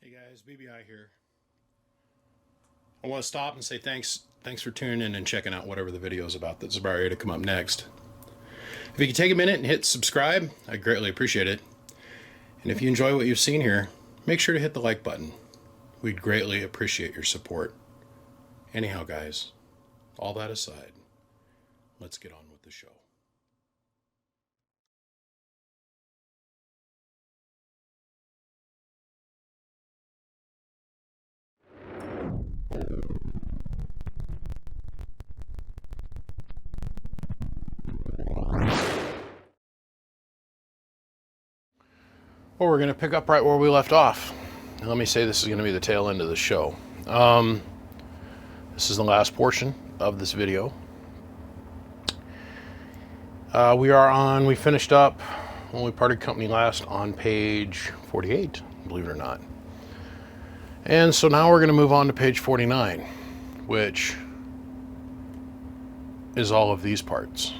Hey guys, BBI here. I want to stop and say thanks for tuning in and checking out whatever the video is about that's about ready to come up next. If you could take a minute and hit subscribe, I'd greatly appreciate it. And if you enjoy what you've seen here, make sure to hit the like button. We'd greatly appreciate your support. Anyhow, guys, all that aside, let's get on with the show. Well, we're going to pick up right where we left off. Now, let me say this is going to be the tail end of the show. This is the last portion of this video. We finished up when we parted company last on page 48, believe it or not. And so now we're going to move on to page 49, which is all of these parts.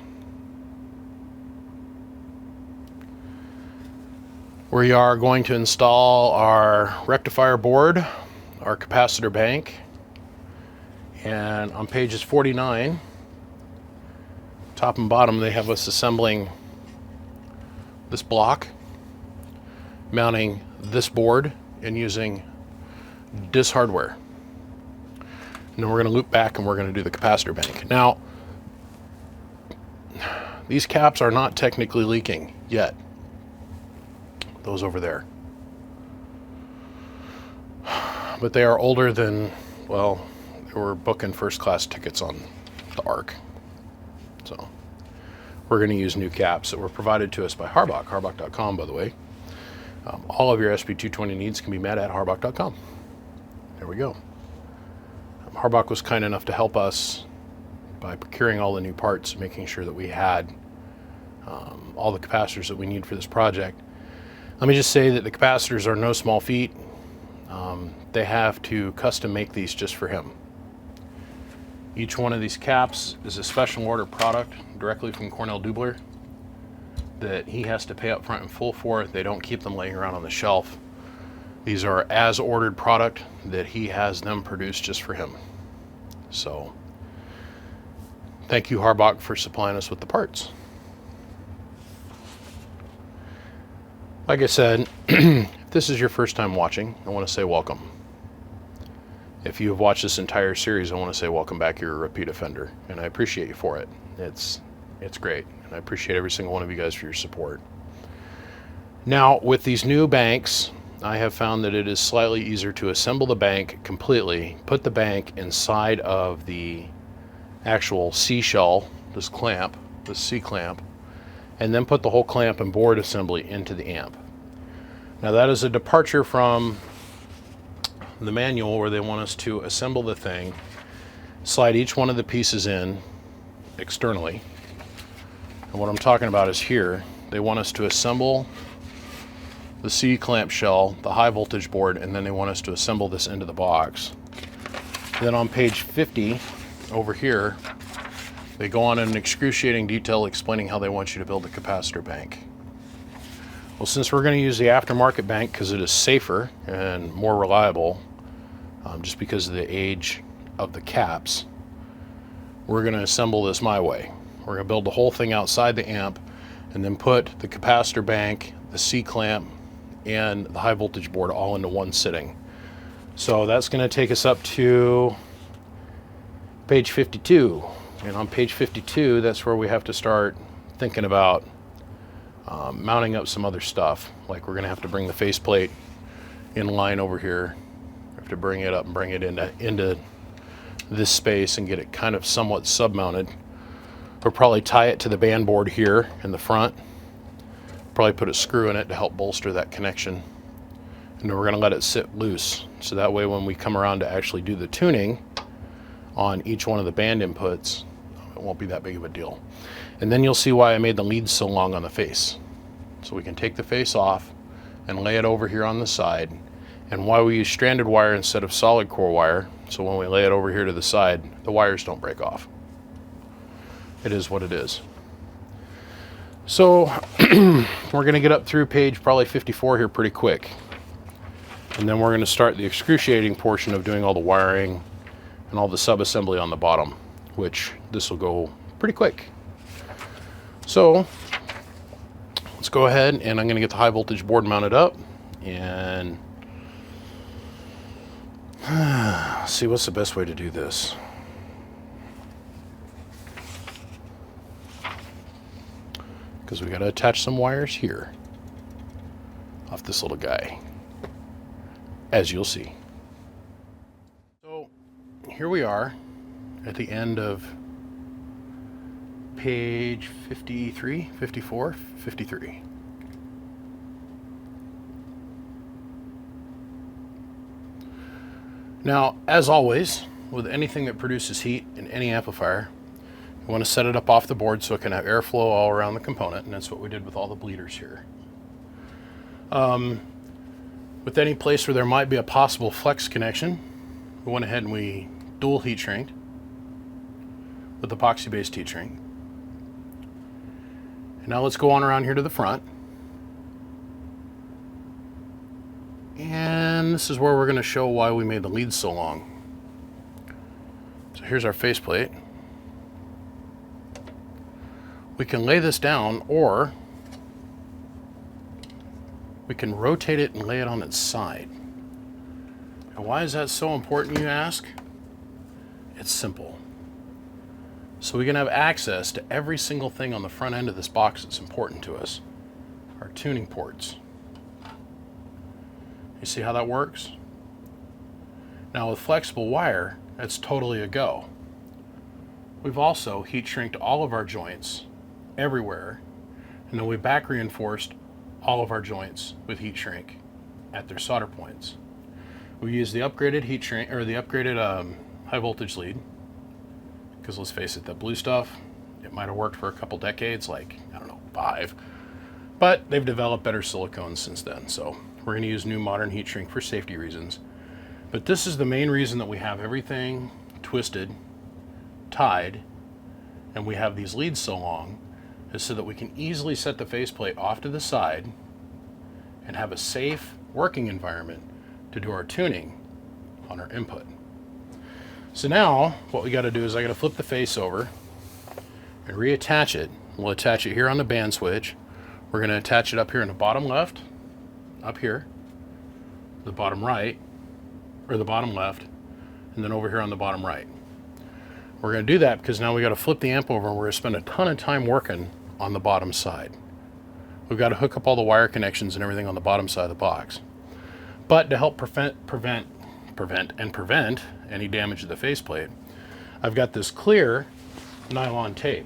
We are going to install our rectifier board, our capacitor bank, and on pages 49, top and bottom, they have us assembling this block, mounting this board, and using this hardware. And then we're going to loop back and we're going to do the capacitor bank. Now, these caps are not technically leaking yet. Those over there. But they are older than, well, they were booking first class tickets on the ARC. So we're going to use new caps that were provided to us by Harbach, harbach.com, by the way. All of your Sb-220 needs can be met at harbach.com. There we go. Harbach was kind enough to help us by procuring all the new parts, making sure that we had all the capacitors that we need for this project. Let me just say that the capacitors are no small feat. They have to custom make these just for him. Each one of these caps is a special order product directly from Cornell Dubler that he has to pay up front in full for. They don't keep them laying around on the shelf. These are as ordered product that he has them produced just for him. So thank you, Harbach, for supplying us with the parts. Like I said, if this is your first time watching, I want to say welcome. If you have watched this entire series, I want to say welcome back. You're a repeat offender, and I appreciate you for it. It's great, and I appreciate every single one of you guys for your support. Now, with these new banks, I have found that it is slightly easier to assemble the bank completely, put the bank inside of the actual C-shell, this clamp, this C-clamp, and then put the whole clamp and board assembly into the amp. Now that is a departure from the manual where they want us to assemble the thing, slide each one of the pieces in externally. And what I'm talking about is here, they want us to assemble the C-clamp shell, the high voltage board, and then they want us to assemble this into the box. And then on page 50 over here, they go on in an excruciating detail explaining how they want you to build a capacitor bank. Well, since we're going to use the aftermarket bank because it is safer and more reliable, just because of the age of the caps, we're going to assemble this my way. We're going to build the whole thing outside the amp and then put the capacitor bank, the C-clamp, and the high voltage board all into one sitting. So that's going to take us up to page 52. And on page 52, that's where we have to start thinking about mounting up some other stuff. Like we're going to have to bring the faceplate in line over here. We have to bring it up and bring it into this space and get it kind of somewhat sub-mounted. We'll probably tie it to the band board here in the front. Probably put a screw in it to help bolster that connection. And then we're going to let it sit loose. So that way when we come around to actually do the tuning on each one of the band inputs, it won't be that big of a deal. And then you'll see why I made the leads so long on the face. So we can take the face off and lay it over here on the side. And why we use stranded wire instead of solid core wire, so when we lay it over here to the side, the wires don't break off. It is what it is. So we're going to get up through page probably 54 here pretty quick. And then we're going to start the excruciating portion of doing all the wiring and all the sub-assembly on the bottom, which this will go pretty quick. So let's go ahead, and I'm going to get the high voltage board mounted up and see what's the best way to do this. Because we got to attach some wires here off this little guy, as you'll see. So here we are at the end of page 53, 54, 53. Now, as always, with anything that produces heat in any amplifier, you want to set it up off the board so it can have airflow all around the component, and that's what we did with all the bleeders here. With any place where there might be a possible flex connection, we went ahead and we dual heat shrinked with epoxy-based heat shrink. And now let's go on around here to the front. And this is where we're going to show why we made the leads so long. So here's our faceplate. We can lay this down, or we can rotate it and lay it on its side. And why is that so important, you ask? It's simple. So we can have access to every single thing on the front end of this box that's important to us. Our tuning ports. You see how that works? Now with flexible wire, that's totally a go. We've also heat shrinked all of our joints everywhere, and then we back reinforced all of our joints with heat shrink at their solder points. We use the upgraded heat shrink, or the upgraded high voltage lead, because let's face it, the blue stuff, it might have worked for a couple decades, like, I don't know, 5, but they've developed better silicones since then, so we're going to use new modern heat shrink for safety reasons. But this is the main reason that we have everything twisted, tied, and we have these leads so long, is so that we can easily set the faceplate off to the side and have a safe working environment to do our tuning on our input. So now what we got to do is I got to flip the face over and reattach it. We'll attach it here on the band switch. We're going to attach it up here in the bottom left, up here, the bottom right, or the bottom left, and then over here on the bottom right. We're going to do that because now we got to flip the amp over, and we're going to spend a ton of time working on the bottom side. We've got to hook up all the wire connections and everything on the bottom side of the box. But to help prevent any damage to the faceplate, I've got this clear nylon tape.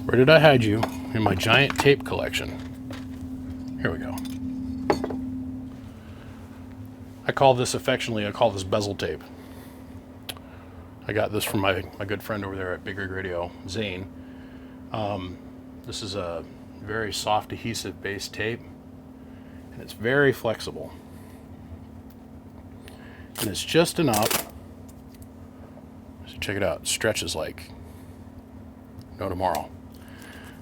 Where did I hide you? In my giant tape collection. Here we go. I call this affectionately, I call this bezel tape. I got this from my good friend over there at Big Rig Radio, Zane. This is a very soft adhesive based tape, and it's very flexible. And it's just enough, so check it out, it stretches like no tomorrow.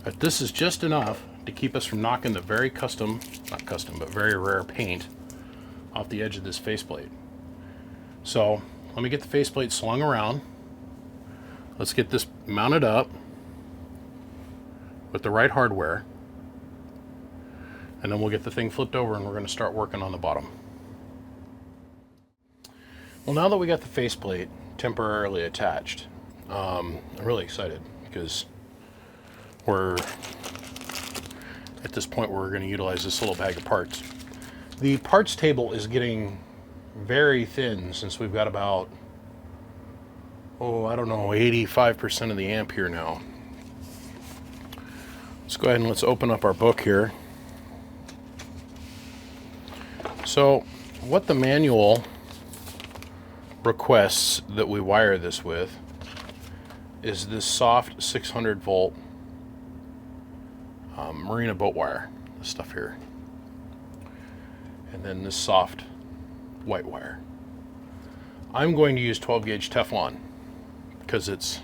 But this is just enough to keep us from knocking the very not custom, but very rare paint off the edge of this faceplate. So let me get the faceplate slung around. Let's get this mounted up with the right hardware, and then we'll get the thing flipped over and we're going to start working on the bottom. Well, now that we got the faceplate temporarily attached, I'm really excited because we're at this point where we're going to utilize this little bag of parts. The parts table is getting very thin since we've got about, I don't know, 85% of the amp here now. Let's go ahead and let's open up our book here. So what the manual requests that we wire this with is this soft 600 volt marina boat wire, this stuff here, and then this soft white wire. I'm going to use 12 gauge Teflon because it's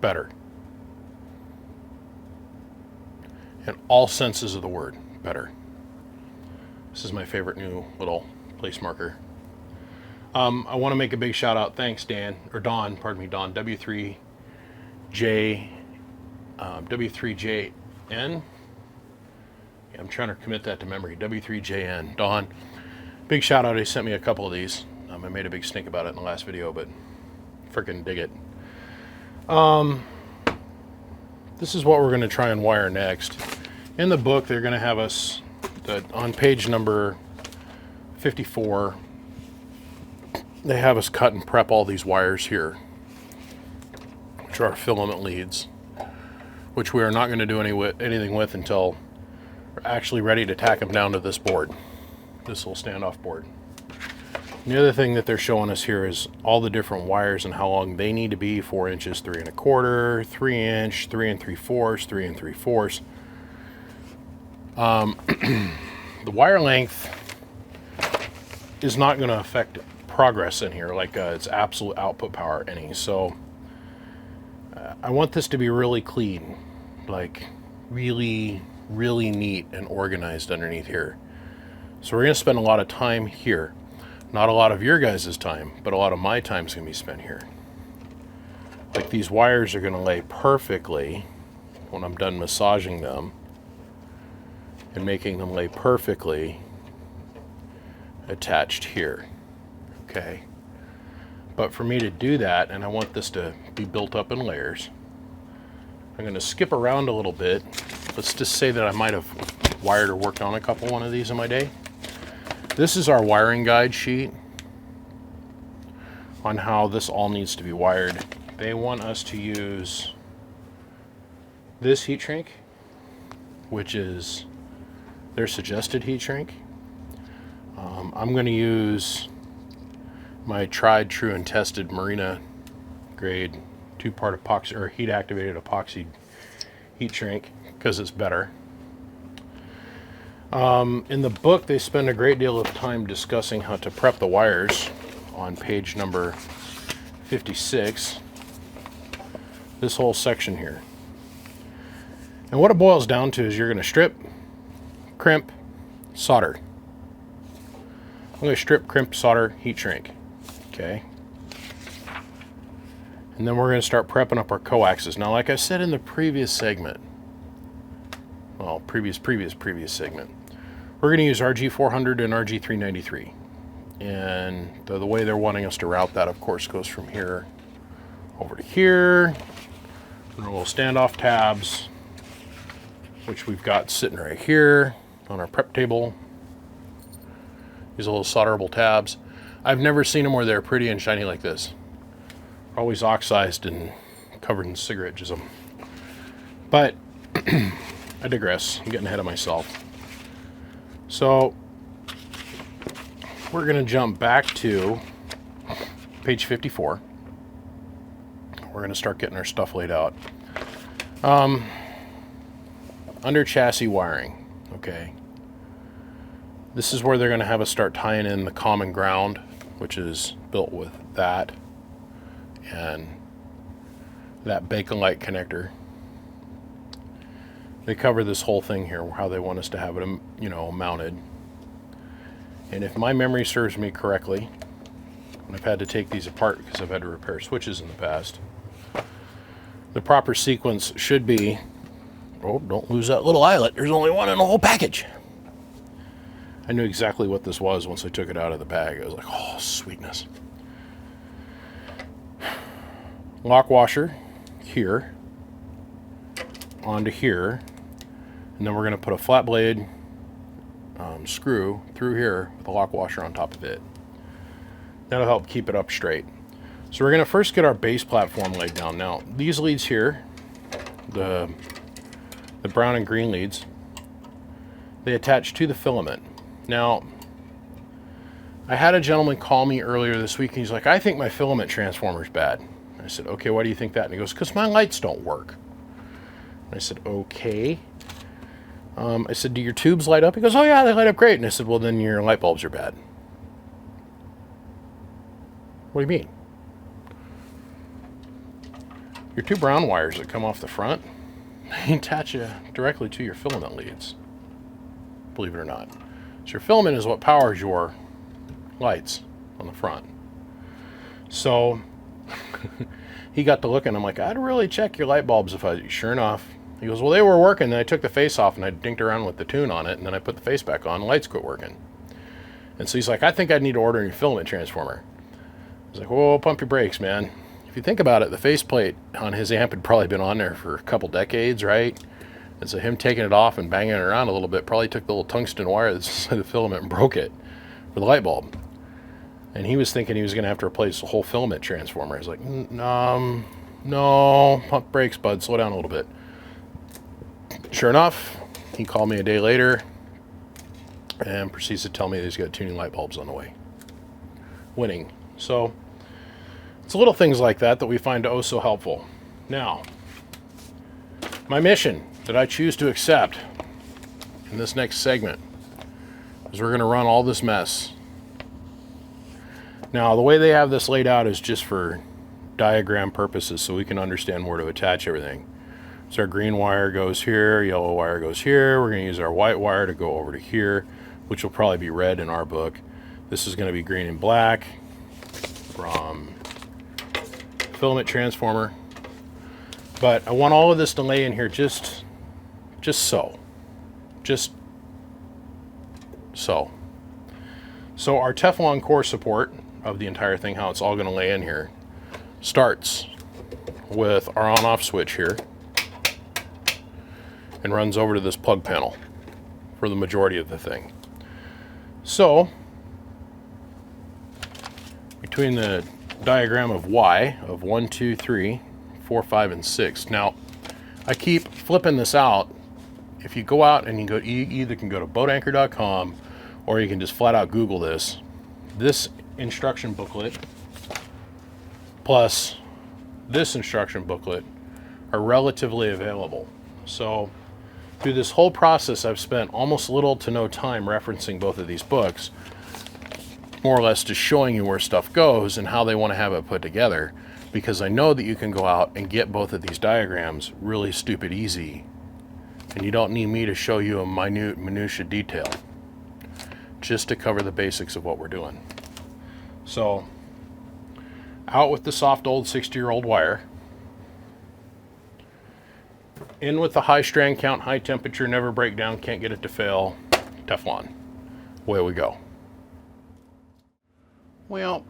better. in all senses of the word, better. This is my favorite new little place marker. I want to make a big shout out. Thanks, Dan, or Don, pardon me, Don, W3J, W3JN. Yeah, I'm trying to commit that to memory. W3JN, Don. Big shout out. He sent me a couple of these. I made a big stink about it in the last video, but freaking dig it. This is what we're going to try and wire next. In the book, they're going to have us on page number 54. They have us cut and prep all these wires here, which are filament leads, which we are not going to do anything with until we're actually ready to tack them down to this board, this little standoff board. And the other thing that they're showing us here is all the different wires and how long they need to be: 4 inches, 3 1/4, 3 inch, 3 3/4, 3 3/4. The wire length is not going to affect progress in here, like its absolute output power any. So I want this to be really clean, like really neat and organized underneath here. So we're going to spend a lot of time here. Not a lot of your guys' time, but a lot of my time is going to be spent here. Like, these wires are going to lay perfectly when I'm done massaging them and making them lay perfectly attached here. Okay. But for me to do that, and I want this to be built up in layers, I'm going to skip around a little bit. Let's just say that I might have wired or worked on a couple one of these in my day. This is our wiring guide sheet on how this all needs to be wired. They want us to use this heat shrink, which is their suggested heat shrink. I'm going to use my tried, true, and tested Marina grade 2-part epoxy or heat activated epoxy heat shrink because it's better. In the book, they spend a great deal of time discussing how to prep the wires on page number 56, this whole section here. And what it boils down to is you're going to strip, crimp, solder. I'm going to strip, crimp, solder, heat shrink. Okay. And then we're going to start prepping up our coaxes. Now, like I said in the previous segment, well, previous segment, we're going to use RG400 and RG393. And the way they're wanting us to route that, of course, goes from here over to here. And our little standoff tabs, which we've got sitting right here on our prep table. These little solderable tabs. I've never seen them where they're pretty and shiny like this. Always oxidized and covered in cigarette jism. But I digress. I'm getting ahead of myself. So we're going to jump back to page 54. We're going to start getting our stuff laid out. Under chassis wiring, okay. This is where they're going to have us start tying in the common ground, which is built with that and that Bakelite connector. They cover this whole thing here, how they want us to have it, you know, mounted. And if my memory serves me correctly, when I've had to take these apart because I've had to repair switches in the past, the proper sequence should be, oh, don't lose that little eyelet. There's only one in the whole package. I knew exactly what this was once I took it out of the bag. I was like, oh, sweetness. Lock washer here onto here, and then we're going to put a flat blade screw through here with a lock washer on top of it. That'll help keep it up straight. So we're going to first get our base platform laid down. Now these leads here, the brown and green leads, they attach to the filament. Now I had a gentleman call me earlier this week and he's like, I think my filament transformer's bad. I said, okay, why do you think that? And he goes, because my lights don't work. And I said, okay. I said, do your tubes light up? He goes, oh yeah, they light up great. And I said, well, then your light bulbs are bad. What do you mean? Your two brown wires that come off the front they attach directly to your filament leads, believe it or not. So your filament is what powers your lights on the front. So he got to looking. I'm like, I'd really check your light bulbs if I. Sure enough, he goes, well, they were working. Then I took the face off and I dinked around with the tune on it, and then I put the face back on. Lights quit working. And so he's like, I think I need to order a new filament transformer. I was like, whoa, pump your brakes, man. If you think about it, the faceplate on his amp had probably been on there for a couple decades, right? And so him taking it off and banging it around a little bit probably took the little tungsten wire that's inside the filament and broke it for the light bulb. And he was thinking he was going to have to replace the whole filament transformer. I was like, no, pump brakes, bud, slow down a little bit. Sure enough, he called me a day later and proceeds to tell me that he's got 2 new light bulbs on the way. Winning. So it's little things like that that we find oh so helpful. Now, my mission that I choose to accept in this next segment is we're going to run all this mess. Now, the way they have this laid out is just for diagram purposes, so we can understand where to attach everything. So our green wire goes here, yellow wire goes here. We're going to use our white wire to go over to here, which will probably be red in our book. This is going to be green and black from filament transformer. But I want all of this to lay in here just so. So our Teflon core support of the entire thing, how it's all going to lay in here, starts with our on-off switch here and runs over to this plug panel for the majority of the thing. So between the diagram of Y of 1, 2, 3, 4, 5, and 6. Now I keep flipping this out. If you go out and you either can go to boatanchor.com or you can just flat out Google this. This instruction booklet plus this instruction booklet are relatively available. So through this whole process, I've spent almost little to no time referencing both of these books, more or less just showing you where stuff goes and how they want to have it put together, because I know that you can go out and get both of these diagrams really stupid easy, and you don't need me to show you a minutia detail, just to cover the basics of what we're doing. So out with the soft old 60-year-old wire, in with the high strand count, high temperature, never break down, can't get it to fail, Teflon. Away we go. Well,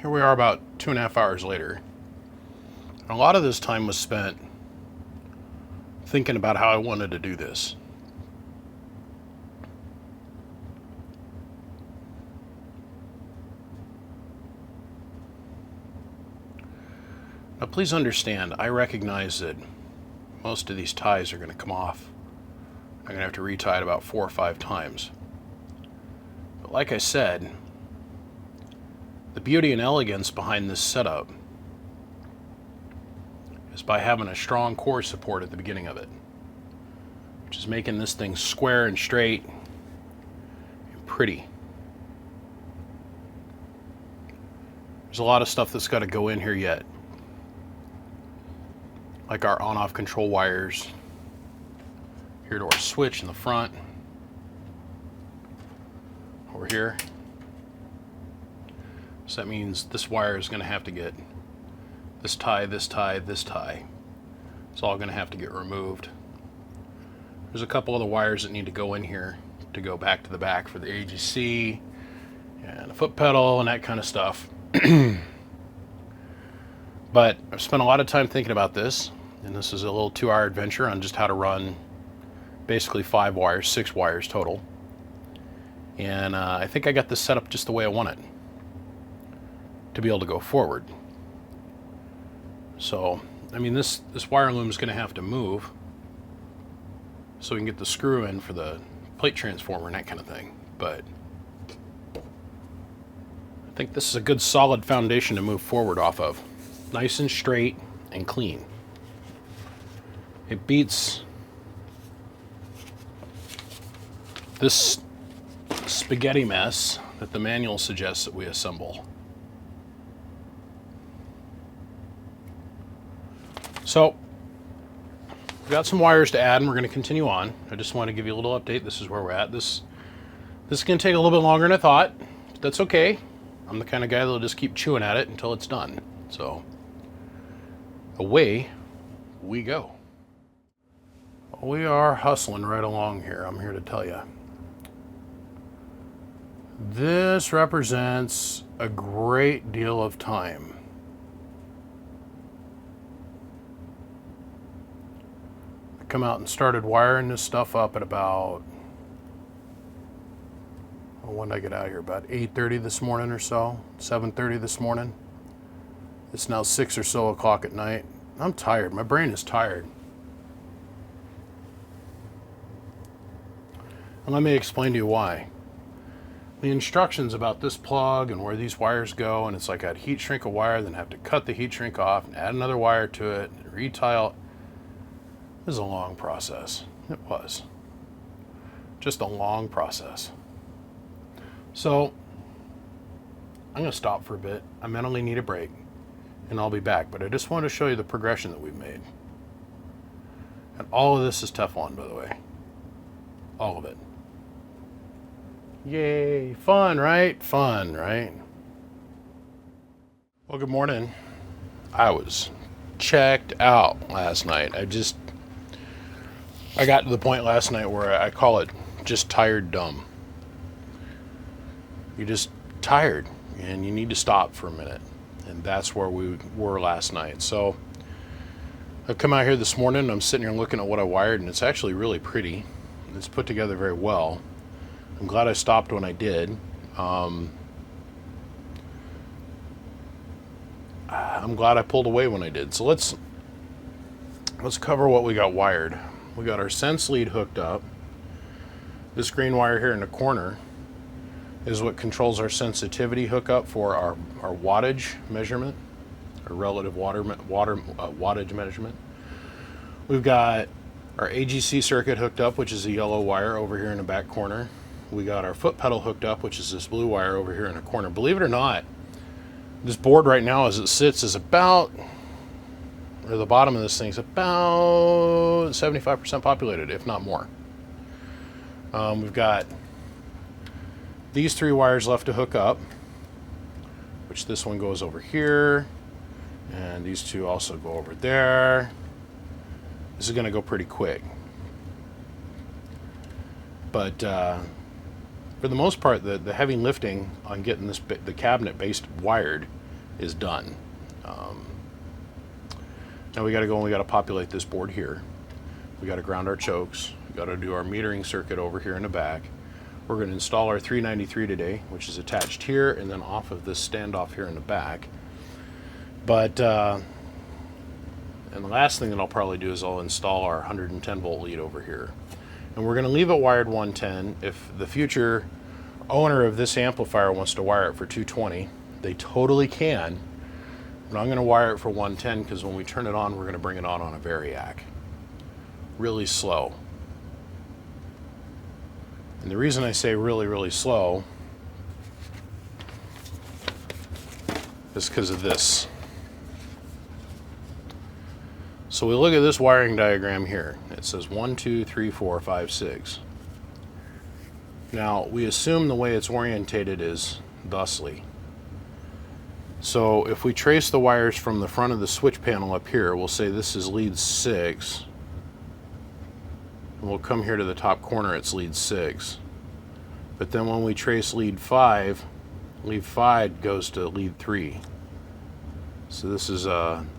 here we are about 2.5 hours later. A lot of this time was spent thinking about how I wanted to do this. Now please understand, I recognize that most of these ties are going to come off. I'm going to have to retie it about 4 or 5 times. But like I said, the beauty and elegance behind this setup is by having a strong core support at the beginning of it, which is making this thing square and straight and pretty. There's a lot of stuff that's got to go in here yet, like our on-off control wires here to our switch in the front, over here. So that means this wire is going to have to get this tie, this tie, this tie. It's all going to have to get removed. There's a couple other wires that need to go in here to go back to the back for the AGC and a foot pedal and that kind of stuff. But I've spent a lot of time thinking about this, and this is a little 2-hour adventure on just how to run basically 5 wires, 6 wires total. And I think I got this set up just the way I want it to be able to go forward. So, I mean, this wire loom is going to have to move so we can get the screw in for the plate transformer and that kind of thing. But I think this is a good solid foundation to move forward off of. Nice and straight and clean. It beats this spaghetti mess that the manual suggests that we assemble. So We've got some wires to add and we're going to continue on. I just want to give you a little update. This is where we're at. This is going to take a little bit longer than I thought, but that's okay. I'm the kind of guy that'll just keep chewing at it until it's done. So away we go. We are hustling right along here, I'm here to tell you. This represents a great deal of time. I come out and started wiring this stuff up at about, when did I get out of here? About 8:30 this morning or so, 7:30 this morning. It's now 6 or so o'clock at night. I'm tired, my brain is tired. And let me explain to you why. The instructions about this plug and where these wires go, and it's like I'd heat shrink a wire, then have to cut the heat shrink off and add another wire to it, and retile. It was a long process. It was. Just a long process. So, I'm going to stop for a bit. I mentally need a break, and I'll be back. But I just wanted to show you the progression that we've made. And all of this is Teflon, by the way. All of it. Yay, fun, right? Fun, right? Well, good morning. I was checked out last night. I got to the point last night where I call it just tired dumb. You're just tired and you need to stop for a minute. And that's where we were last night. So I've come out here this morning and I'm sitting here looking at what I wired, and it's actually really pretty. It's put together very well. I'm glad I stopped when I did. I'm glad I pulled away when I did. So let's cover what we got wired. We got our sense lead hooked up. This green wire here in the corner is what controls our sensitivity hookup for our wattage measurement, our relative wattage measurement. We've got our AGC circuit hooked up, which is a yellow wire over here in the back corner. We got our foot pedal hooked up, which is this blue wire over here in the corner. Believe it or not, this board right now as it sits is about, or the bottom of this thing is about 75% populated, if not more. We've got these 3 wires left to hook up, which this one goes over here, and these 2 also go over there. This is going to go pretty quick. But for the most part, the heavy lifting on getting the cabinet based wired is done. Now we got to go and we got to populate this board here. We got to ground our chokes. We got to do our metering circuit over here in the back. We're going to install our 393 today, which is attached here and then off of this standoff here in the back. But and the last thing that I'll probably do is I'll install our 110 volt lead over here. And we're going to leave it wired 110. If the future owner of this amplifier wants to wire it for 220, they totally can. But I'm going to wire it for 110 because when we turn it on, we're going to bring it on a variac. Really slow. And the reason I say really, really slow is because of this. So we look at this wiring diagram here. It says 1, 2, 3, 4, 5, 6. Now we assume the way it's orientated is thusly. So if we trace the wires from the front of the switch panel up here, we'll say this is lead 6. And we'll come here to the top corner, it's lead 6. But then when we trace lead 5 goes to lead 3. So this is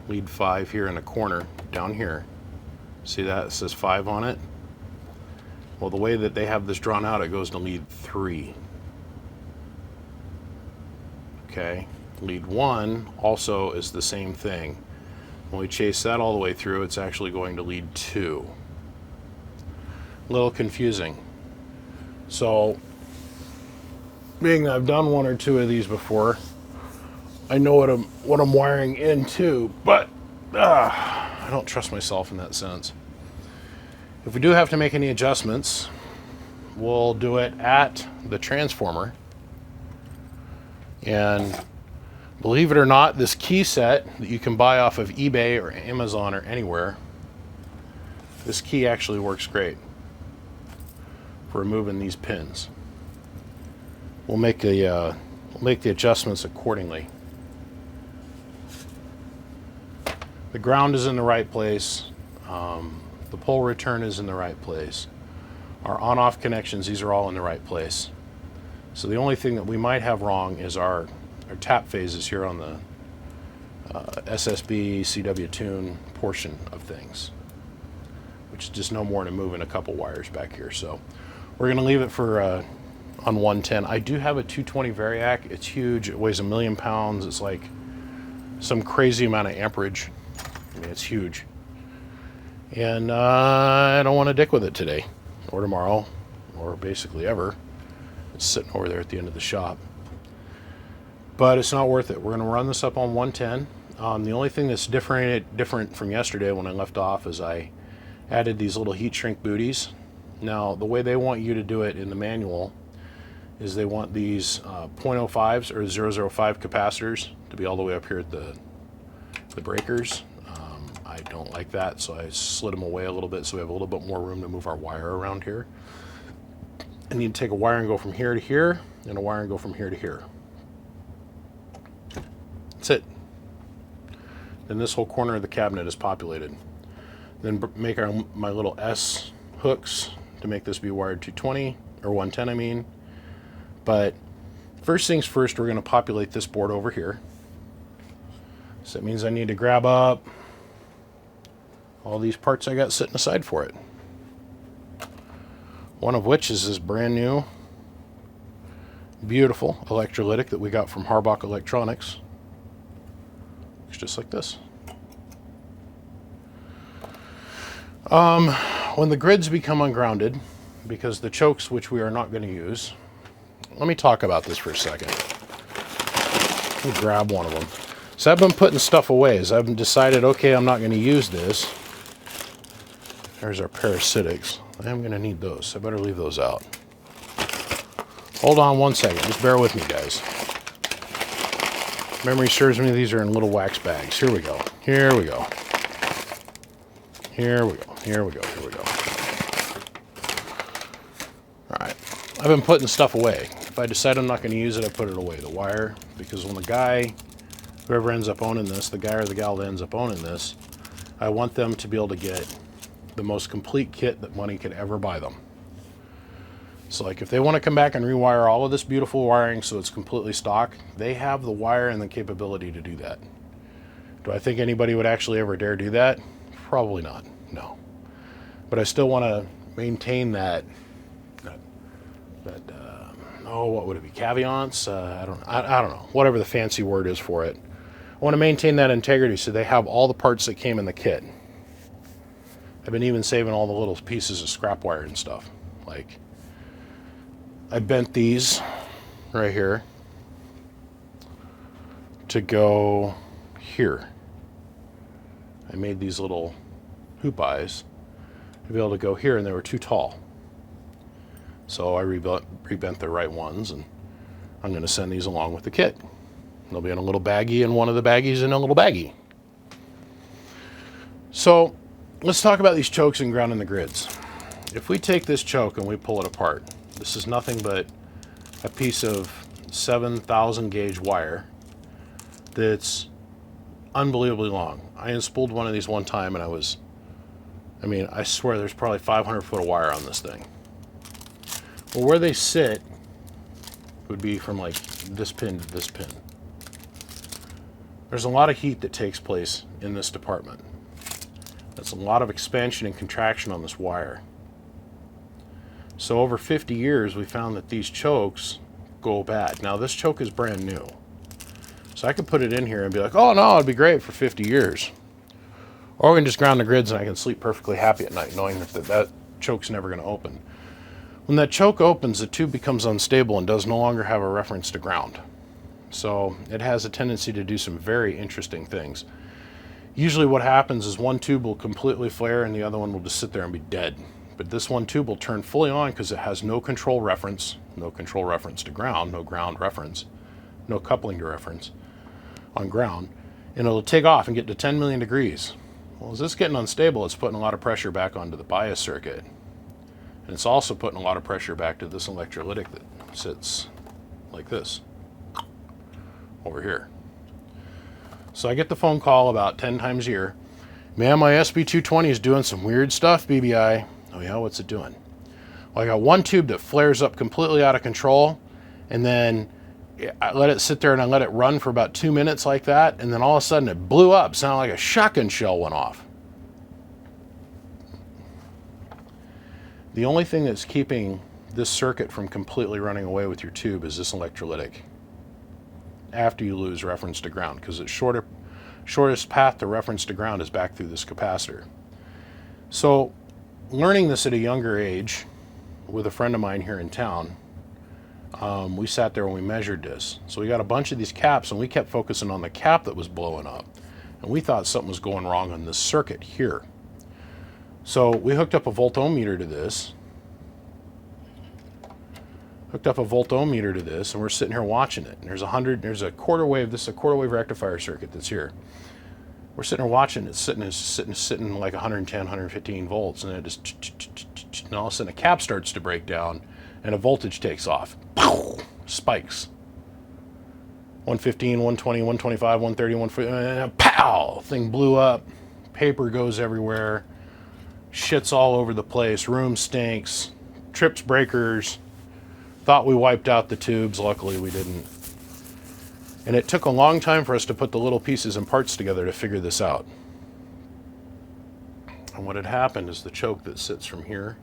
lead 5 here in the corner, down here. See that? It says 5 on it. Well, the way that they have this drawn out, it goes to lead 3. Okay. Lead 1 also is the same thing. When we chase that all the way through, it's actually going to lead 2. A little confusing. So, being that I've done 1 or 2 of these before, I know what I'm wiring into, but I don't trust myself in that sense. If we do have to make any adjustments, we'll do it at the transformer. And believe it or not, this key set that you can buy off of eBay or Amazon or anywhere This key actually works great for removing these pins. We'll make the adjustments accordingly. The ground is in the right place. The pole return is in the right place. Our on-off connections, these are all in the right place. So the only thing that we might have wrong is our tap phases here on the SSB Sb-220 portion of things, which is just no more than moving a couple wires back here. So we're going to leave it for on 110. I do have a 220 Variac. It's huge. It weighs 1,000,000 pounds. It's like some crazy amount of amperage. I mean, it's huge. And I don't want to dick with it today or tomorrow or basically ever. It's sitting over there at the end of the shop. But it's not worth it. We're going to run this up on 110. The only thing that's different from yesterday when I left off is I added these little heat shrink booties. Now, the way they want you to do it in the manual is they want these 0.05s or 0.005 capacitors to be all the way up here at the breakers. I don't like that, so I slid them away a little bit so we have a little bit more room to move our wire around here. I need to take a wire and go from here to here, and a wire and go from here to here. That's it. Then this whole corner of the cabinet is populated. Then make my little S hooks to make this be wired 220, or 110 I mean. But first things first, we're going to populate this board over here. So that means I need to grab up all these parts I got sitting aside for it. One of which is this brand new, beautiful electrolytic that we got from Harbach Electronics. Looks just like this. When the grids become ungrounded, because the chokes, which we are not going to use, let me talk about this for a second. Let me grab one of them. So I've been putting stuff away as I've decided, okay, I'm not going to use this. There's our parasitics. I am going to need those, so I better leave those out. Hold on one second. Just bear with me, guys. Memory serves me, these are in little wax bags. Here we go. Here we go. Here we go. Here we go. Here we go. All right. I've been putting stuff away. If I decide I'm not going to use it, I put it away. The wire, because when the guy, whoever ends up owning this, the guy or the gal that ends up owning this, I want them to be able to get the most complete kit that money could ever buy them. So like if they want to come back and rewire all of this beautiful wiring so it's completely stock, they have the wire and the capability to do that. Do I think anybody would actually ever dare do that? Probably not, no. But I still want to maintain that oh, what would it be, caveats? I don't know, whatever the fancy word is for it. I want to maintain that integrity so they have all the parts that came in the kit. I've been even saving all the little pieces of scrap wire and stuff. Like, I bent these right here to go here. I made these little hoop eyes to be able to go here, and they were too tall. So I rebent the right ones, and I'm going to send these along with the kit. They'll be in a little baggie, and one of the baggies in a little baggie. So let's talk about these chokes and grounding the grids. If we take this choke and we pull it apart, this is nothing but a piece of 7,000 gauge wire that's unbelievably long. I unspooled one of these one time, and I swear there's probably 500 foot of wire on this thing. Well, where they sit would be from like this pin to this pin. There's a lot of heat that takes place in this department. That's a lot of expansion and contraction on this wire. So over 50 years, we found that these chokes go bad. Now this choke is brand new. So I could put it in here and be like, oh no, it'd be great for 50 years. Or we can just ground the grids and I can sleep perfectly happy at night knowing that choke's never going to open. When that choke opens, the tube becomes unstable and does no longer have a reference to ground. So it has a tendency to do some very interesting things. Usually what happens is one tube will completely flare and the other one will just sit there and be dead. But this one tube will turn fully on because it has no control reference to ground, no ground reference, no coupling to reference on ground, and it'll take off and get to 10 million degrees. Well, as this is getting unstable, it's putting a lot of pressure back onto the bias circuit. And it's also putting a lot of pressure back to this electrolytic that sits like this over here. So I get the phone call about 10 times a year. Man, my Sb-220 is doing some weird stuff, BBI. Oh yeah, what's it doing? Well, I got one tube that flares up completely out of control, and then I let it sit there and I let it run for about 2 minutes like that, and then all of a sudden it blew up, sounded like a shotgun shell went off. The only thing that's keeping this circuit from completely running away with your tube is this electrolytic after you lose reference to ground, because its shortest path to reference to ground is back through this capacitor. So learning this at a younger age with a friend of mine here in town, we sat there and we measured this. So we got a bunch of these caps and we kept focusing on the cap that was blowing up, and we thought something was going wrong on this circuit here. So we hooked up a voltometer to this, and we're sitting here watching it. And there's a quarter wave, this is a quarter wave rectifier circuit that's here. We're sitting here watching it, sitting like 110, 115 volts, and it just, and all of a sudden a cap starts to break down and a voltage takes off. Spikes. 115, 120, 125, 130, 140, pow! Thing blew up. Paper goes everywhere. Shit's all over the place. Room stinks. Trips breakers. Thought we wiped out the tubes. Luckily we didn't. And it took a long time for us to put the little pieces and parts together to figure this out. And what had happened is the choke that sits from here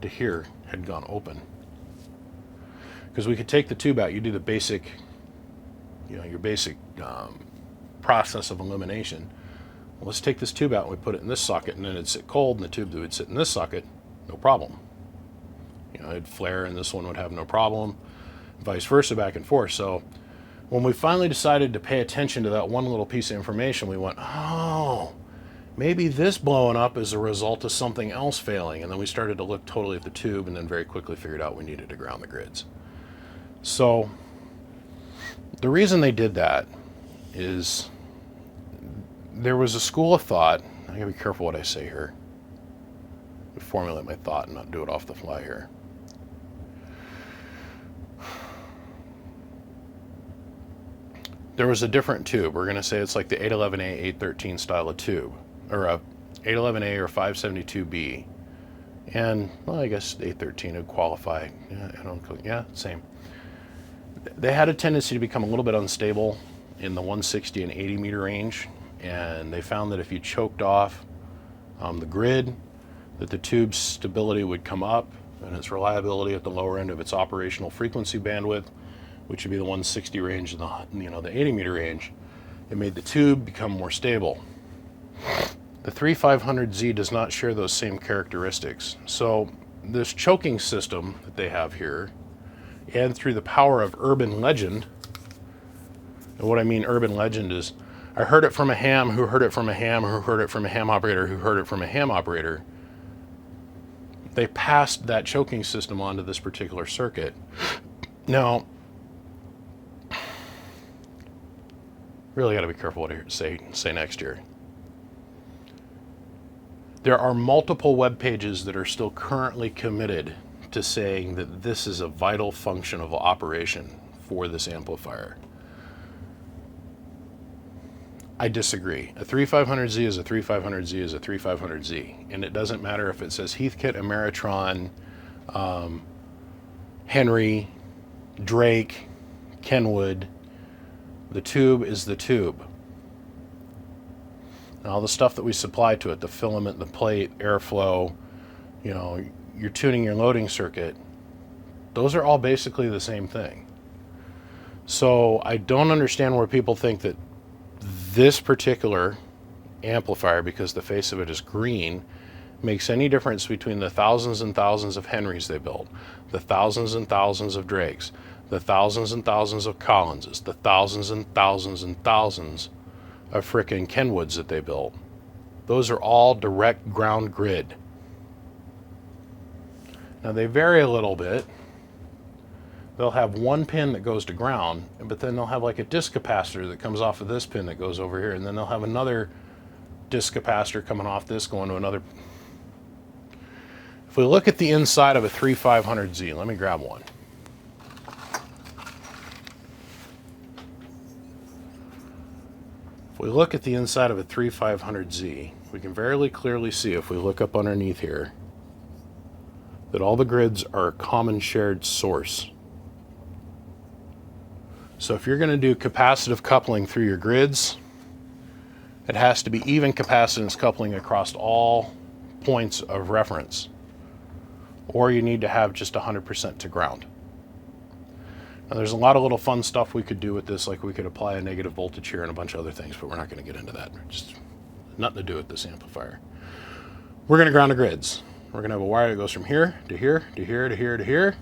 to here had gone open. Because we could take the tube out, you do the basic, your basic process of elimination. Well, let's take this tube out and we put it in this socket, and then it'd sit cold, and the tube that would sit in this socket, no problem. It'd flare and this one would have no problem, vice versa, back and forth. So when we finally decided to pay attention to that one little piece of information, we went, oh, maybe this blowing up is a result of something else failing. And then we started to look totally at the tube, and then very quickly figured out we needed to ground the grids. So the reason they did that is there was a school of thought. I gotta be careful what I say here. Formulate my thought and not do it off the fly here. There was a different tube. We're going to say it's like the 811A, 813 style of tube, or a 811A or 572B. And, well, I guess 813 would qualify. Yeah, same. They had a tendency to become a little bit unstable in the 160 and 80 meter range, and they found that if you choked off the grid, that the tube's stability would come up and its reliability at the lower end of its operational frequency bandwidth, which would be the 160 range and the 80 meter range. It made the tube become more stable. The 3500Z does not share those same characteristics. So this choking system that they have here, and through the power of urban legend, and what I mean urban legend is, I heard it from a ham who heard it from a ham who heard it from a ham operator who heard it from a ham operator. They passed that choking system onto this particular circuit. Now, really got to be careful what I say next year. There are multiple web pages that are still currently committed to saying that this is a vital function of operation for this amplifier. I disagree. A 3500Z is a 3500Z is a 3500Z, and it doesn't matter if it says Heathkit, Ameritron, Henry, Drake, Kenwood. The tube is the tube. And all the stuff that we supply to it, the filament, the plate, airflow, you're tuning your loading circuit, those are all basically the same thing. So I don't understand where people think that this particular amplifier, because the face of it is green, makes any difference between the thousands and thousands of Henrys they built, the thousands and thousands of Drakes, the thousands and thousands of Collinses, the thousands and thousands and thousands of frickin' Kenwoods that they built. Those are all direct ground grid. Now they vary a little bit. They'll have one pin that goes to ground, but then they'll have like a disc capacitor that comes off of this pin that goes over here, and then they'll have another disc capacitor coming off this going to another. If we look at the inside of a 3500Z, let me grab one. If we look at the inside of a 3500Z, we can very clearly see, if we look up underneath here, that all the grids are a common shared source. So if you're going to do capacitive coupling through your grids, it has to be even capacitance coupling across all points of reference, or you need to have just 100% to ground. Now there's a lot of little fun stuff we could do with this, like we could apply a negative voltage here and a bunch of other things, but we're not going to get into that. Just nothing to do with this amplifier. We're going to ground the grids. We're going to have a wire that goes from here to here to here to here to here,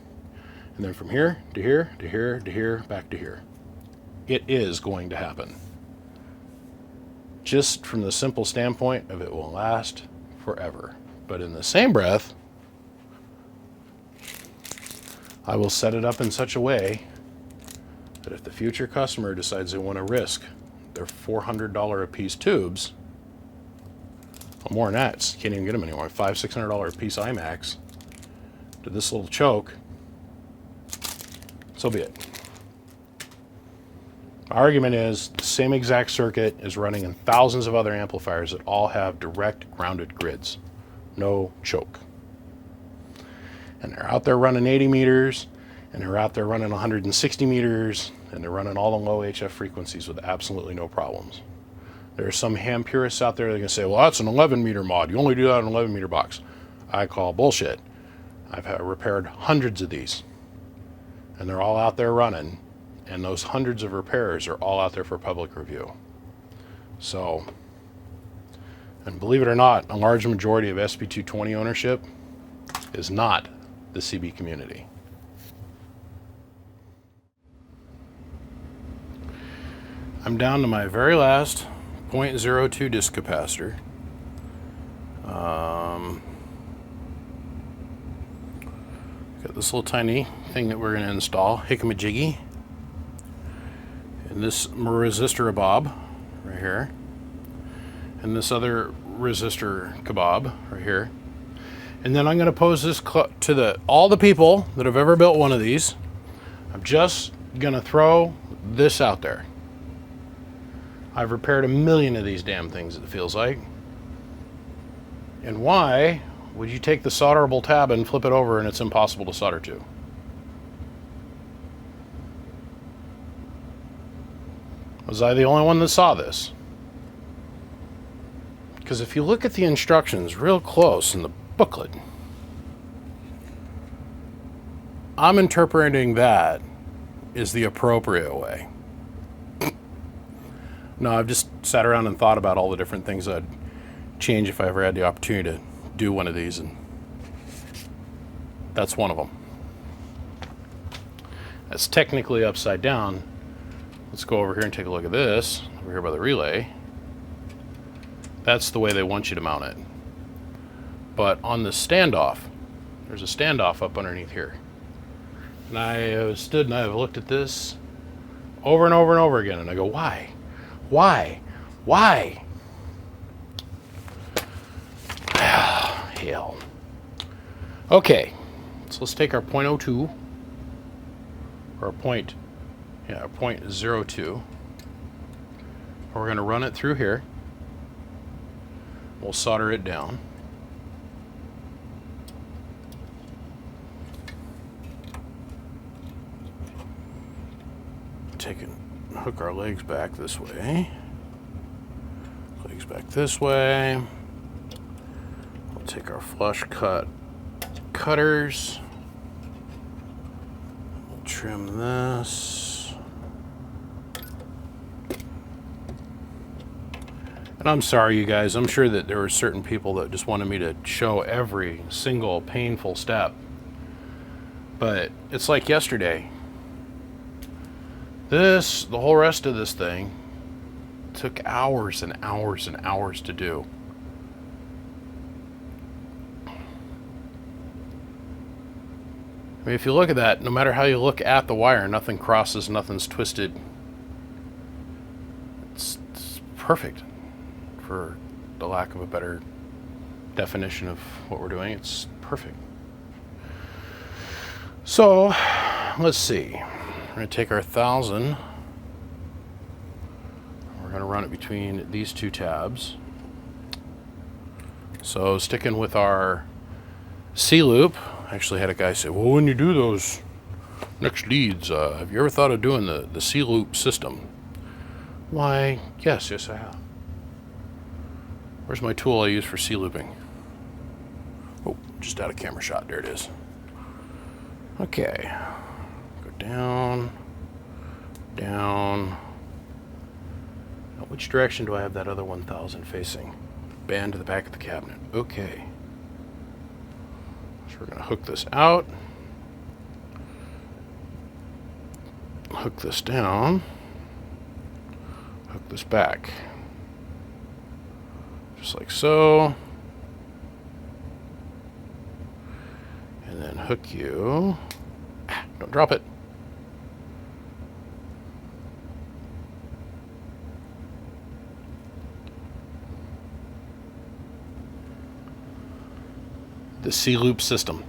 and then from here to here to here to here back to here. It is going to happen. Just from the simple standpoint of it will last forever. But in the same breath, I will set it up in such a way that if the future customer decides they want to risk their $400 a piece tubes, well, more than that, you can't even get them anymore, $500–600 a piece IMAX to this little choke, so be it. My argument is the same exact circuit is running in thousands of other amplifiers that all have direct grounded grids, no choke. And they're out there running 80 meters, and they're out there running 160 meters, and they're running all the low HF frequencies with absolutely no problems. There are some ham purists out there that are going to say, well, that's an 11 meter mod. You only do that on an 11 meter box. I call bullshit. I've repaired hundreds of these, and they're all out there running, and those hundreds of repairs are all out there for public review. So, and believe it or not, a large majority of Sb-220 ownership is not the CB community. I'm down to my very last 0.02 disc capacitor. Got this little tiny thing that we're going to install, hickey-majiggy, and this resistor bob right here, and this other resistor kebab right here. And then I'm going to pose this to all the people that have ever built one of these. I'm just going to throw this out there. I've repaired 1 million of these damn things, it feels like. And why would you take the solderable tab and flip it over and it's impossible to solder to? Was I the only one that saw this? Because if you look at the instructions real close in the booklet, I'm interpreting that is the appropriate way. No, I've just sat around and thought about all the different things I'd change if I ever had the opportunity to do one of these, and that's one of them. That's technically upside down. Let's go over here and take a look at this, over here by the relay. That's the way they want you to mount it. But on the standoff, there's a standoff up underneath here. And I have stood and I've looked at this over and over and over again, and I go, why? Why? Why? Hell. Okay, so let's take our 0.02, or point, yeah, 0.02. We're going to run it through here. We'll solder it down. Hook our legs back this way. Legs back this way. We'll take our flush cut cutters. We'll trim this. And I'm sorry, you guys. I'm sure that there were certain people that just wanted me to show every single painful step. But it's like yesterday. The whole rest of this thing took hours and hours and hours to do. I mean, if you look at that, no matter how you look at the wire, nothing crosses, nothing's twisted. It's perfect for the lack of a better definition of what we're doing. It's perfect. So let's see. We're going to take our 1000. We're going to run it between these two tabs. So sticking with our C loop, I actually had a guy say, well, when you do those next leads, have you ever thought of doing the C loop system? Why, yes, I have. Where's my tool I use for C looping? Oh, just out of camera shot. There it is. Okay. Go down, down. Now, which direction do I have that other 1000 facing? Band to the back of the cabinet. Okay. So we're going to hook this out. Hook this down. Hook this back. Just like so. And then hook you. Don't drop it. The C-loop system.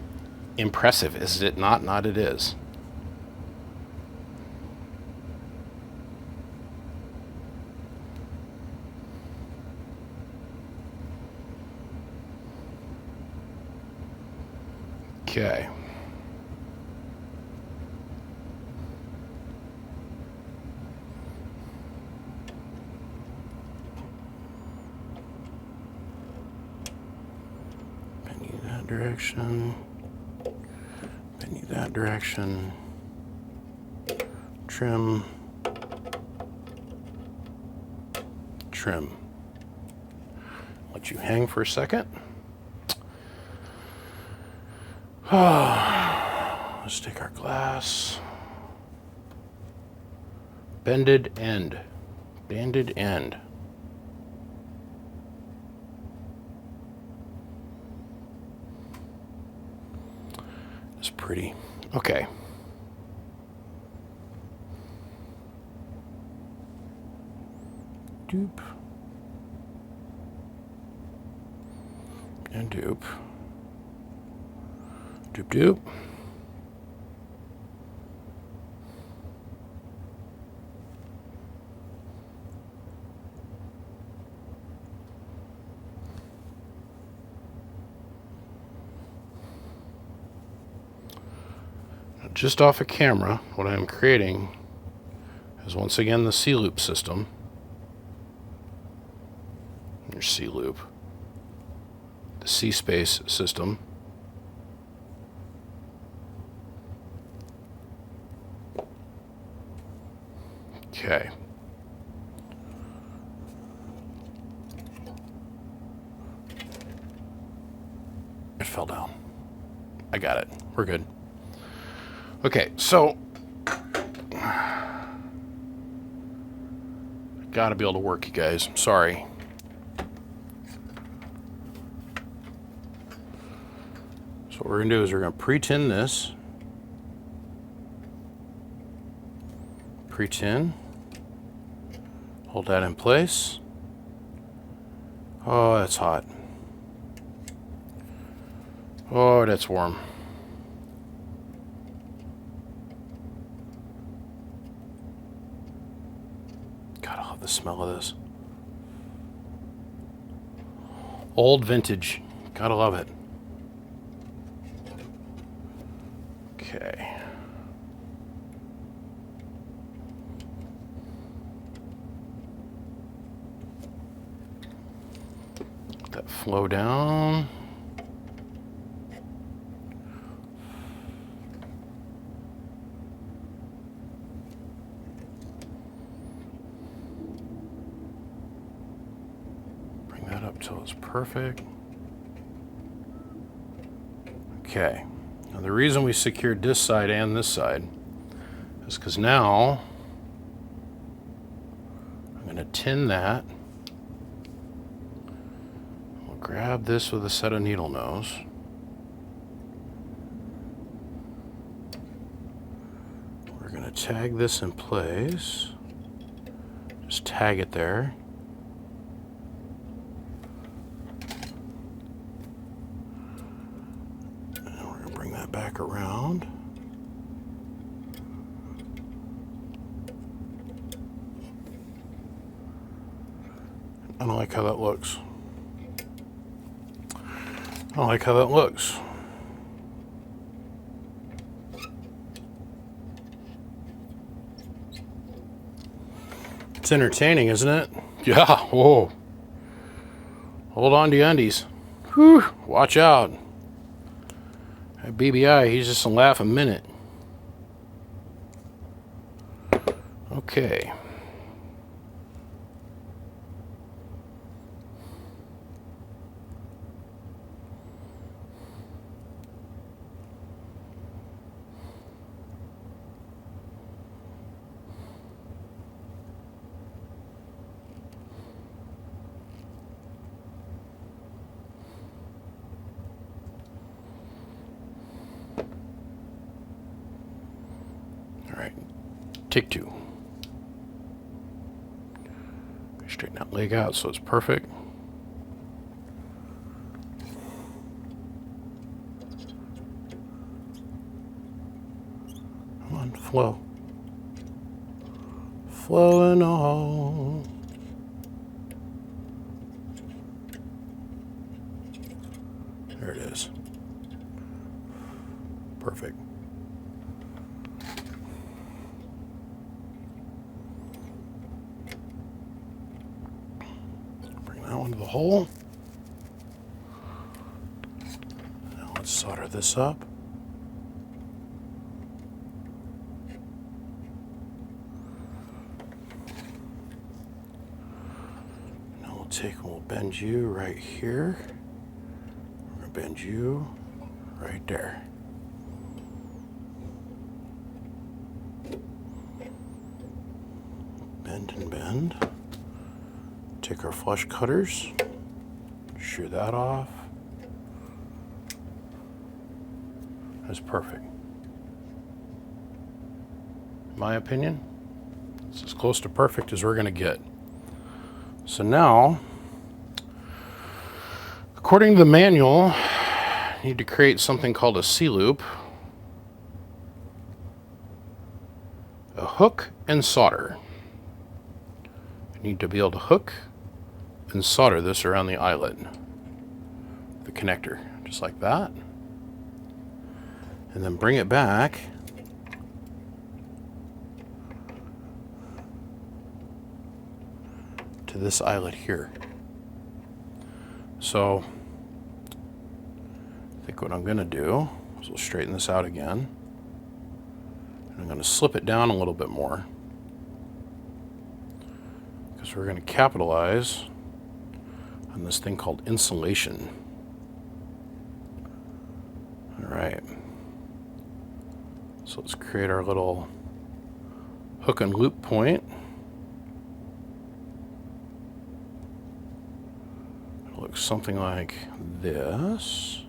Impressive, is it not? Not it is. Okay. Bend you that direction. Bend you that direction. Trim. Trim. Let you hang for a second. Let's take our glass. Bended end. Banded end. It's pretty. Okay. Dupe. And dupe. Doop doop. Just off of camera, what I'm creating is once again the C-loop system. Your C-loop. The C-space system. Okay. It fell down. I got it. We're good. Okay, so gotta be able to work, you guys. I'm sorry. So what we're gonna do is we're gonna pre-tin this. Pre-tin. Hold that in place. Oh, that's hot. Oh, that's warm. God, I love the smell of this. Old vintage. Gotta love it. Okay. Let that flow down. Bring that up till it's perfect. Okay. Now the reason we secured this side and this side is because now I'm going to tin that. We'll grab this with a set of needle nose. We're going to tag this in place. Just tag it there. bring that back around. I don't like how that looks. I don't like how that looks. It's entertaining, isn't it? Yeah, whoa. Hold on to your undies. Whew, watch out. That BBI, he's just a laughing minute. Okay. Take two. Straighten that leg out so it's perfect. Come on, flow. Flowing all. There it is. Perfect. Into the hole. Now let's solder this up. Now we'll bend you right here. We're going to bend you right there. Bend and bend. Take our flush cutters, shear that off. That's perfect. In my opinion, it's as close to perfect as we're going to get. So now, according to the manual, you need to create something called a C-loop, a hook, and solder. You need to be able to hook and solder this around the eyelet, the connector, just like that. And then bring it back to this eyelet here. So I think what I'm going to do is we'll straighten this out again. And I'm going to slip it down a little bit more, because we're going to capitalize on this thing called insulation. All right. So let's create our little hook and loop point. It looks something like this.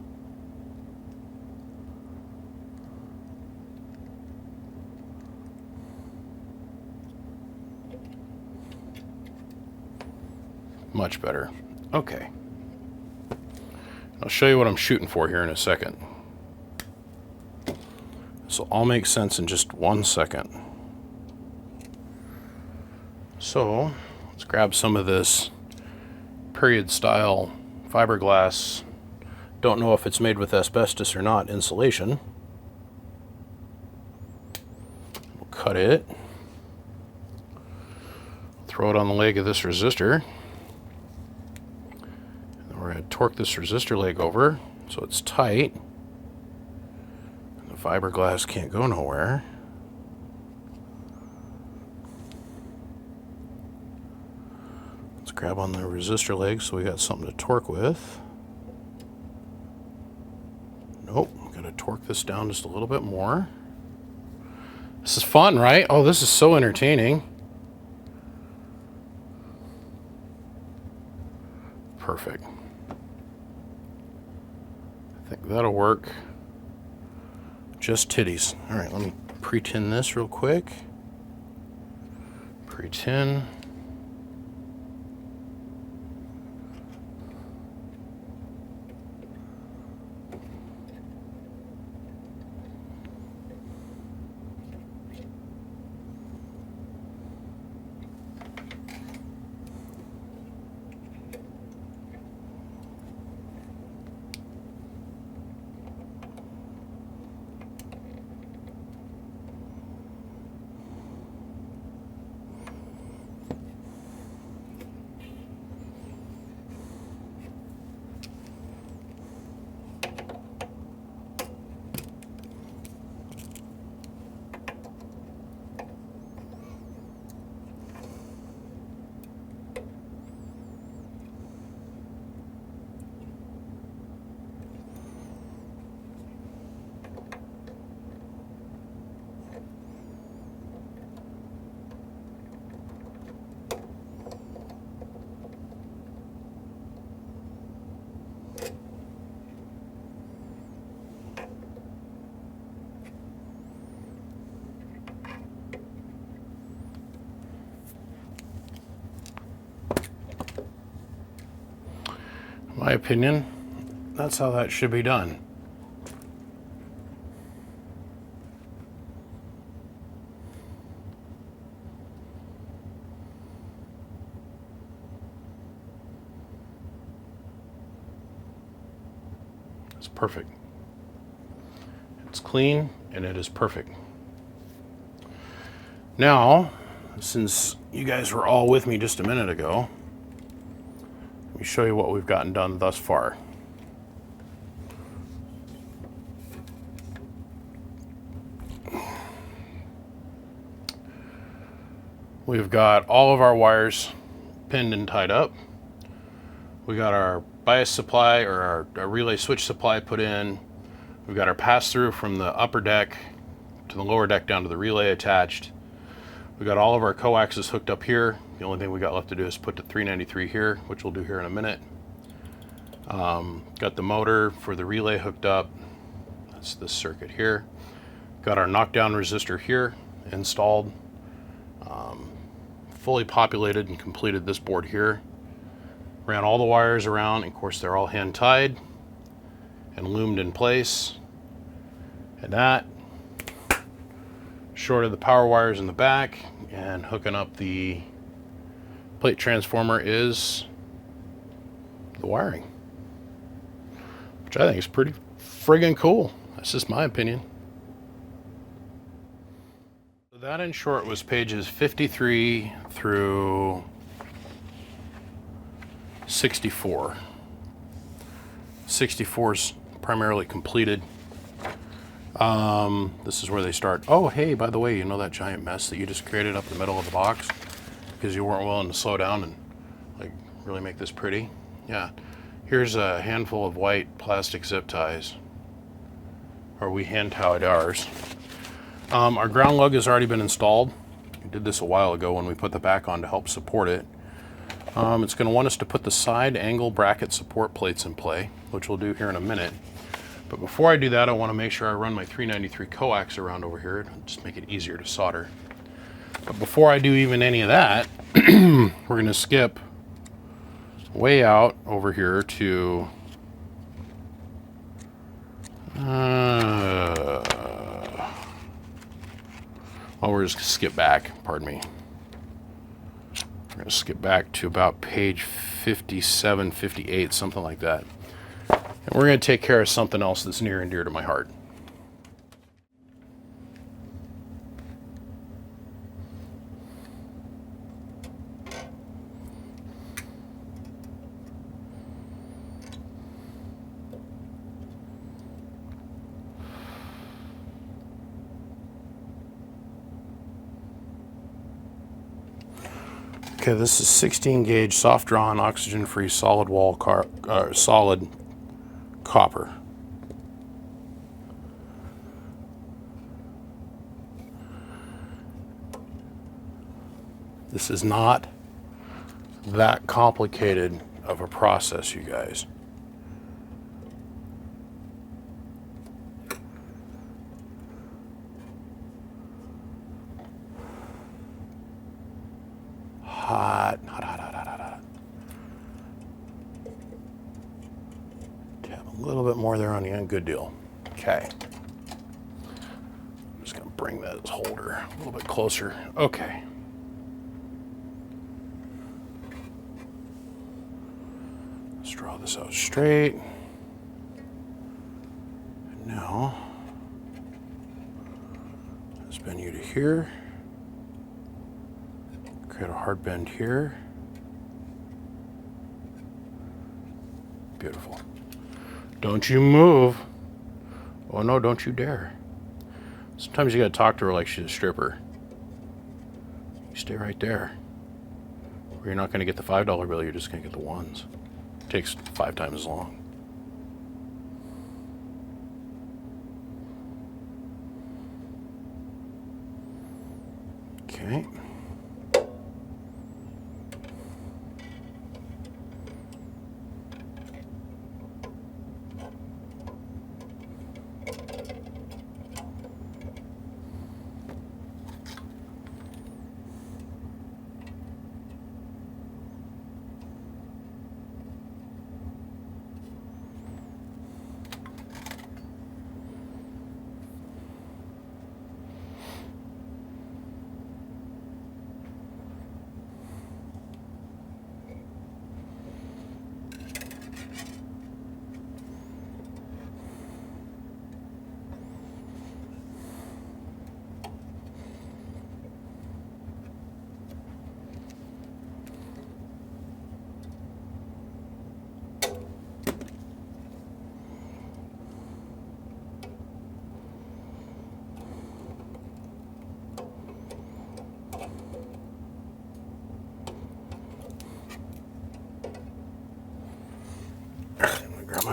Much better. Okay. I'll show you what I'm shooting for here in a second. This will all make sense in just 1 second. So let's grab some of this period style fiberglass, don't know if it's made with asbestos or not, insulation. We'll cut it, throw it on the leg of this resistor. We're going to torque this resistor leg over so it's tight and the fiberglass can't go nowhere. Let's grab on the resistor leg so we got something to torque with. Nope, I'm going to torque this down just a little bit more. This is fun, right? Oh, this is so entertaining. Perfect. I think that'll work. Just titties. All right, let me pre-tin this real quick. Pre-tin. opinion, that's how that should be done. It's perfect. It's clean and it is perfect. Now, since you guys were all with me just a minute ago, let me show you what we've gotten done thus far. We've got all of our wires pinned and tied up. We got our bias supply, or our relay switch supply, put in. We've got our pass-through from the upper deck to the lower deck down to the relay attached. We got all of our coaxes hooked up here. The only thing we got left to do is put the 393 here, which we'll do here in a minute. Got the motor for the relay hooked up. That's this circuit here. Got our knockdown resistor here installed. Fully populated and completed this board here. Ran all the wires around, and of course they're all hand tied and loomed in place. And that shorted the power wires in the back, and hooking up the plate transformer is the wiring, which I think is pretty friggin' cool. That's just my opinion. So that in short was pages 53 through 64. 64 is primarily completed. This is where they start. Oh, hey, by the way, you know that giant mess that you just created up the middle of the box because you weren't willing to slow down and like really make this pretty? Yeah. Here's a handful of white plastic zip ties, or we hand tied ours. Our ground lug has already been installed. We did this a while ago when we put the back on to help support it. It's going to want us to put the side angle bracket support plates in play, which we'll do here in a minute. But before I do that, I want to make sure I run my 393 coax around over here, just make it easier to solder. But before I do even any of that, we're going to skip way out over here to we're just going to skip back, pardon me. We're going to skip back to about page 57, 58, something like that. And we're going to take care of something else that's near and dear to my heart. Okay, this is 16 gauge soft drawn oxygen free solid wall solid copper. This is not that complicated of a process, you guys. Hot. Tap a little bit more there on the end. Good deal. Okay. I'm just going to bring that holder a little bit closer. Okay. Let's draw this out straight. And now, let's bend you to here. Create a hard bend here. Beautiful. Don't you move. Oh no, don't you dare. Sometimes you gotta talk to her like she's a stripper. You stay right there. Or you're not gonna get the $5 bill, you're just gonna get the ones. It takes 5 times as long. Okay.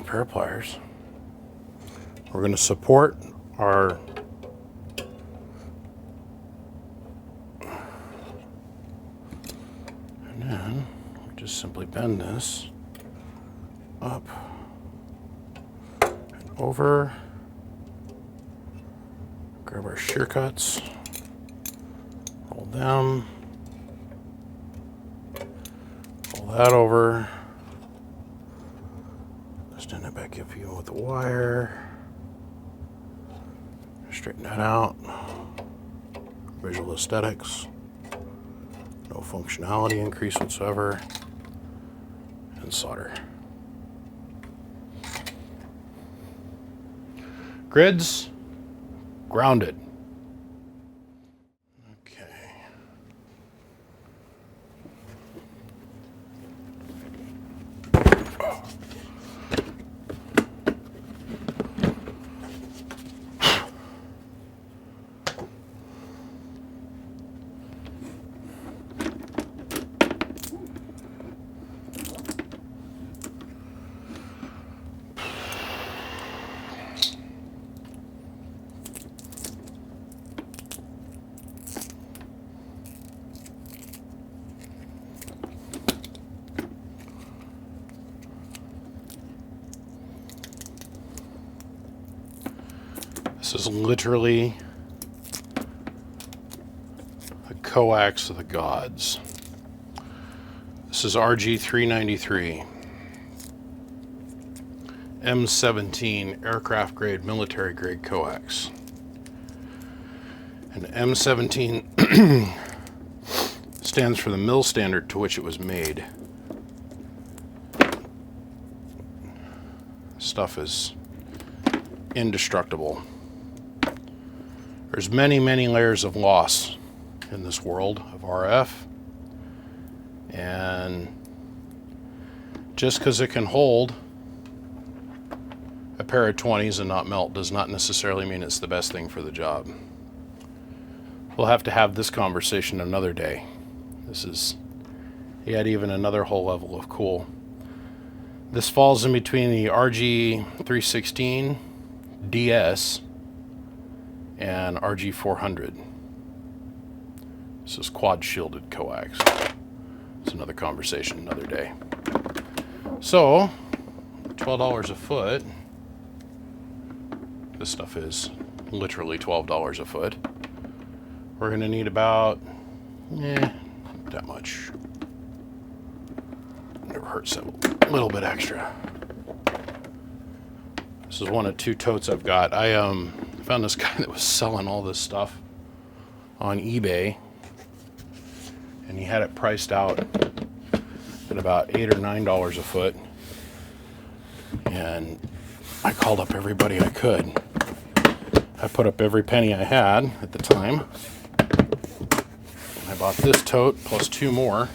pair of pliers. We're going to support our and then we just simply bend this up and over. Grab our shear cuts, roll them, pull that over, stand it back up even with the wire, straighten that out. Visual aesthetics, no functionality increase whatsoever, and solder. Grids grounded. Okay. This is literally the coax of the gods. This is RG-393, M17 aircraft grade, military grade coax. And M17 stands for the mill standard to which it was made. Stuff is indestructible. There's many, many layers of loss in this world of RF, and just because it can hold a pair of 20s and not melt does not necessarily mean it's the best thing for the job. We'll have to have this conversation another day. This is yet even another whole level of cool. This falls in between the RG-316 DS and RG-400. This is quad shielded coax. It's another conversation another day. So, $12 a foot. This stuff is literally $12 a foot. We're going to need about, that much. Never hurts a little bit extra. This is one of two totes I've got. I found this guy that was selling all this stuff on eBay, and he had it priced out at about $8 or $9 a foot. And I called up everybody I could. I put up every penny I had at the time. I bought this tote plus two more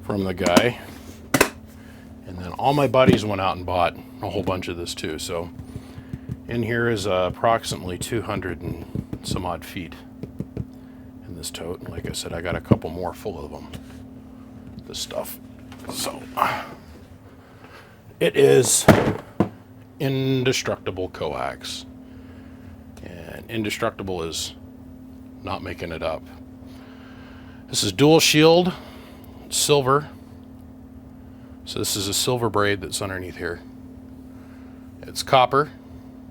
from the guy. And then all my buddies went out and bought a whole bunch of this too. So in here is approximately 200 and some odd feet in this tote. Like I said, I got a couple more full of them, this stuff. So it is indestructible coax. And indestructible is not making it up. This is dual shield, silver. So this is a silver braid that's underneath here. It's copper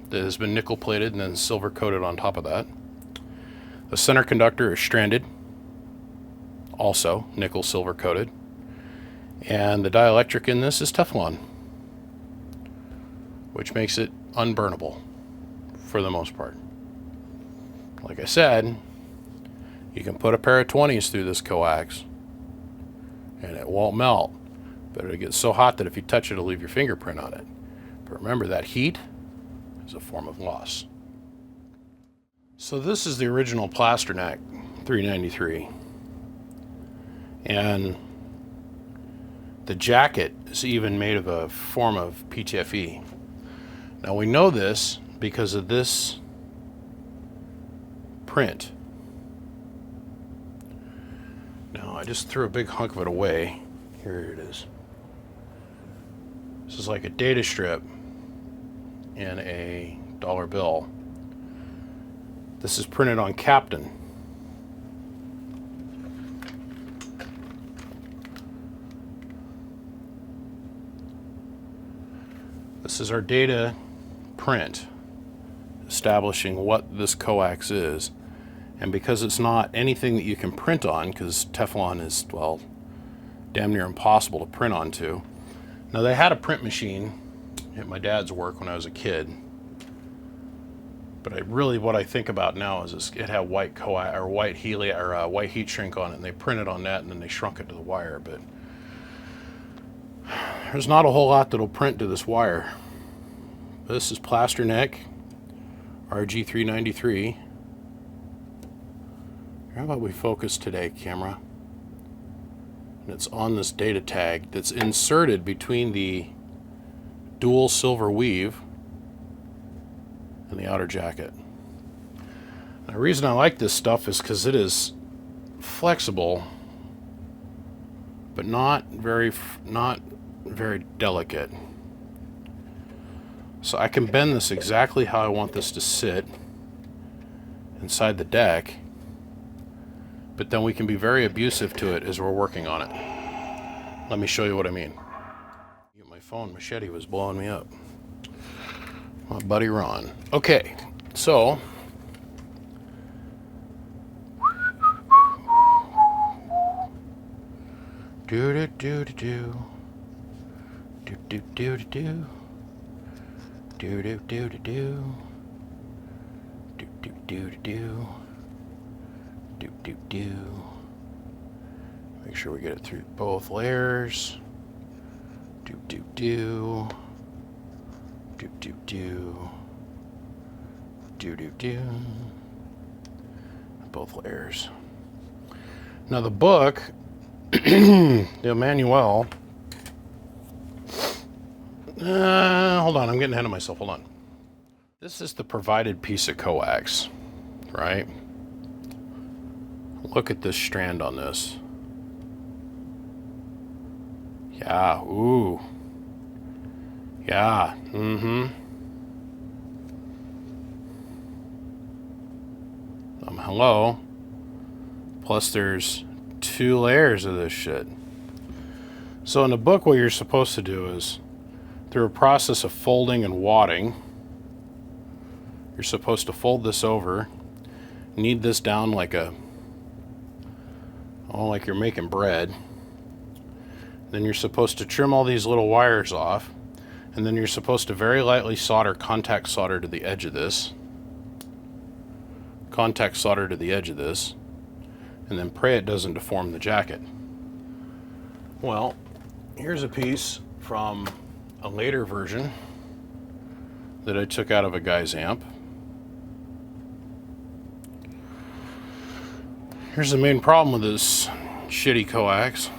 that has been nickel plated and then silver coated on top of that. The center conductor is stranded, also nickel silver coated. And the dielectric in this is Teflon, which makes it unburnable for the most part. Like I said, you can put a pair of 20s through this coax and it won't melt, but it'll get so hot that if you touch it, it'll leave your fingerprint on it. But remember, that heat is a form of loss. So this is the original Plasterneck 393. And the jacket is even made of a form of PTFE. Now we know this because of this print. Now I just threw a big hunk of it away. Here it is. This is like a data strip in a dollar bill. This is printed on Captain. This is our data print establishing what this coax is. And because it's not anything that you can print on, because Teflon is, well, damn near impossible to print onto. Now, they had a print machine at my dad's work when I was a kid. But what I think about now is it had white white heat shrink on it, and they printed on that, and then they shrunk it to the wire. But there's not a whole lot that'll print to this wire. This is plaster neck, RG393. How about we focus today, camera? And it's on this data tag that's inserted between the dual silver weave and the outer jacket. And the reason I like this stuff is because it is flexible, but not very delicate. So I can bend this exactly how I want this to sit inside the deck, but then we can be very abusive to it as we're working on it. Let me show you what I mean. My phone machete was blowing me up. My buddy Ron. Okay, so do do do do do do do do do do do do do do do do do do do. Make sure we get it through both layers. Do do do do do do do do do. Both layers. Now the book, the manual. Hold on, I'm getting ahead of myself. Hold on. This is the provided piece of coax, right? Look at this strand on this. Yeah, ooh. Yeah, hello. Plus there's 2 layers of this shit. So in the book, what you're supposed to do is, through a process of folding and wadding, you're supposed to fold this over, knead this down like like you're making bread. Then you're supposed to trim all these little wires off, and then you're supposed to very lightly contact solder to the edge of this. Contact solder to the edge of this, and then pray it doesn't deform the jacket. Well, here's a piece from a later version that I took out of a guy's amp. Here's the main problem with this shitty coax,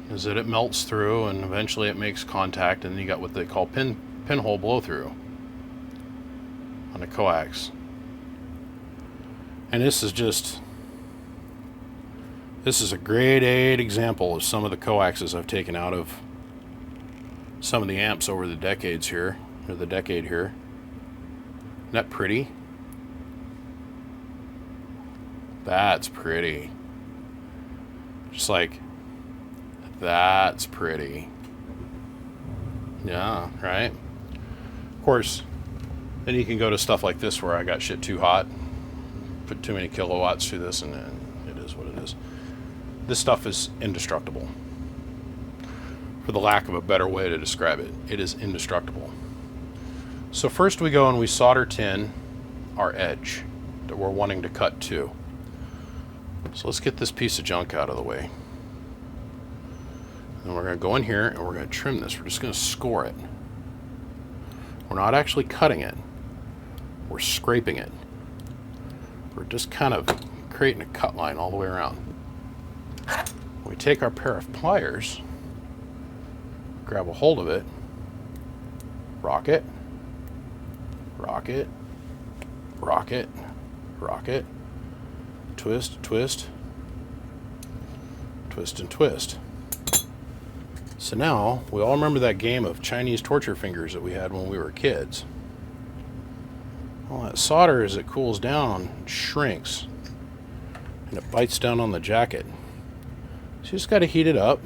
is that it melts through and eventually it makes contact, and you got what they call pinhole blow through on a coax. And this is a grade 8 example of some of the coaxes I've taken out of some of the amps over the decades here, or the decade here. Isn't that pretty? That's pretty. Just like, that's pretty. Yeah, right? Of course, then you can go to stuff like this where I got shit too hot, put too many kilowatts through this, and it is what it is. This stuff is indestructible. For the lack of a better way to describe it, it is indestructible. So first we go and we solder tin our edge that we're wanting to cut to. So let's get this piece of junk out of the way. And we're going to go in here and we're going to trim this. We're just going to score it. We're not actually cutting it. We're scraping it. We're just kind of creating a cut line all the way around. We take our pair of pliers, grab a hold of it, rock it, rock it, rock it, rock it, twist, twist, twist and twist. So now, we all remember that game of Chinese torture fingers that we had when we were kids. Well, that solder, as it cools down, shrinks and it bites down on the jacket. So you just got to heat it up.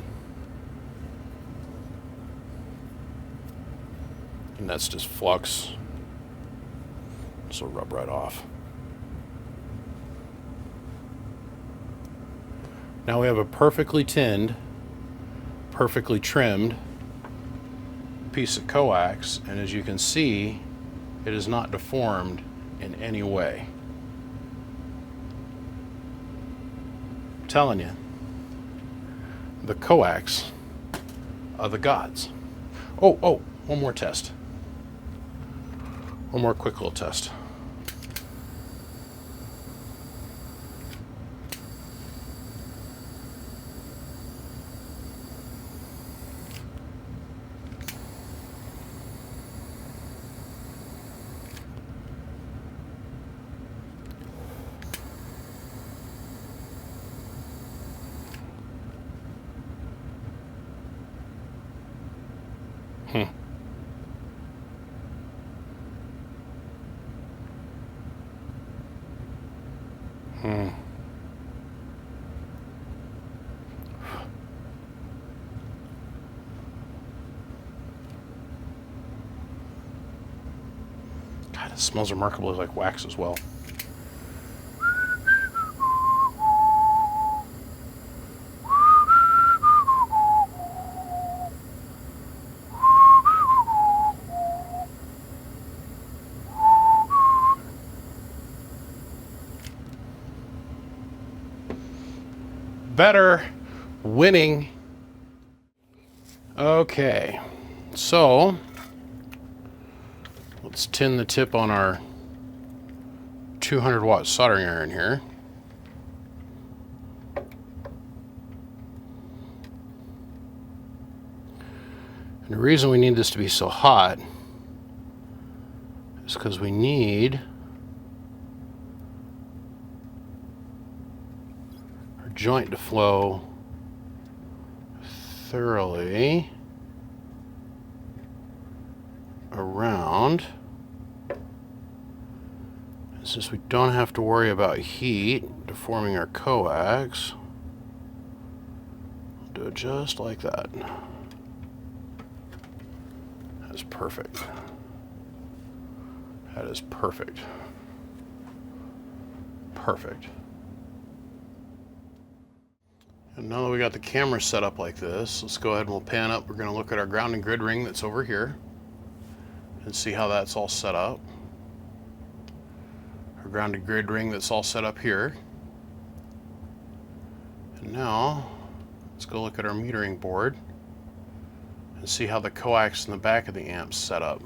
And that's just flux. This will rub right off. Now we have a perfectly tinned, perfectly trimmed piece of coax, and as you can see, it is not deformed in any way. I'm telling you, the coax are the gods. Oh, one more test. One more quick little test. God, it smells remarkably like wax as well. Better winning. Okay, so let's tin the tip on our 200 watt soldering iron here. And the reason we need this to be so hot is because we need our joint to flow thoroughly around. Since we don't have to worry about heat deforming our coax, we'll do it just like that. That's perfect. That is perfect. Perfect. And now that we got the camera set up like this, let's go ahead and we'll pan up. We're going to look at our ground and grid ring that's over here and see how that's all set up. Our grounded grid ring that's all set up here. And now let's go look at our metering board and see how the coax in the back of the amp's set up.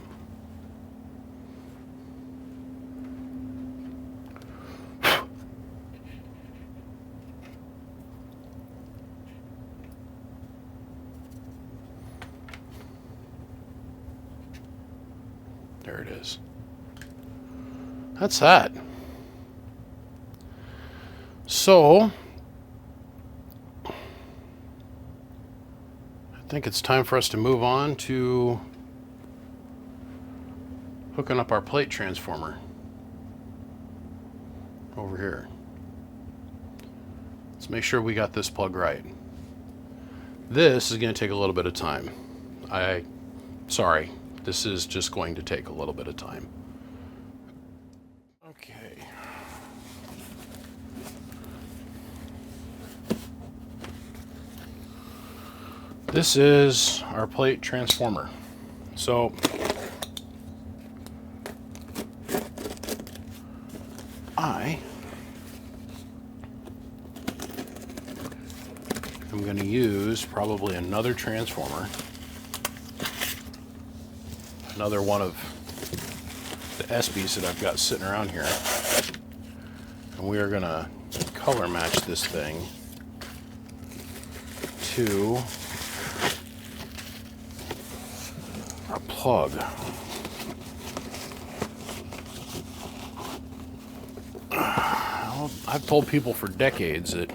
There it is. That's that. So, I think it's time for us to move on to hooking up our plate transformer over here. Let's make sure we got this plug right. This is going to take a little bit of time. Sorry, this is just going to take a little bit of time. Okay. This is our plate transformer. So I am going to use probably another transformer, another one of the Sbs that I've got sitting around here, and we are going to color match this thing to our plug. I've told people for decades that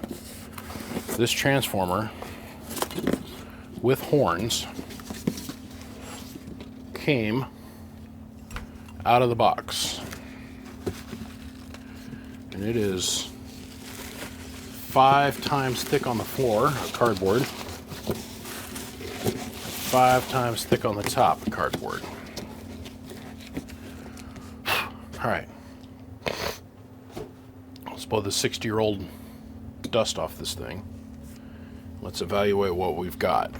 this transformer with horns came out of the box. And it is 5 times thick on the floor of cardboard, 5 times thick on the top of cardboard. All right. Let's blow the 60-year-old dust off this thing. Let's evaluate what we've got.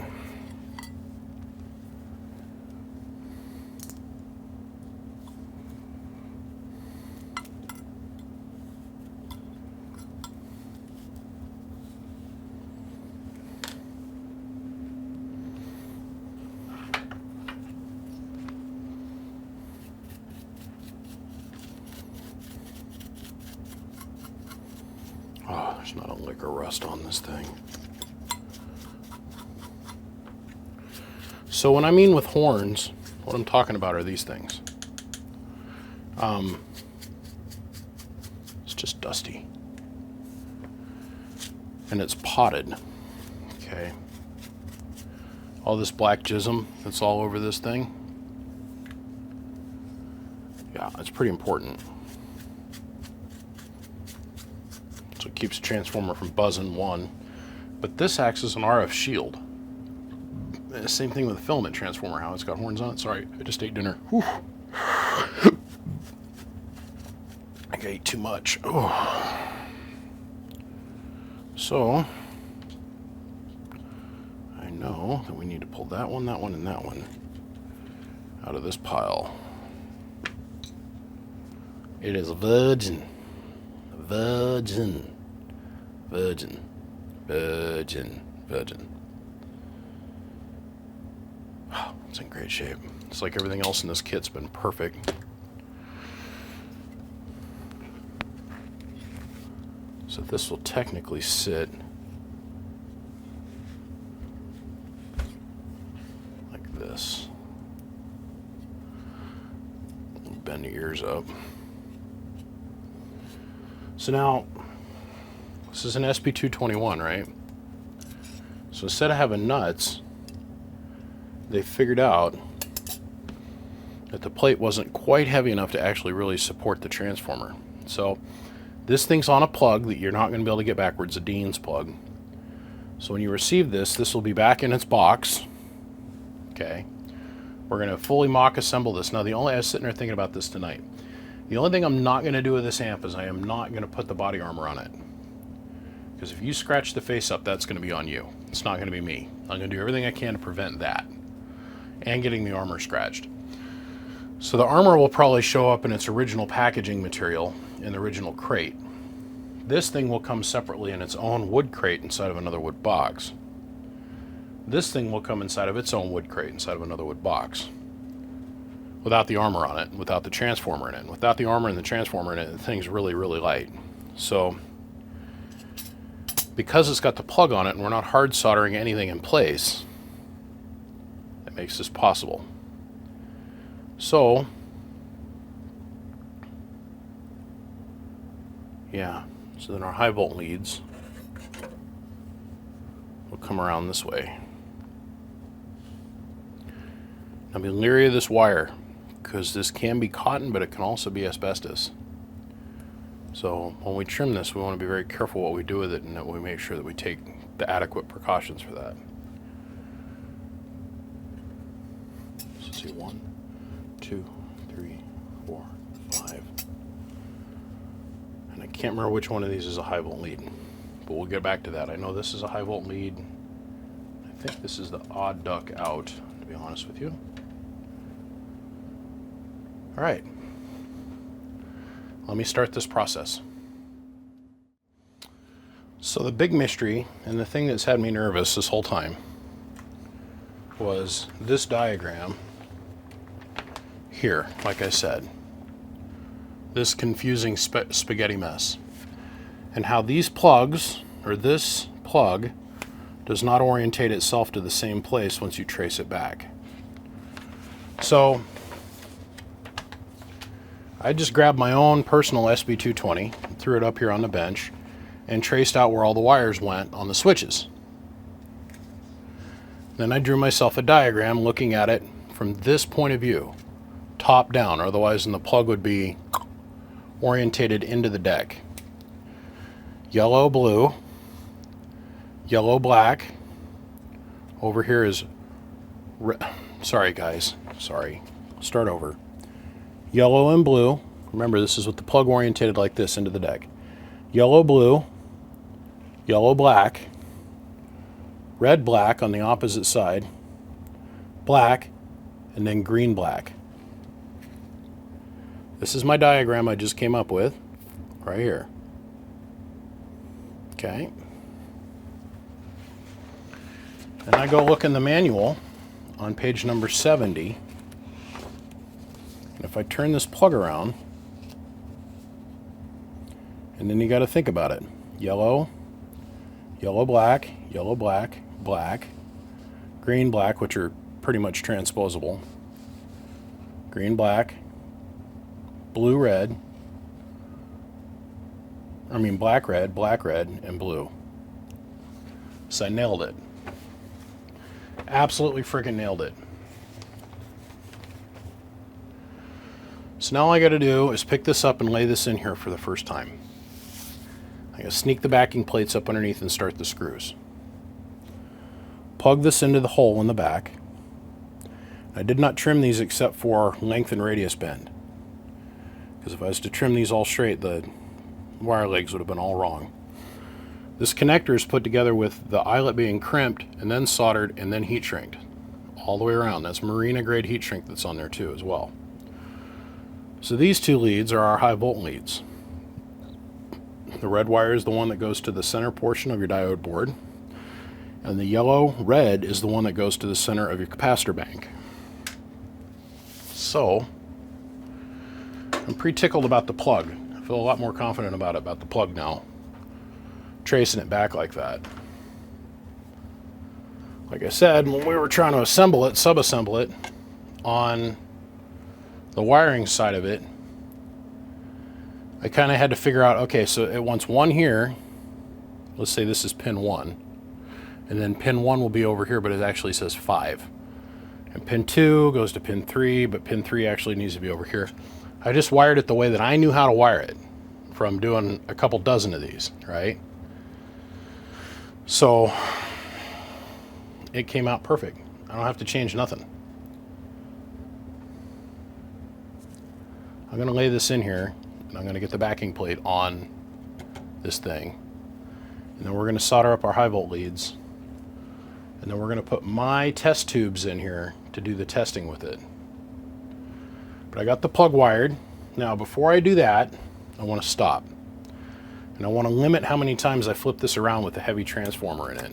Oh, there's not a lick of rust on this thing. So when I mean with horns, what I'm talking about are these things. It's just dusty. And it's potted. Okay. All this black jism that's all over this thing. Yeah, it's pretty important. So it keeps the transformer from buzzing, one. But this acts as an RF shield. Same thing with the filament transformer, how it's got horns on it. Sorry, I just ate dinner. Whew. I think I ate too much. Oh. So, I know that we need to pull that one, and that one out of this pile. It is virgin. Virgin. Virgin. Virgin. Virgin. It's in great shape. It's like everything else in this kit's been perfect. So this will technically sit like this. Bend the ears up. So now, this is an Sb-221, right? So instead of having nuts, they figured out that the plate wasn't quite heavy enough to actually really support the transformer. So this thing's on a plug that you're not going to be able to get backwards, a Dean's plug. So when you receive this, this will be back in its box. Okay. We're going to fully mock assemble this. Now, I was sitting there thinking about this tonight. The only thing I'm not going to do with this amp is I am not going to put the body armor on it. Because if you scratch the face up, that's going to be on you. It's not going to be me. I'm going to do everything I can to prevent that. And getting the armor scratched. So the armor will probably show up in its original packaging material in the original crate. This thing will come separately in its own wood crate inside of another wood box. This thing will come inside of its own wood crate inside of another wood box. Without the armor on it, without the transformer in it. Without the armor and the transformer in it, the thing's really, really light. So because it's got the plug on it and we're not hard soldering anything in place, that makes this possible. So, yeah, so then our high volt leads will come around this way. Now be leery of this wire, because this can be cotton, but it can also be asbestos. So when we trim this, we want to be very careful what we do with it, and that we make sure that we take the adequate precautions for that. So see, 1, 2, 3, 4, 5. And I can't remember which one of these is a high volt lead, but we'll get back to that. I know this is a high volt lead. I think this is the odd duck out, to be honest with you. All right, let me start this process. So the big mystery, and the thing that's had me nervous this whole time, was this diagram here, like I said. This confusing spaghetti mess. And how these plugs, or this plug, does not orientate itself to the same place once you trace it back. So I just grabbed my own personal Sb-220, threw it up here on the bench, and traced out where all the wires went on the switches. Then I drew myself a diagram looking at it from this point of view, top down, otherwise the plug would be orientated into the deck. yellow, blue, yellow, black. Over here is, sorry guys, sorry. Start over. Yellow and blue. Remember, this is with the plug orientated like this into the deck. Yellow, blue, yellow, black, red, black on the opposite side, black, and then green, black. This is my diagram I just came up with right here. Okay. And I go look in the manual on page number 70. And if I turn this plug around, and then you got to think about it. Yellow, yellow, black, yellow, black, black, green, black, which are pretty much transposable. Green, black, blue, red. I mean black, red, and blue. So I nailed it. Absolutely freaking nailed it. So now all I got to do is pick this up and lay this in here for the first time. I got to sneak the backing plates up underneath and start the screws. Plug this into the hole in the back. I did not trim these except for length and radius bend, because if I was to trim these all straight, the wire legs would have been all wrong. This connector is put together with the eyelet being crimped and then soldered and then heat shrinked all the way around. That's marina grade heat shrink that's on there too as well. So these two leads are our high volt leads. The red wire is the one that goes to the center portion of your diode board, and the yellow red is the one that goes to the center of your capacitor bank. So I'm pretty tickled about the plug. I feel a lot more confident about the plug now, tracing it back like that. Like I said, when we were trying to assemble it, sub-assemble it on the wiring side of it, I kind of had to figure out, okay, so it wants one here. Let's say this is pin 1. And then pin 1 will be over here, but it actually says 5. And pin 2 goes to pin 3, but pin 3 actually needs to be over here. I just wired it the way that I knew how to wire it from doing a couple dozen of these, right? So it came out perfect. I don't have to change nothing. I'm going to lay this in here, and I'm going to get the backing plate on this thing. And then we're going to solder up our high volt leads. And then we're going to put my test tubes in here to do the testing with it. But I got the plug wired. Now before I do that, I want to stop. And I want to limit how many times I flip this around with a heavy transformer in it.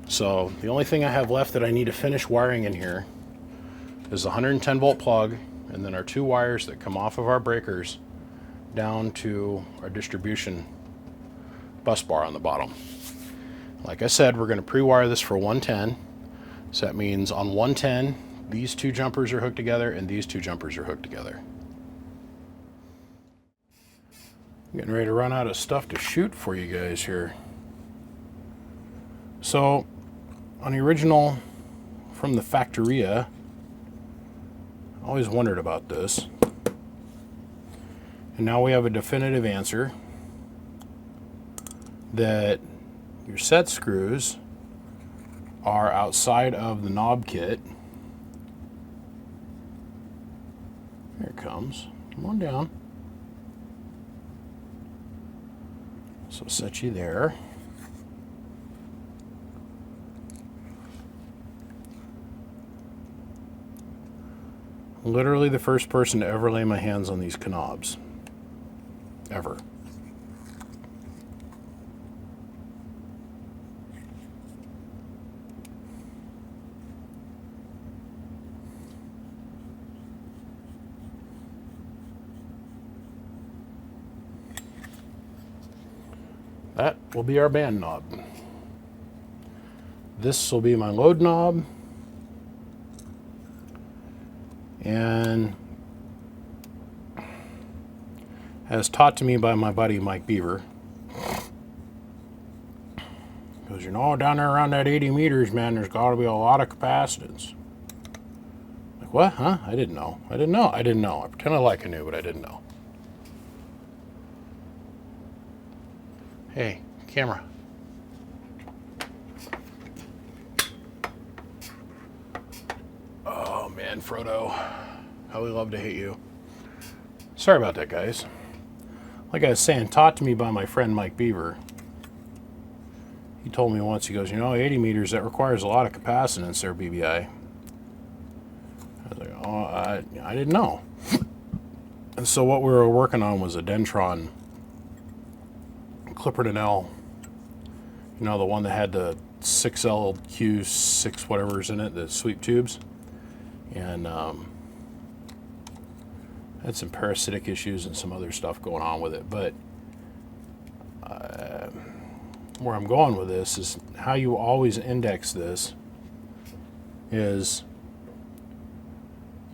So the only thing I have left that I need to finish wiring in here is the 110 volt plug, and then our 2 wires that come off of our breakers down to our distribution bus bar on the bottom. Like I said, we're going to pre-wire this for 110. So that means on 110, these 2 jumpers are hooked together and these 2 jumpers are hooked together. I'm getting ready to run out of stuff to shoot for you guys here. So on the original from the Factoria, I always wondered about this. And now we have a definitive answer that your set screws are outside of the knob kit. Here it comes. Come on down. So set you there. Literally the first person to ever lay my hands on these knobs. Ever. That will be our band knob. This will be my load knob. And as taught to me by my buddy Mike Beaver, because you know down there around that 80 meters, man, there's got to be a lot of capacitance. Like what? Huh? I didn't know. I didn't know. I pretended like I knew, but I didn't know. Hey, camera. Oh man, Frodo. How we love to hate you. Sorry about that, guys. Like I was saying, taught to me by my friend Mike Beaver. He told me once, he goes, 80 meters, that requires a lot of capacitance there, BBI. I was like, oh, I didn't know. And so what we were working on was a Dentron Clipperton L. The one that had the 6LQ, 6 whatever's in it, the sweep tubes. And had some parasitic issues and some other stuff going on with it. But where I'm going with this is how you always index this is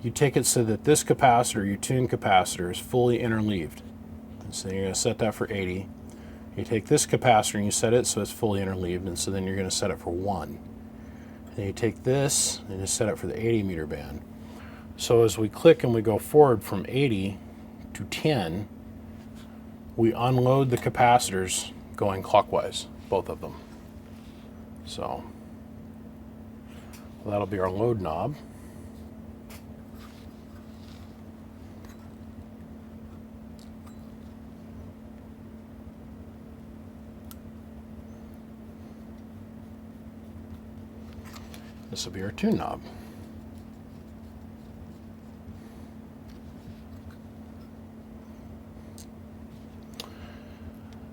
you take it so that this capacitor, your tune capacitor, is fully interleaved. So you're going to set that for 80. You take this capacitor and you set it so it's fully interleaved, and so then you're going to set it for 1. And you take this and you set it for the 80 meter band. So as we click and we go forward from 80 to 10, we unload the capacitors going clockwise, both of them. So that'll be our load knob. This will be our tune knob.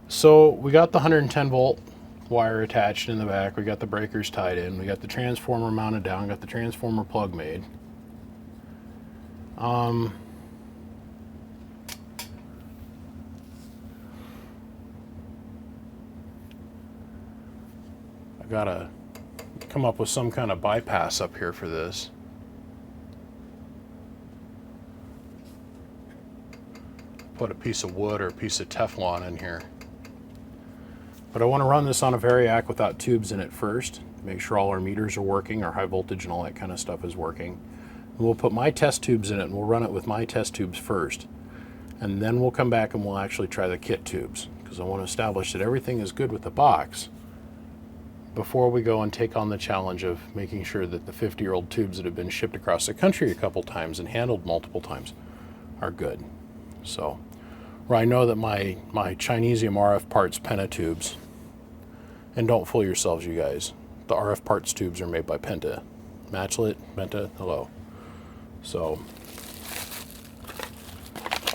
So we got the 110 volt wire attached in the back. We got the breakers tied in. We got the transformer mounted down. Got the transformer plug made. I gotta come up with some kind of bypass up here for this. Put a piece of wood or a piece of Teflon in here. But I want to run this on a variac without tubes in it first. Make sure all our meters are working, our high voltage and all that kind of stuff is working. And we'll put my test tubes in it and we'll run it with my test tubes first. And then we'll come back and we'll actually try the kit tubes, because I want to establish that everything is good with the box before we go and take on the challenge of making sure that the 50-year-old tubes that have been shipped across the country a couple times and handled multiple times are good. So, where I know that my Chinesium RF parts Penta tubes, and don't fool yourselves, you guys, the RF parts tubes are made by Penta. Matchlet, Penta, hello. So,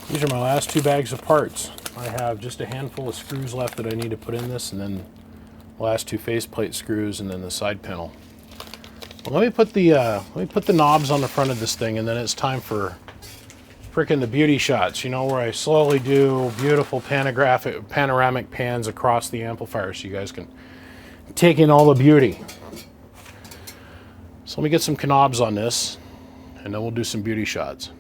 these are my last 2 bags of parts. I have just a handful of screws left that I need to put in this, and then the last 2 faceplate screws, and then the side panel. Well, let me put the knobs on the front of this thing, and then it's time for freaking the beauty shots, where I slowly do beautiful panoramic pans across the amplifier so you guys can take in all the beauty. So let me get some knobs on this, and then we'll do some beauty shots.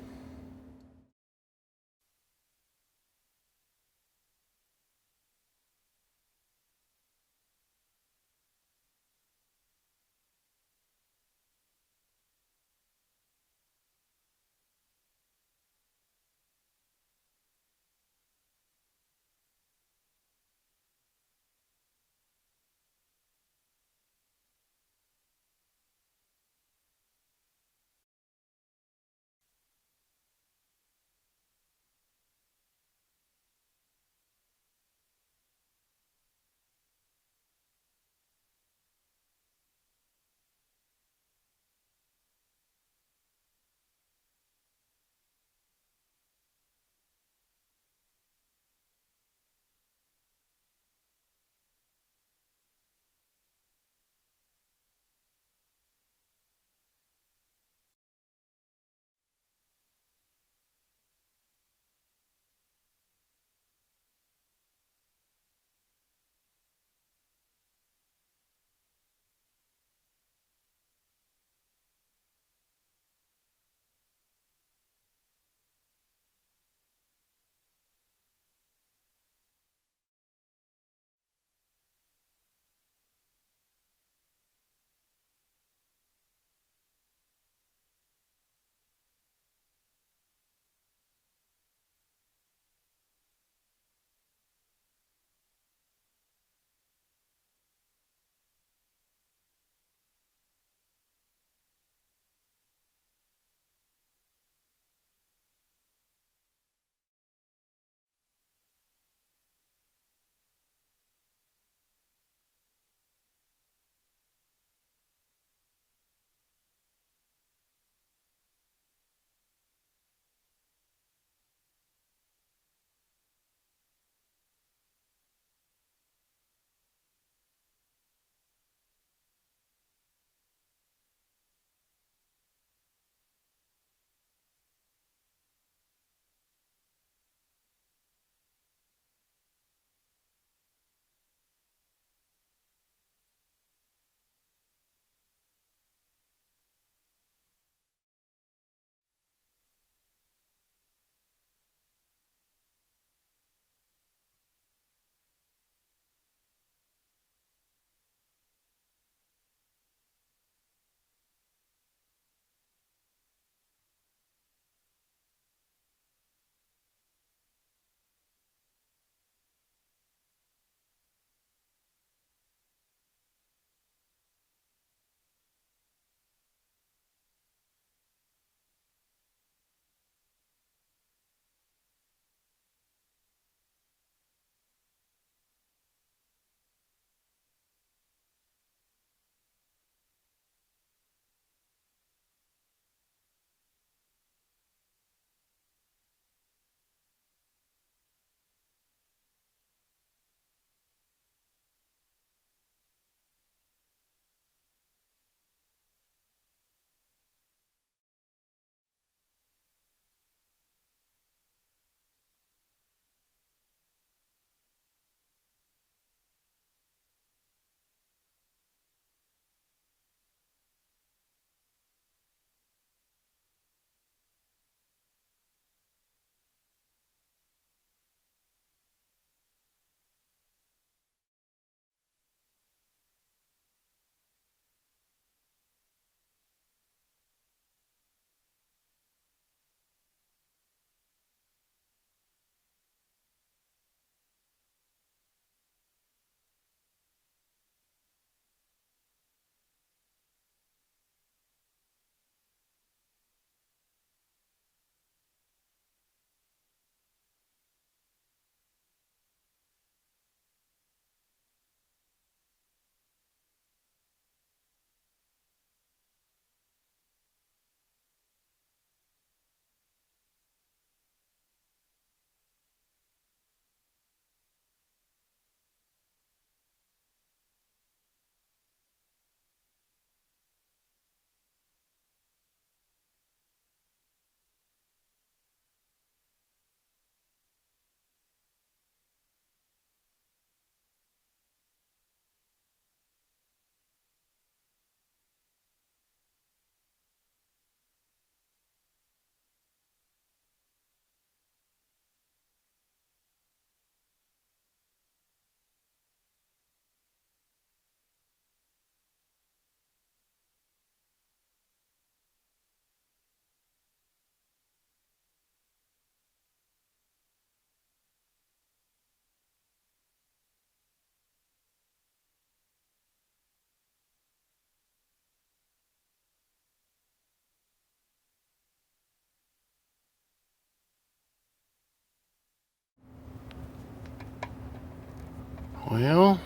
Well,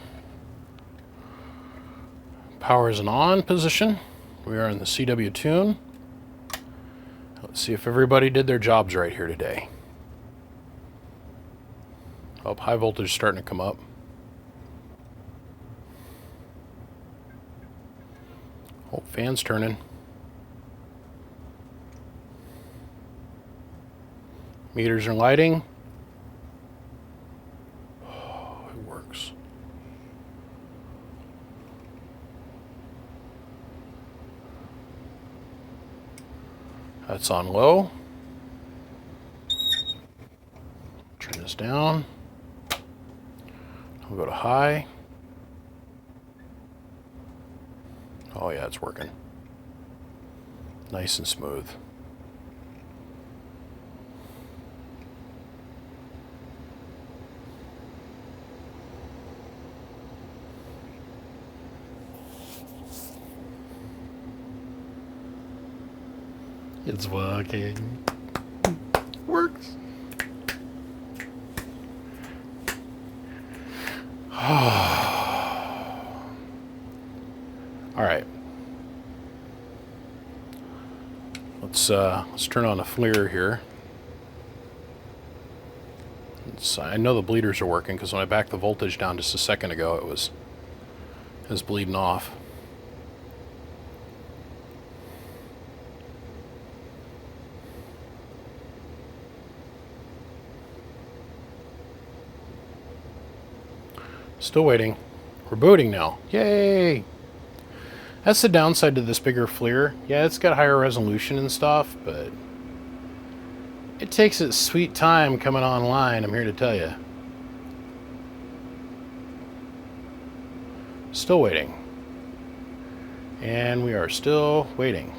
power is in on position. We are in the CW tune. Let's see if everybody did their jobs right here today. Oh, high voltage is starting to come up. Oh, fan's turning. Meters are lighting. Oh, it works. That's on low. Turn this down. We'll go to high. Oh yeah, it's working. Nice and smooth. It's working. Works. All right. Let's turn on the FLIR here. I know the bleeders are working because when I backed the voltage down just a second ago, it was bleeding off. Still waiting. We're booting now. Yay! That's the downside to this bigger FLIR. Yeah, it's got higher resolution and stuff, but it takes its sweet time coming online, I'm here to tell you. Still waiting. And we are still waiting.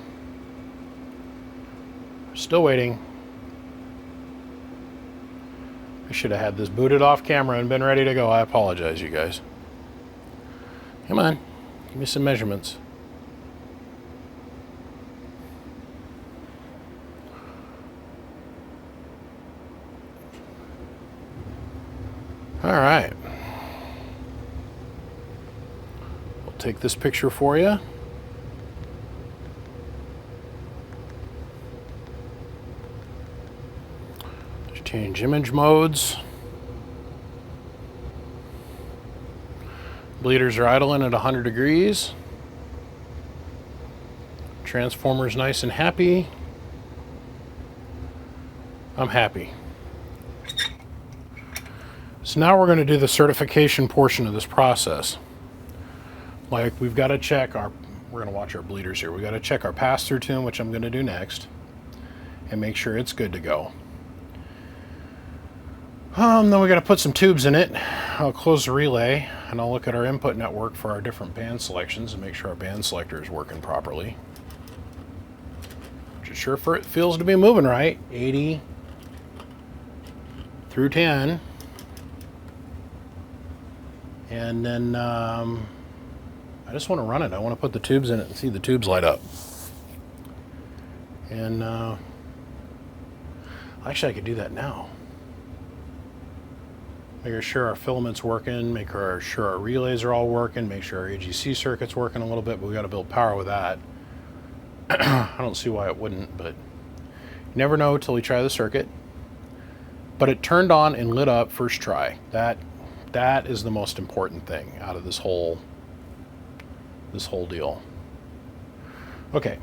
Still waiting. I should have had this booted off camera and been ready to go. I apologize, you guys. Come on, give me some measurements. All right. We'll take this picture for you. Change image modes. Bleeders are idling at 100 degrees. Transformer's nice and happy. I'm happy. So now we're going to do the certification portion of this process. Like we've got to check our, we're going to watch our bleeders here. We've got to check our pass-through tune, which I'm going to do next, and make sure it's good to go. Then we got to put some tubes in it. I'll close the relay and I'll look at our input network for our different band selections and make sure our band selector is working properly. Which is sure for it feels to be moving right. 80 through 10. And then I just want to run it. I want to put the tubes in it and see the tubes light up. And actually I could do that now. Make sure our filament's working, make sure our relays are all working, make sure our AGC circuit's working a little bit, but we got to build power with that. I don't see why it wouldn't, but you never know till you try the circuit. But it turned on and lit up first try. That is the most important thing out of this whole deal. Okay,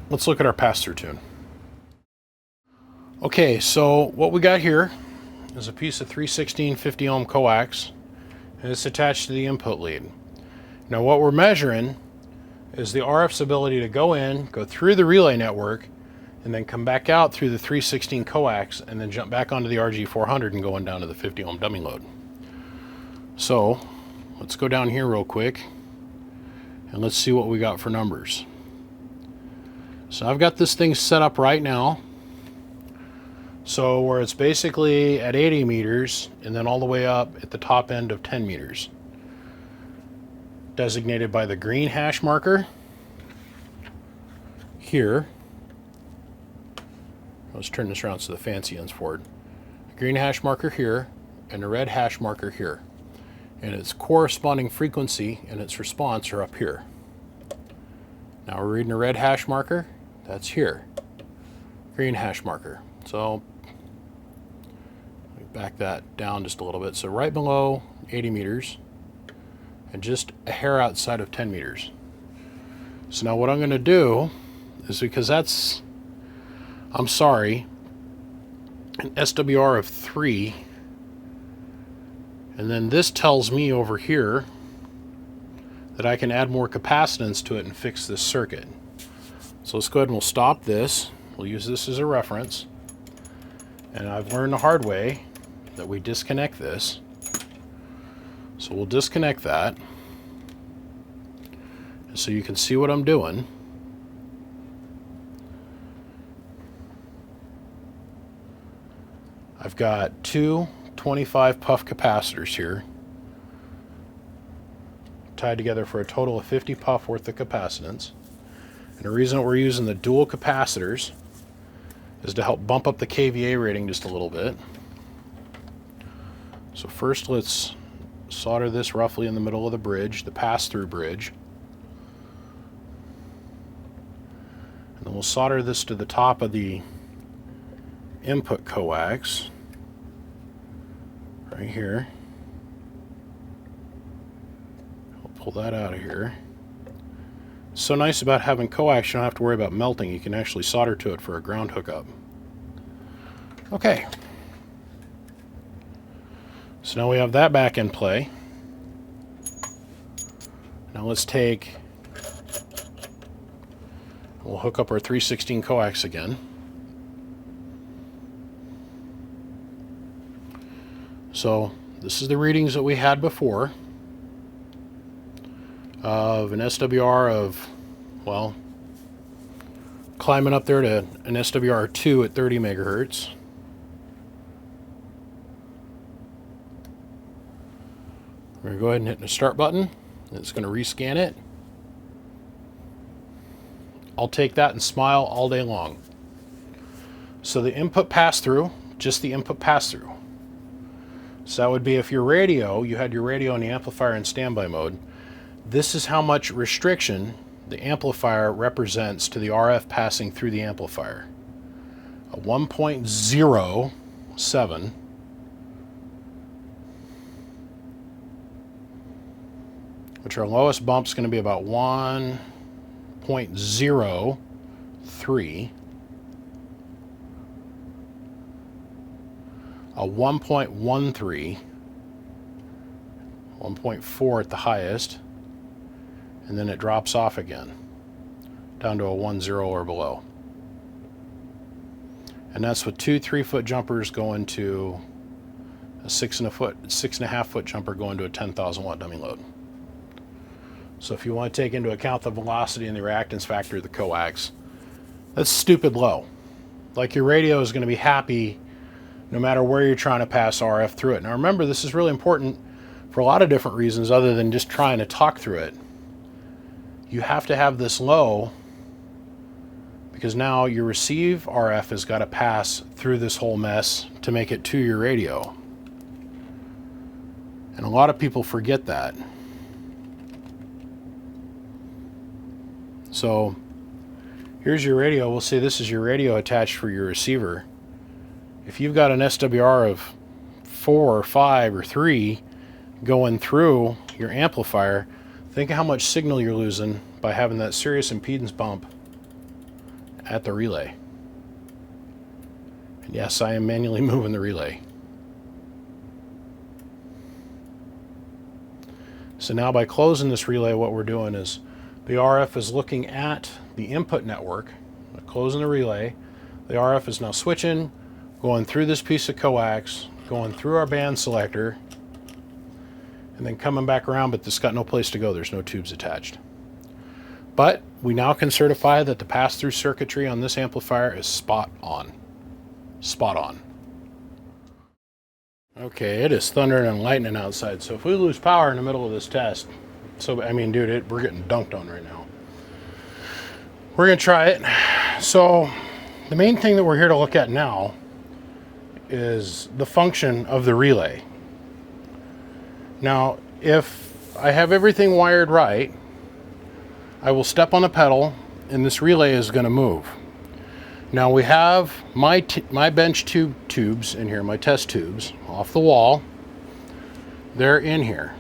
let's look at our pass-through tune. Okay, so what we got here is a piece of 316 50 ohm coax, and it's attached to the input lead. Now what we're measuring is the RF's ability to go in, go through the relay network, and then come back out through the 316 coax, and then jump back onto the RG400 and going down to the 50 ohm dummy load. So let's go down here real quick and let's see what we got for numbers. So I've got this thing set up right now. So where it's basically at 80 meters and then all the way up at the top end of 10 meters. Designated by the green hash marker here. Let's turn this around so the fancy ends forward. The green hash marker here and the red hash marker here. And its corresponding frequency and its response are up here. Now we're reading a red hash marker, that's here. Green hash marker. So let me back that down just a little bit. So right below 80 meters and just a hair outside of 10 meters. So now what I'm going to do is, because that's, I'm sorry, an SWR of 3, and then this tells me over here that I can add more capacitance to it and fix this circuit. So let's go ahead and we'll stop this. We'll use this as a reference. And I've learned the hard way that we disconnect this. So we'll disconnect that so you can see what I'm doing. I've got two 25 puff capacitors here tied together for a total of 50 puff worth of capacitance. And the reason that we're using the dual capacitors is to help bump up the kVA rating just a little bit. So first let's solder this roughly in the middle of the bridge, the pass-through bridge. And then we'll solder this to the top of the input coax right here. I'll pull that out of here. So nice about having coax, you don't have to worry about melting. You can actually solder to it for a ground hookup. Okay. So now we have that back in play. Now let's take, we'll hook up our 316 coax again. So this is the readings that we had before of an SWR of, well, climbing up there to an SWR2 at 30 megahertz. We're going to go ahead and hit the start button. It's going to rescan it. I'll take that and smile all day long. So the input pass-through, just the input pass-through. So that would be if your radio, you had your radio and the amplifier in standby mode, this is how much restriction the amplifier represents to the RF passing through the amplifier. A 1.07, which our lowest bump is going to be about 1.03, a 1.13, 1.4 at the highest, and then it drops off again down to a 1.0 or below. And that's with two 3-foot jumpers going to a 6.5 foot jumper going to a 10,000 watt dummy load. So if you want to take into account the velocity and the reactance factor of the coax, that's stupid low. Like, your radio is going to be happy no matter where you're trying to pass RF through it. Now remember, this is really important for a lot of different reasons other than just trying to talk through it. You have to have this low because now your receive RF has got to pass through this whole mess to make it to your radio. And a lot of people forget that. So here's your radio. We'll say this is your radio attached for your receiver. If you've got an SWR of 4 or 5 or 3 going through your amplifier, think of how much signal you're losing by having that serious impedance bump at the relay. And yes, I am manually moving the relay. So now by closing this relay, what we're doing is the RF is looking at the input network, closing the relay. The RF is now switching, going through this piece of coax, going through our band selector, and then coming back around, but this got no place to go. There's no tubes attached. But we now can certify that the pass-through circuitry on this amplifier is spot on. Spot on. Okay, it is thundering and lightning outside, so if we lose power in the middle of this test, so, I mean, dude, we're getting dunked on right now. We're going to try it. So the main thing that we're here to look at now is the function of the relay. Now, if I have everything wired right, I will step on the pedal and this relay is going to move. Now we have my bench tubes in here, my test tubes, off the wall. They're in here.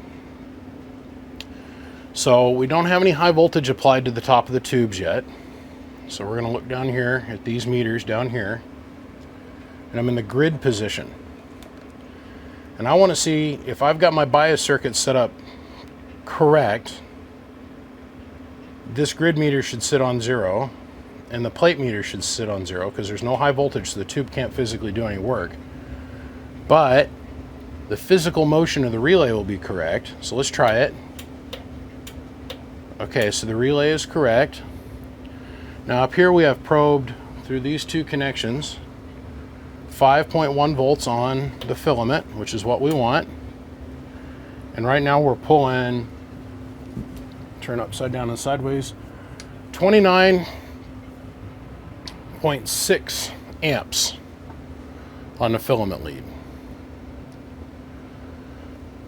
So we don't have any high voltage applied to the top of the tubes yet. So we're going to look down here at these meters down here. And I'm in the grid position. And I want to see if I've got my bias circuit set up correct. This grid meter should sit on 0. And the plate meter should sit on 0 because there's no high voltage, so the tube can't physically do any work. But the physical motion of the relay will be correct. So let's try it. Okay, so the relay is correct. Now up here we have probed through these two connections 5.1 volts on the filament, which is what we want. And right now we're pulling, turn upside down and sideways, 29.6 amps on the filament lead.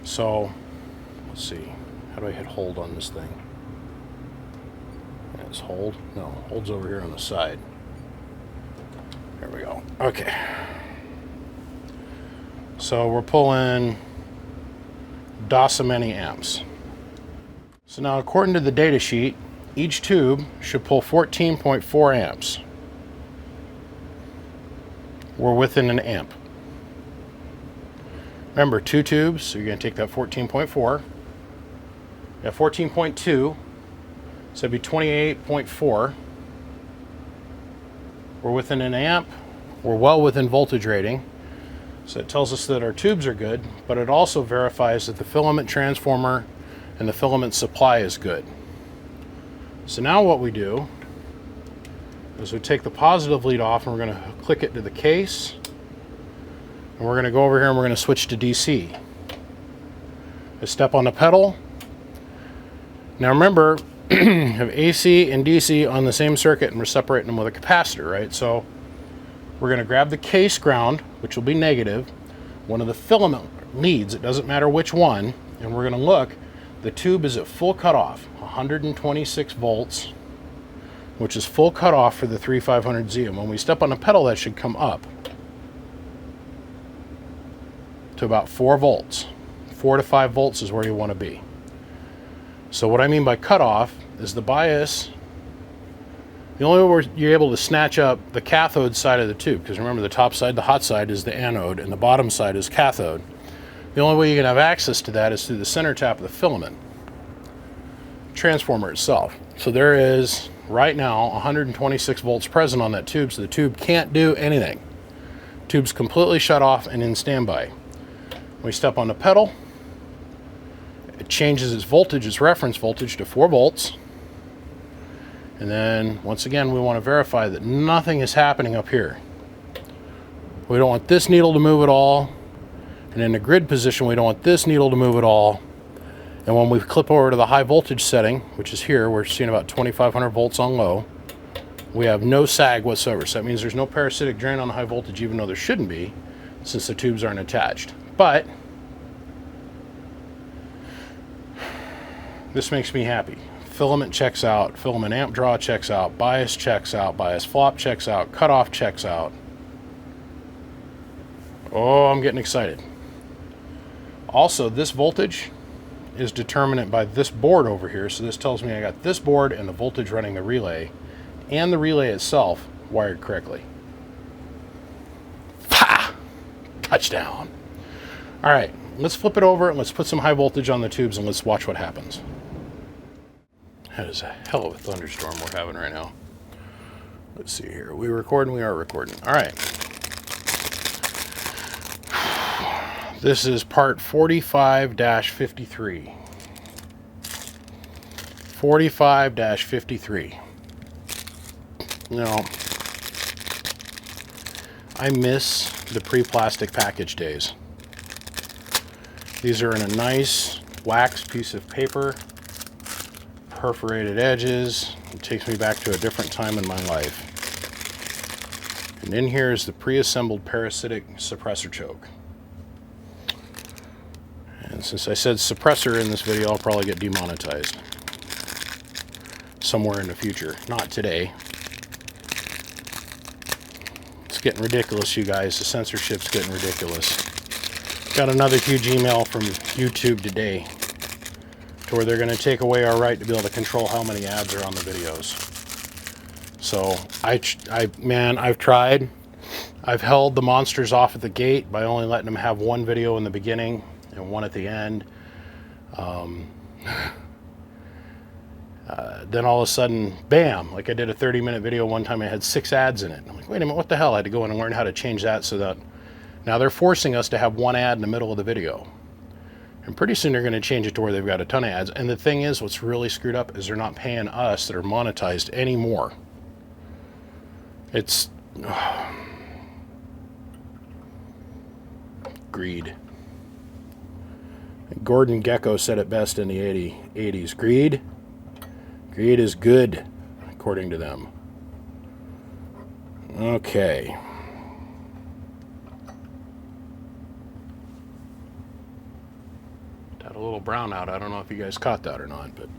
So let's see, how do I hit hold on this thing? It's hold? No, hold's over here on the side. There we go. Okay. So we're pulling many amps. So now according to the data sheet, each tube should pull 14.4 amps. We're within an amp. Remember, 2 tubes, so you're going to take that 14.4. Yeah, 14.2, so it'd be 28.4. We're within an amp. We're well within voltage rating. So it tells us that our tubes are good, but it also verifies that the filament transformer and the filament supply is good. So now what we do is we take the positive lead off and we're going to click it to the case. And we're going to go over here and we're going to switch to DC. I step on the pedal. Now remember, have AC and DC on the same circuit and we're separating them with a capacitor, right? So we're going to grab the case ground, which will be negative, one of the filament leads, it doesn't matter which one, and we're going to look. The tube is at full cutoff, 126 volts, which is full cutoff for the 3500Z. And when we step on the pedal, that should come up to about 4 volts. 4 to 5 volts is where you want to be. So what I mean by cutoff is the bias. The only way you're able to snatch up the cathode side of the tube, because remember the top side, the hot side, is the anode, and the bottom side is cathode. The only way you can have access to that is through the center tap of the filament transformer itself. So there is, right now, 126 volts present on that tube, so the tube can't do anything. Tube's completely shut off and in standby. We step on the pedal, it changes its voltage, its reference voltage, to 4 volts. And then, once again, we want to verify that nothing is happening up here. We don't want this needle to move at all. And in the grid position, we don't want this needle to move at all. And when we clip over to the high voltage setting, which is here, we're seeing about 2500 volts on low. We have no sag whatsoever. So that means there's no parasitic drain on the high voltage, even though there shouldn't be, since the tubes aren't attached. But this makes me happy. Filament checks out, filament amp draw checks out, bias checks out, bias flop checks out, cutoff checks out. Oh, I'm getting excited. Also, this voltage is determinant by this board over here. So this tells me I got this board and the voltage running the relay and the relay itself wired correctly. Ha! Touchdown. All right, let's flip it over and let's put some high voltage on the tubes and let's watch what happens. That is a hell of a thunderstorm we're having right now. Let's see here. Are we recording? We are recording. All right. This is part 45-53. 45-53. Now, I miss the pre-plastic package days. These are in a nice wax piece of paper. Perforated edges. It takes me back to a different time in my life. And in here is the pre-assembled parasitic suppressor choke. And Since I said suppressor in this video, I'll probably get demonetized somewhere in the future. Not today. It's getting ridiculous, you guys. The censorship's getting ridiculous. Got another huge email from YouTube today to where they're going to take away our right to be able to control how many ads are on the videos. So man, I've tried. I've held the monsters off at the gate by only letting them have one video in the beginning and one at the end. Then all of a sudden, bam, like I did a 30-minute video one time, I had 6 ads in it. I'm like, wait a minute, what the hell? I had to go in and learn how to change that so that now they're forcing us to have one ad in the middle of the video. And pretty soon they're going to change it to where they've got a ton of ads. And the thing is, what's really screwed up is they're not paying us that are monetized anymore. It's greed. Gordon Gekko said it best in the 80s. Greed is good, according to them. Okay. Had a little brown out. I don't know if you guys caught that or not, but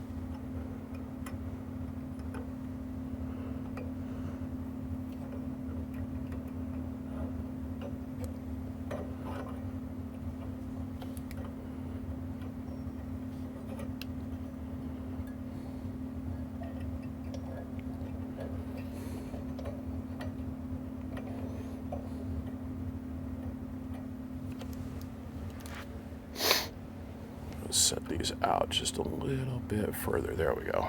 set these out just a little bit further. There we go.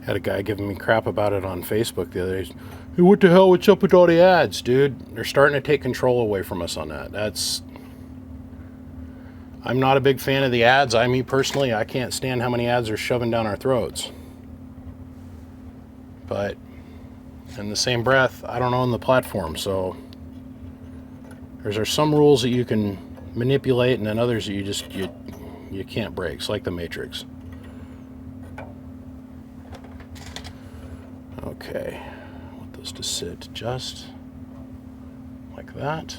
Had a guy giving me crap about it on Facebook the other day. Hey, what the hell? What's up with all the ads, dude? They're starting to take control away from us on that. I'm not a big fan of the ads. Me personally, I can't stand how many ads are shoving down our throats. But in the same breath, I don't own the platform, so there's some rules that you can manipulate and then others that you can't break. It's like the Matrix. Okay, I want this to sit just like that.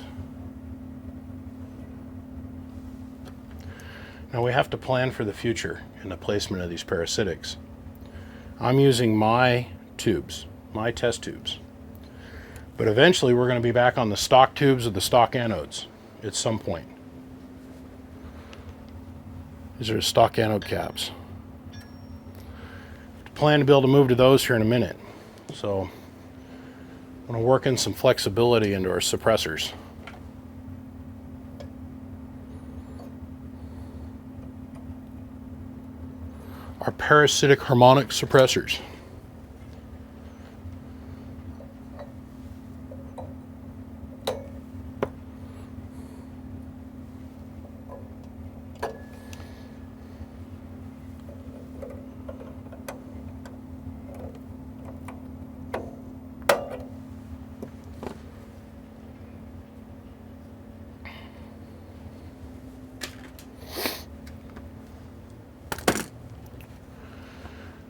Now we have to plan for the future in the placement of these parasitics. I'm using my tubes, my test tubes. But eventually we're going to be back on the stock tubes of the stock anodes at some point. These are stock anode caps. Plan to be able to move to those here in a minute. So I'm going to work in some flexibility into our suppressors. Our parasitic harmonic suppressors.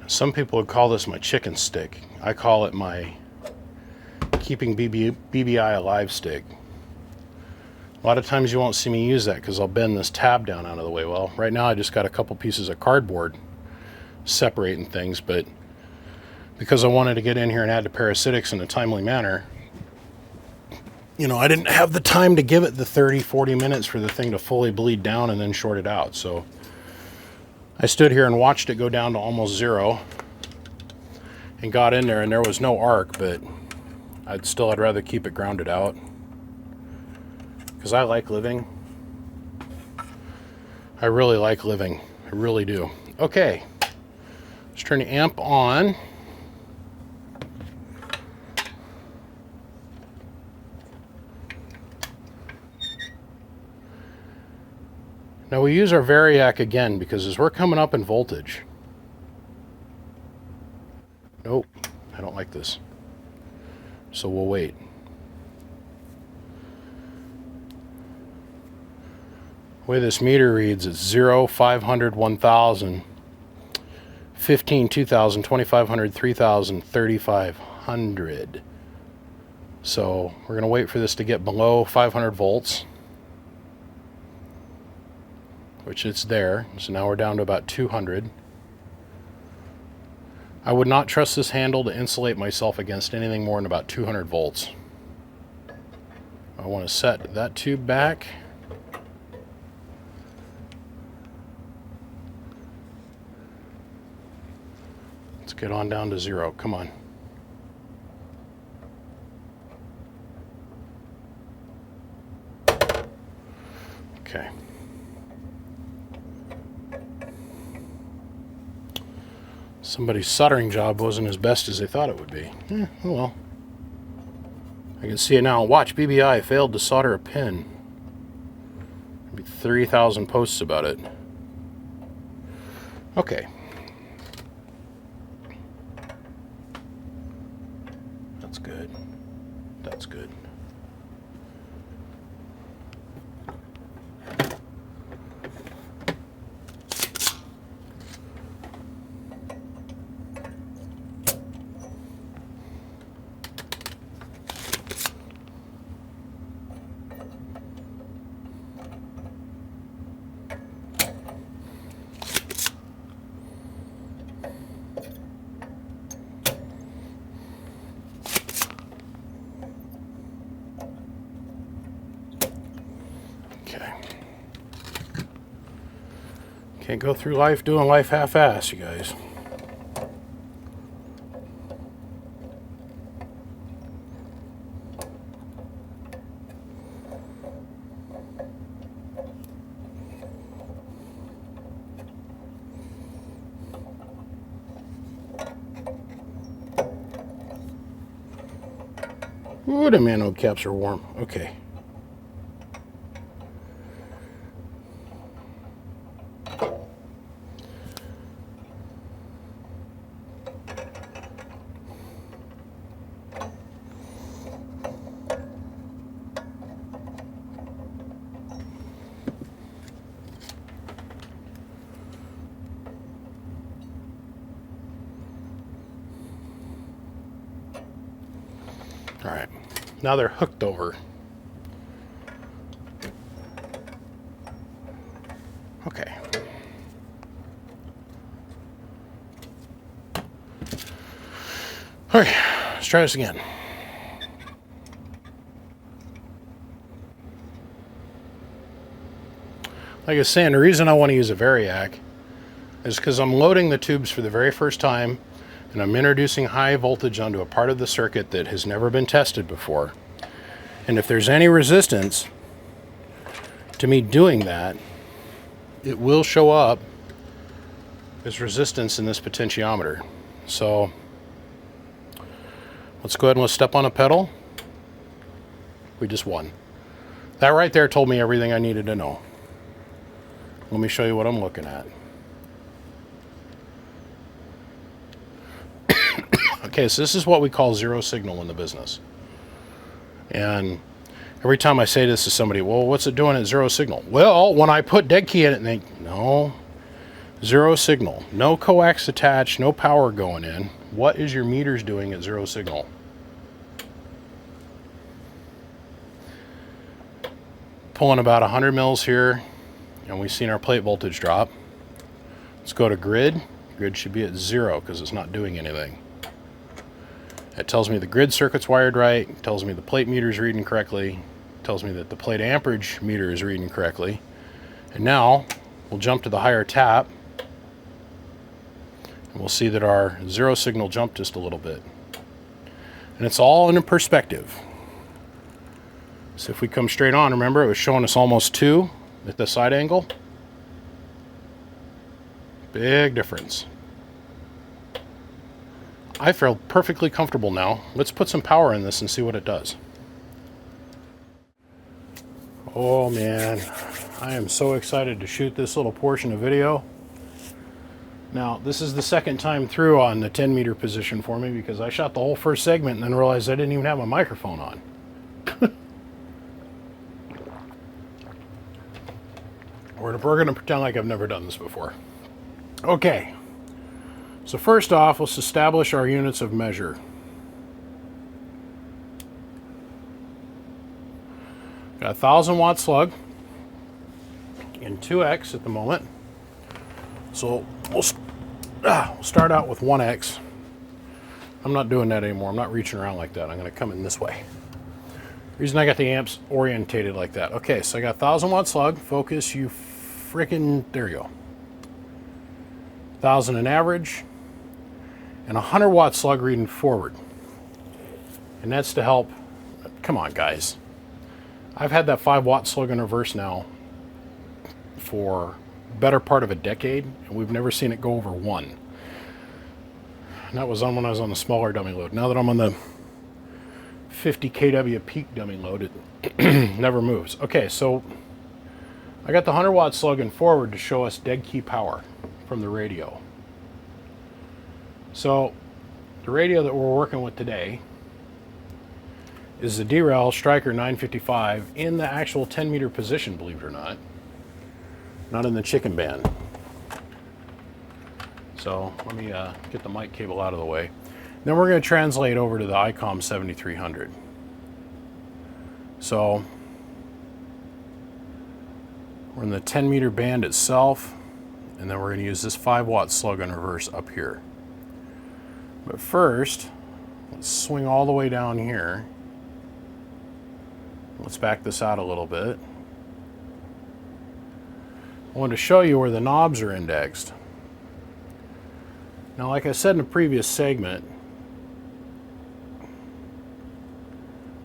Some people would call this my chicken stick. I call it my keeping BBI alive stick. A lot of times you won't see me use that because I'll bend this tab down out of the way. Well, right now I just got a couple pieces of cardboard separating things, but because I wanted to get in here and add the parasitics in a timely manner, I didn't have the time to give it the 30-40 minutes for the thing to fully bleed down and then short it out. So I stood here and watched it go down to almost 0 and got in there, and there was no arc, but I'd rather keep it grounded out because I like living. I really like living. I really do. Okay, let's turn the amp on. Now we use our Variac again because as we're coming up in voltage. Nope, I don't like this. So we'll wait. The way this meter reads, it's 0, 500, 1000, 15, 2000, 2500, 3000, 3500. So we're going to wait for this to get below 500 volts, which it's there. So now we're down to about 200. I would not trust this handle to insulate myself against anything more than about 200 volts. I want to set that tube back. Let's get on down to 0. Come on. Okay. Somebody's soldering job wasn't as best as they thought it would be. Oh well. I can see it now. Watch, BBI failed to solder a pin. Maybe 3,000 posts about it. Okay. That's good. That's good. Okay. Can't go through life doing life half-ass, you guys. Ooh, the anode caps are warm. Okay. All right, now they're hooked over. Okay. All right, let's try this again. Like I was saying, the reason I want to use a variac is because I'm loading the tubes for the very first time, and I'm introducing high voltage onto a part of the circuit that has never been tested before. And if there's any resistance to me doing that, it will show up as resistance in this potentiometer. So let's go ahead and let's step on a pedal. We just won. That right there told me everything I needed to know. Let me show you what I'm looking at. Okay, so this is what we call zero signal in the business. And every time I say this to somebody, well, what's it doing at zero signal? Well, when I put dead key in it, and they, no, zero signal. No coax attached, no power going in. What is your meters doing at zero signal? Pulling about 100 mils here, and we've seen our plate voltage drop. Let's go to grid. Grid should be at 0 because it's not doing anything. It tells me the grid circuit's wired right, it tells me the plate meter is reading correctly, it tells me that the plate amperage meter is reading correctly. And now we'll jump to the higher tap, and we'll see that our zero signal jumped just a little bit. And it's all in perspective. So if we come straight on, remember it was showing us almost 2 at the side angle. Big difference. I feel perfectly comfortable now. Let's put some power in this and see what it does. Oh man, I am so excited to shoot this little portion of video. Now, this is the second time through on the 10 meter position for me because I shot the whole first segment and then realized I didn't even have my microphone on. We're going to pretend like I've never done this before. Okay. So first off, let's establish our units of measure. Got a 1,000-watt slug in 2X at the moment. So we'll start out with 1X. I'm not doing that anymore. I'm not reaching around like that. I'm going to come in this way. Reason I got the amps orientated like that. Okay, so I got 1,000-watt slug. Focus, you freaking, there you go. 1,000 in average, and a 100-watt slug reading forward. And that's to help, come on guys. I've had that 5-watt slug in reverse now for the better part of a decade, and we've never seen it go over 1. And that was on when I was on the smaller dummy load. Now that I'm on the 50 kW peak dummy load, it never moves. Okay, so I got the 100-watt slug in forward to show us dead key power from the radio. So the radio that we're working with today is the derail Striker 955 in the actual 10-meter position, believe it or not in the chicken band. So let me get the mic cable out of the way. Then we're going to translate over to the ICOM 7300. So we're in the 10-meter band itself, and then we're going to use this 5-watt slug in reverse up here. But first, let's swing all the way down here. Let's back this out a little bit. I wanted to show you where the knobs are indexed. Now, like I said in a previous segment,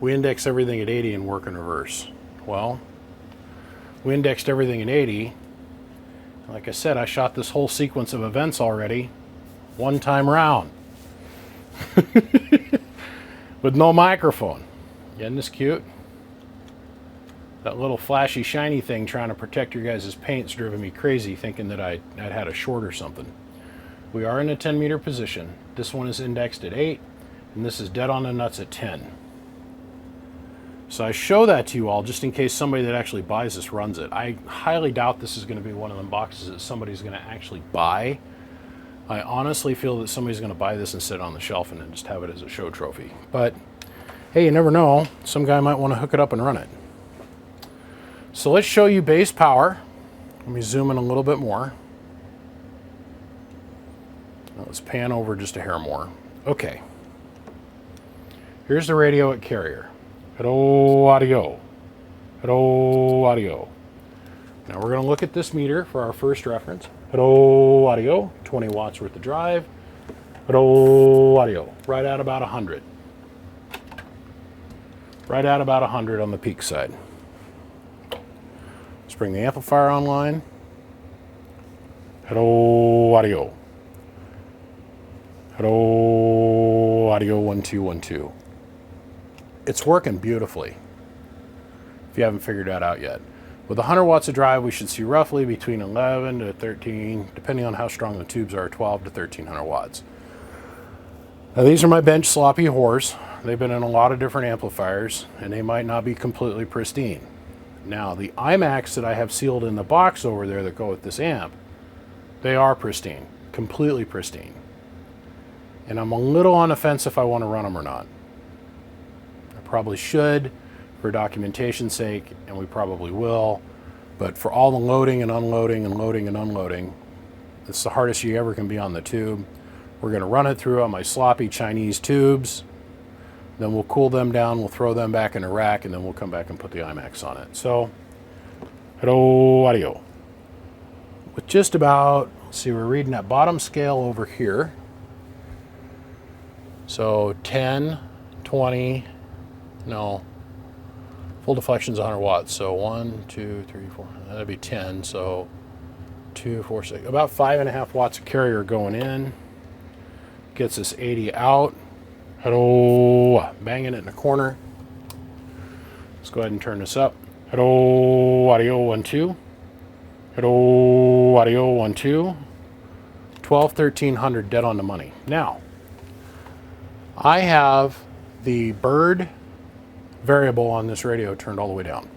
we index everything at 80 and work in reverse. Well, we indexed everything at 80. Like I said, I shot this whole sequence of events already, one time round. With no microphone. Isn't this cute? That little flashy shiny thing trying to protect your guys' paint's driven me crazy, thinking that I'd had a short or something. We are in a 10-meter position. This one is indexed at 8, and this is dead on the nuts at 10. So I show that to you all just in case somebody that actually buys this runs it. I highly doubt this is going to be one of them boxes that somebody's going to actually buy. I honestly feel that somebody's going to buy this and sit it on the shelf and then just have it as a show trophy. But hey, you never know. Some guy might want to hook it up and run it. So let's show you base power. Let me zoom in a little bit more. Now let's pan over just a hair more. Okay. Here's the radio at carrier. Hello, audio. Hello, audio. Now we're going to look at this meter for our first reference. Hello, audio. 20 watts worth of drive. Hello, audio. Right at about 100. Right at about 100 on the peak side. Let's bring the amplifier online. Hello, audio. Hello, audio 1212. It's working beautifully, if you haven't figured that out yet. With 100 watts of drive, we should see roughly between 11 to 13, depending on how strong the tubes are, 12 to 1300 watts. Now these are my bench sloppy whores. They've been in a lot of different amplifiers, and they might not be completely pristine. Now the iMacs that I have sealed in the box over there that go with this amp, they are pristine, completely pristine. And I'm a little on the fence if I want to run them or not. I probably should for documentation's sake, and we probably will. But for all the loading and unloading and loading and unloading, it's the hardest you ever can be on the tube. We're going to run it through on my sloppy Chinese tubes. Then we'll cool them down, we'll throw them back in a rack, and then we'll come back and put the iMacs on it. So, hello, audio. With just about, let's see, we're reading that bottom scale over here. So 10, 20, no, full deflection's 100 watts. So 1, 2, 3, 4, that'd be 10. So 2, 4, 6, about 5.5 watts of carrier going in. Gets us 80 out. Hello, banging it in the corner. Let's go ahead and turn this up. Hello, audio 12. Hello, audio 12. 1300 dead on the money. Now, I have the bird variable on this radio turned all the way down.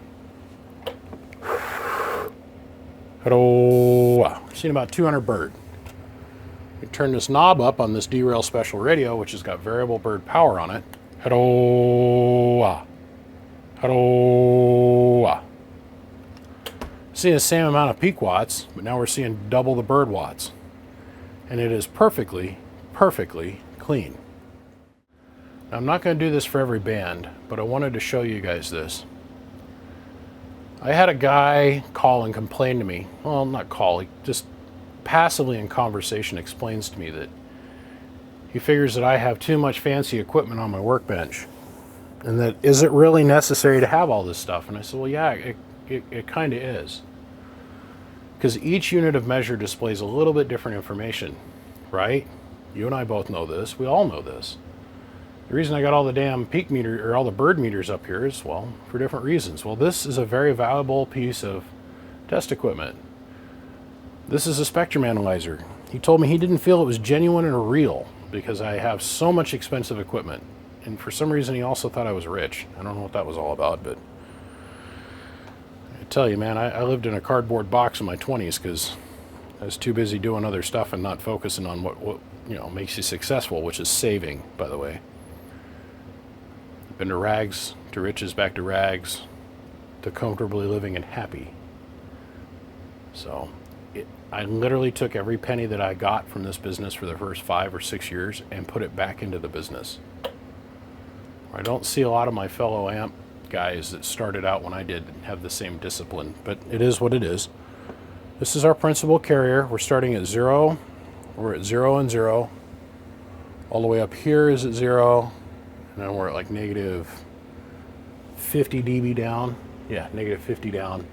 Hello, I've seen about 200 bird. We turn this knob up on this derail special radio, which has got variable bird power on it. Hello, Hello. Seeing the same amount of peak watts, but now we're seeing double the bird watts. And it is perfectly, perfectly clean. Now, I'm not going to do this for every band, but I wanted to show you guys this. I had a guy call and complain to me. Well, not call, he just passively in conversation explains to me that he figures that I have too much fancy equipment on my workbench. And that, is it really necessary to have all this stuff? And I said, well, yeah, it kind of is. Because each unit of measure displays a little bit different information, right? You and I both know this. We all know this. The reason I got all the damn peak meter, or all the bird meters up here is, well, for different reasons. Well, this is a very valuable piece of test equipment. This is a spectrum analyzer. He told me he didn't feel it was genuine and real because I have so much expensive equipment. And for some reason, he also thought I was rich. I don't know what that was all about, but I tell you, man, I lived in a cardboard box in my 20s because I was too busy doing other stuff and not focusing on what makes you successful, which is saving, by the way. Been to rags, to riches, back to rags, to comfortably living and happy. So I literally took every penny that I got from this business for the first 5 or 6 years and put it back into the business. I don't see a lot of my fellow amp guys that started out when I did have the same discipline, but it is what it is. This is our principal carrier. We're starting at 0. We're at 0 and 0. All the way up here is at 0. And then we're at like negative 50 dB down. Yeah, negative 50 down.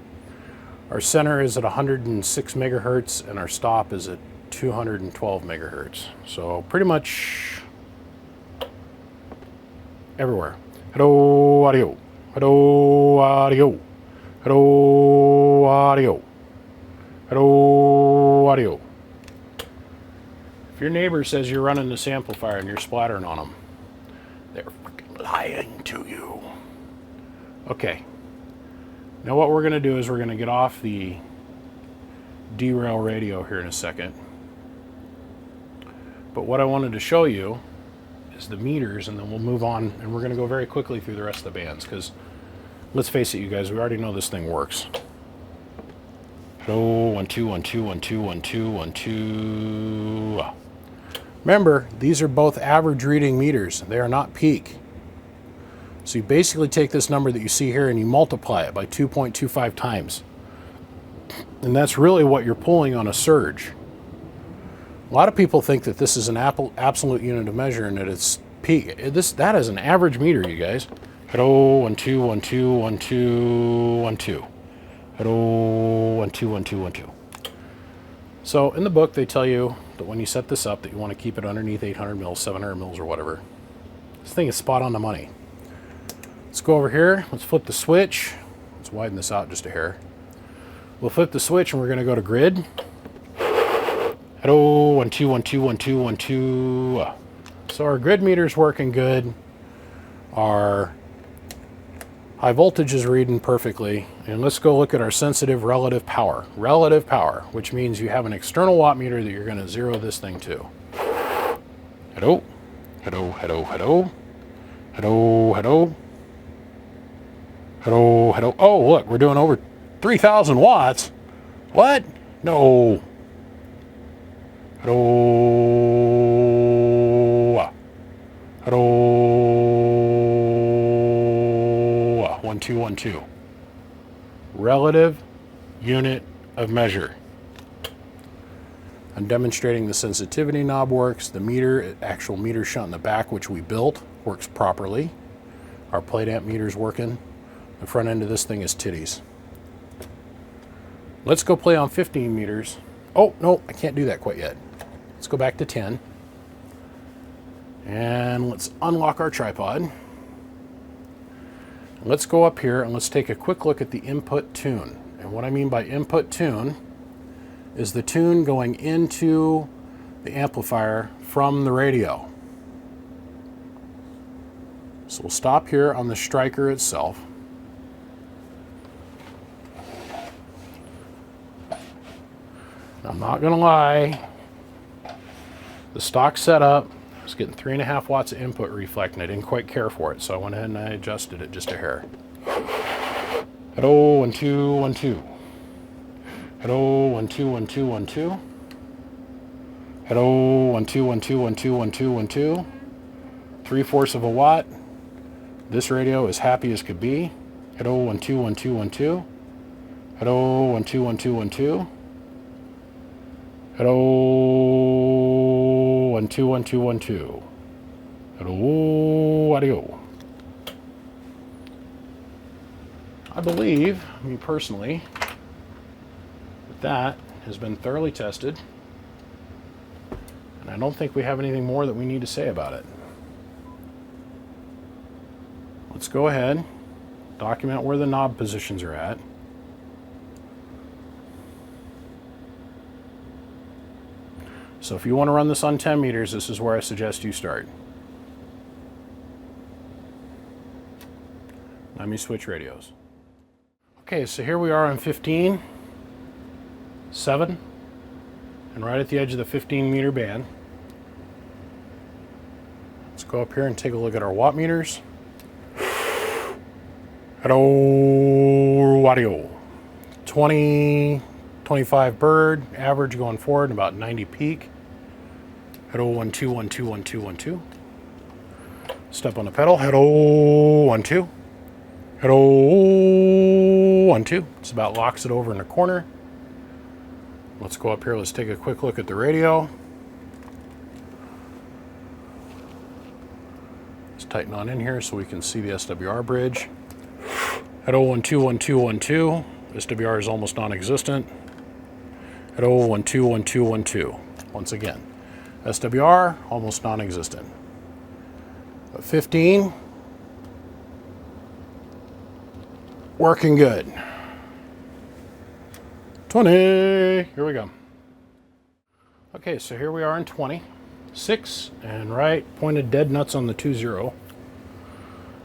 Our center is at 106 megahertz and our stop is at 212 megahertz. So pretty much everywhere. Hello, audio. Hello, audio. Hello, audio. Hello, audio. If your neighbor says you're running this amplifier and you're splattering on them, they're freaking lying to you. Okay. Now what we're going to do is we're going to get off the derail radio here in a second. But what I wanted to show you is the meters, and then we'll move on, and we're going to go very quickly through the rest of the bands, because let's face it, you guys, we already know this thing works. Hello, 1 2 1 2 1 2 1 2 1 2. Remember, these are both average reading meters. They are not peak. So you basically take this number that you see here and you multiply it by 2.25 times. And that's really what you're pulling on a surge. A lot of people think that this is an absolute unit of measure and that it's peak. That is an average meter, you guys. Hello, 1 2 1 2 1 2 1 2. Hello, 1 2 1 2 1 2. So in the book, they tell you that when you set this up, that you want to keep it underneath 800 mils, 700 mils, or whatever. This thing is spot on the money. Let's go over here. Let's flip the switch. Let's widen this out just a hair. We'll flip the switch and we're going to go to grid. Hello, 1 2 1 2 1 2 1 2. So our grid meter's working good. Our high voltage is reading perfectly. And let's go look at our sensitive relative power. Relative power, which means you have an external watt meter that you're going to zero this thing to. Hello, hello, hello, hello, hello, hello, hello, hello. Oh, look, we're doing over 3,000 watts. What? No. Hello, hello. 1 2 1 2. Relative unit of measure. I'm demonstrating the sensitivity knob works. The meter, actual meter shunt in the back, which we built, works properly. Our plate amp meter's working. The front end of this thing is titties. Let's go play on 15 meters. Oh, no, I can't do that quite yet. Let's go back to 10. And let's unlock our tripod. Let's go up here and let's take a quick look at the input tune. And what I mean by input tune is the tune going into the amplifier from the radio. So we'll stop here on the striker itself. I'm not gonna lie, the stock setup, I was getting 3.5 watts of input reflect and I didn't quite care for it, so I went ahead and I adjusted it just a hair. Hello, 1 2 1 2. Hello, 1 2 1 2 1 2. Hello, 1 2 1 2 1 2 1 2 1 2. 3/4 of a watt. This radio is happy as could be. Hello, 1 2 1 2 1 2. Hello, 1 2 1 2 1 2. Hello, 1 2 1 2 1 2. Hello, audio. I believe, me personally, that has been thoroughly tested, and I don't think we have anything more that we need to say about it. Let's go ahead, document where the knob positions are at. So if you want to run this on 10 meters, this is where I suggest you start. Let me switch radios. Okay, so here we are on 15, 7, and right at the edge of the 15 meter band. Let's go up here and take a look at our watt meters. Hello, audio. 20, 25 bird, average going forward, about 90 peak. Hello, 1 2 1 2 1 2 1 2. Step on the pedal. Hello, 1 2. Hello, 1 2. It's about locks it over in the corner. Let's go up here. Let's take a quick look at the radio. Let's tighten on in here so we can see the SWR bridge. Hello, 1 2 1 2 1 2. SWR is almost non-existent. Hello, 1 2 1 2 1 2. Once again, SWR almost non-existent. 15, working good. 20, here we go. Okay, so here we are in 20, 6, and right, pointed dead nuts on the 2-0.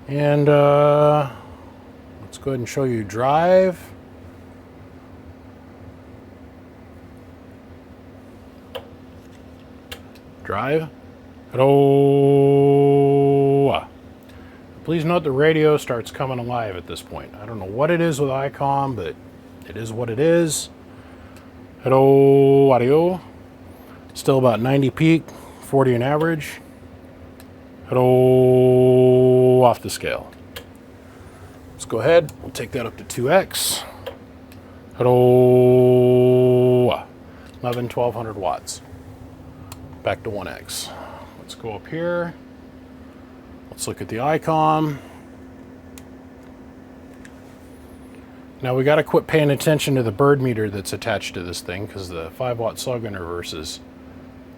And let's go ahead and show you drive. Drive. Hello. Please note the radio starts coming alive at this point. I don't know what it is with ICOM, but it is what it is. Hello, audio. Still about 90 peak, 40 an average. Hello, off the scale. Let's go ahead. We'll take that up to 2x. Hello, 1200 watts. Back to 1x. Let's go up here. Let's look at the ICOM. Now we got to quit paying attention to the bird meter that's attached to this thing because the 5-watt slug in reverse is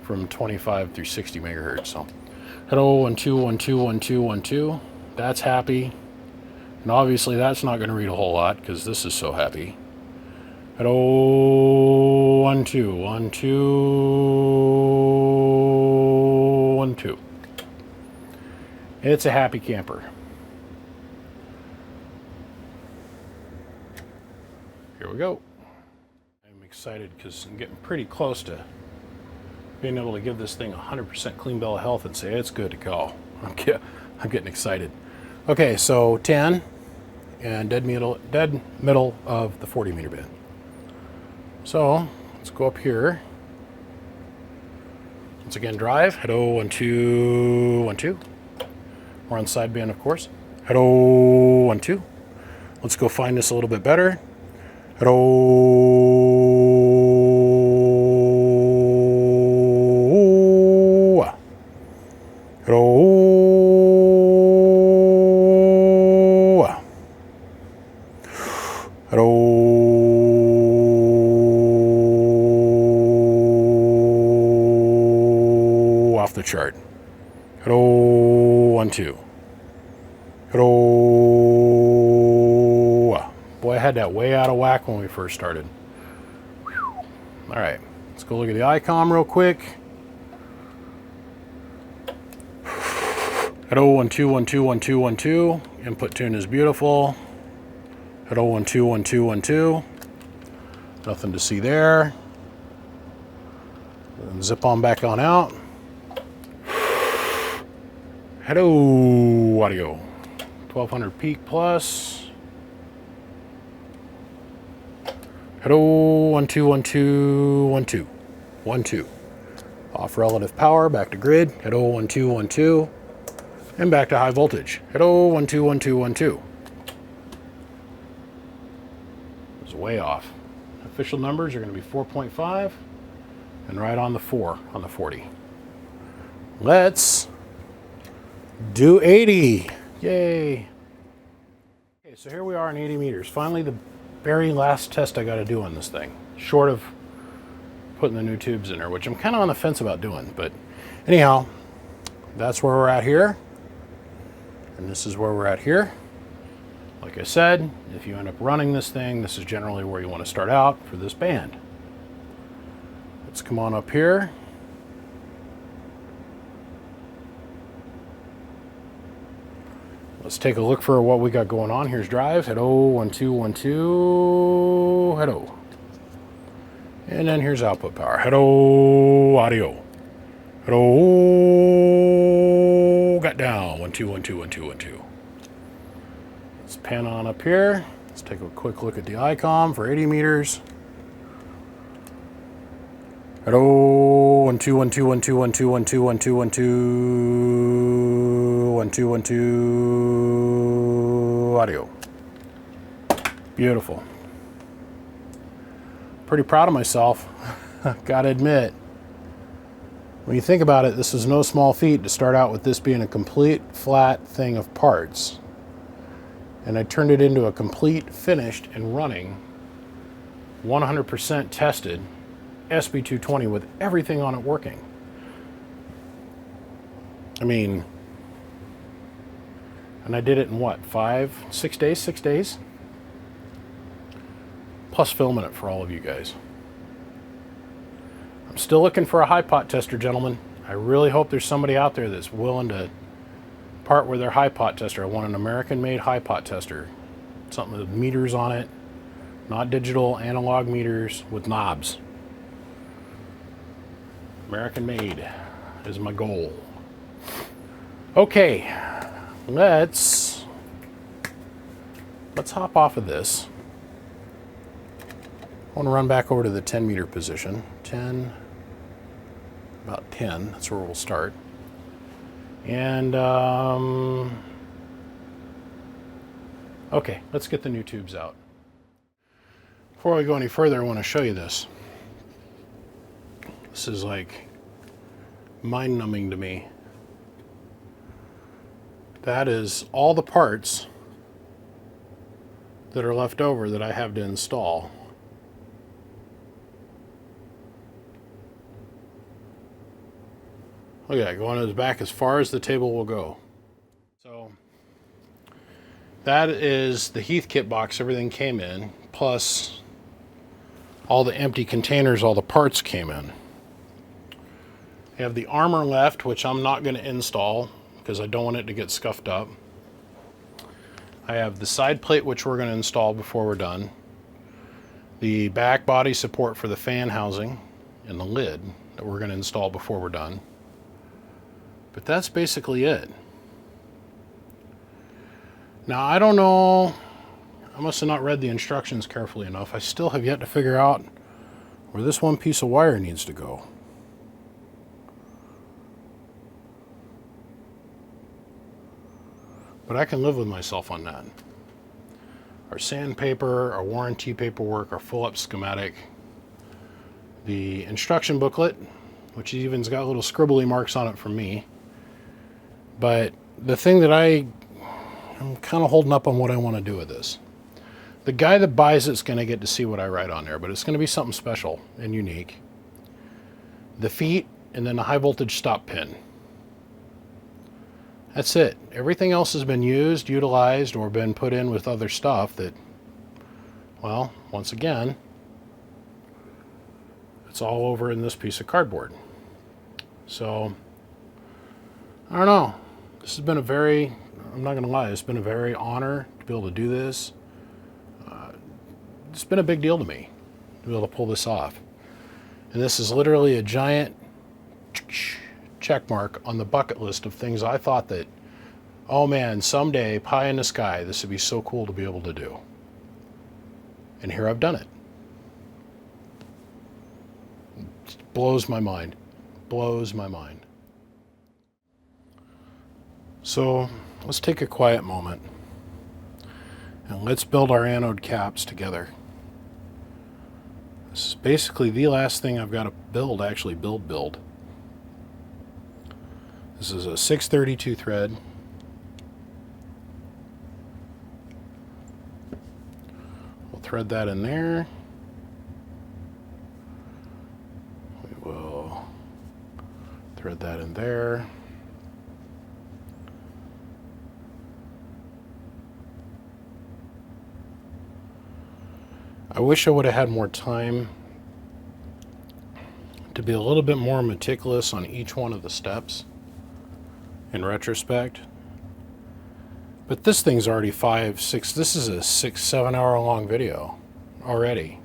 from 25 through 60 megahertz. So, hello, 1 2 1 2 1 2 1 2. That's happy, and obviously that's not going to read a whole lot because this is so happy. Hello, 1 2 1 2 1 2. It's a happy camper. Here we go. I'm excited because I'm getting pretty close to being able to give this thing 100% clean bill of health and say it's good to go. I'm getting excited. Okay, so 10 and dead middle of the 40 meter band. So let's go up here. Once again, drive. Hello, 1 2 1 2. We're on sideband, of course. Hello, 1 2. Let's go find this a little bit better. Hello. Hello. Hello. Off the chart. Hello, 1 2. Hello. Boy, I had that way out of whack when we first started. All right, let's go look at the ICOM real quick. Hello, 1 2 1 2 1 2 1 2. Input tune is beautiful. Hello, 1 2 1 2 1 2. Nothing to see there. And zip on back on out. Hello, audio. 1200 peak plus. Hello, 1 2 1 2 1 2 1 2. Off relative power, back to grid. Hello, 1 2 1 2, and back to high voltage. Hello, 1 2 1 2 1 2. It was way off. Official numbers are going to be 4.5 and right on the 4 on the 40. Let's do 80. Yay. Okay, so here we are in 80 meters. Finally, the very last test I got to do on this thing, short of putting the new tubes in there, which I'm kind of on the fence about doing. But anyhow, that's where we're at here. And this is where we're at here. Like I said, if you end up running this thing, this is generally where you want to start out for this band. Let's come on up here. Let's take a look for what we got going on. Here's drive. Hello, 1 2 1 2. Hello. And then here's output power. Hello, audio. Hello, got down. 1 2 1 2 1 2 1 2. Let's pan on up here. Let's take a quick look at the ICOM for 80 meters. Hello, 1 2 1 2 1 2 1 2 1 2 1 2 1 2 1 2 1 2 audio. Beautiful. Pretty proud of myself. Gotta admit. When you think about it, this is no small feat to start out with this being a complete flat thing of parts. And I turned it into a complete, finished, and running, 100% tested Sb-220 with everything on it working. I mean, and I did it in what, 6 days? 6 days? Plus filming it for all of you guys. I'm still looking for a high pot tester, gentlemen. I really hope there's somebody out there that's willing to part with their high pot tester. I want an American-made high pot tester. Something with meters on it, not digital, analog meters with knobs. American-made is my goal. Okay, let's hop off of this. I want to run back over to the 10 meter position. 10, about 10, that's where we'll start. And, okay, let's get the new tubes out. Before we go any further, I want to show you this. This is like mind-numbing to me. That is all the parts that are left over that I have to install. Look at that, going back as far as the table will go. So that is the Heathkit box everything came in, plus all the empty containers all the parts came in. I have the armor left, which I'm not going to install because I don't want it to get scuffed up. I have the side plate, which we're going to install before we're done. The back body support for the fan housing and the lid that we're going to install before we're done. But that's basically it. Now, I don't know, I must have not read the instructions carefully enough. I still have yet to figure out where this one piece of wire needs to go. But I can live with myself on that. Our sandpaper, our warranty paperwork, our full-up schematic, the instruction booklet, which even's got little scribbly marks on it from me. But the thing that I'm kind of holding up on what I want to do with this. The guy that buys it's going to get to see what I write on there, but it's going to be something special and unique. The feet, and then the high voltage stop pin. That's it. Everything else has been used, utilized, or been put in with other stuff that, well, once again, it's all over in this piece of cardboard. So, I don't know. This has been a very, I'm not going to lie, it's been a very honor to be able to do this. It's been a big deal to me to be able to pull this off. And this is literally a giant check mark on the bucket list of things I thought that, oh man, someday, pie in the sky, this would be so cool to be able to do. And here I've done it. blows my mind. Blows my mind. So let's take a quiet moment and let's build our anode caps together. This is basically the last thing I've got to build, actually build. This is a 632 thread. We'll thread that in there. We will thread that in there. I wish I would have had more time to be a little bit more meticulous on each one of the steps in retrospect. But this thing's already 5, 6, this is a 6, 7 hour long video already,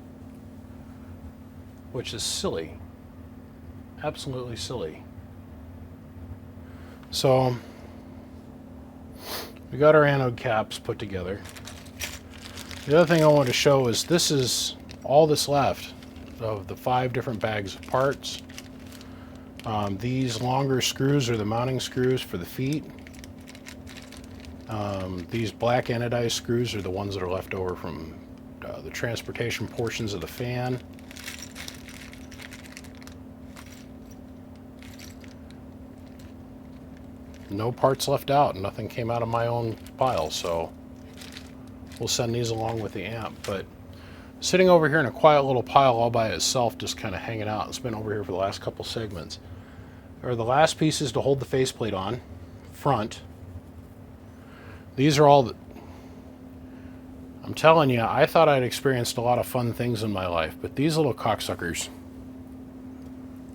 which is silly, absolutely silly. So we got our anode caps put together. The other thing I want to show is this is all that's left of the 5 different bags of parts. These longer screws are the mounting screws for the feet. These black anodized screws are the ones that are left over from the transportation portions of the fan. No parts left out. Nothing came out of my own pile, so we'll send these along with the amp. But sitting over here in a quiet little pile all by itself, just kind of hanging out, it's been over here for the last couple segments, are the last pieces to hold the faceplate on front. These are all the, I'm telling you, I thought I'd experienced a lot of fun things in my life, but these little cocksuckers,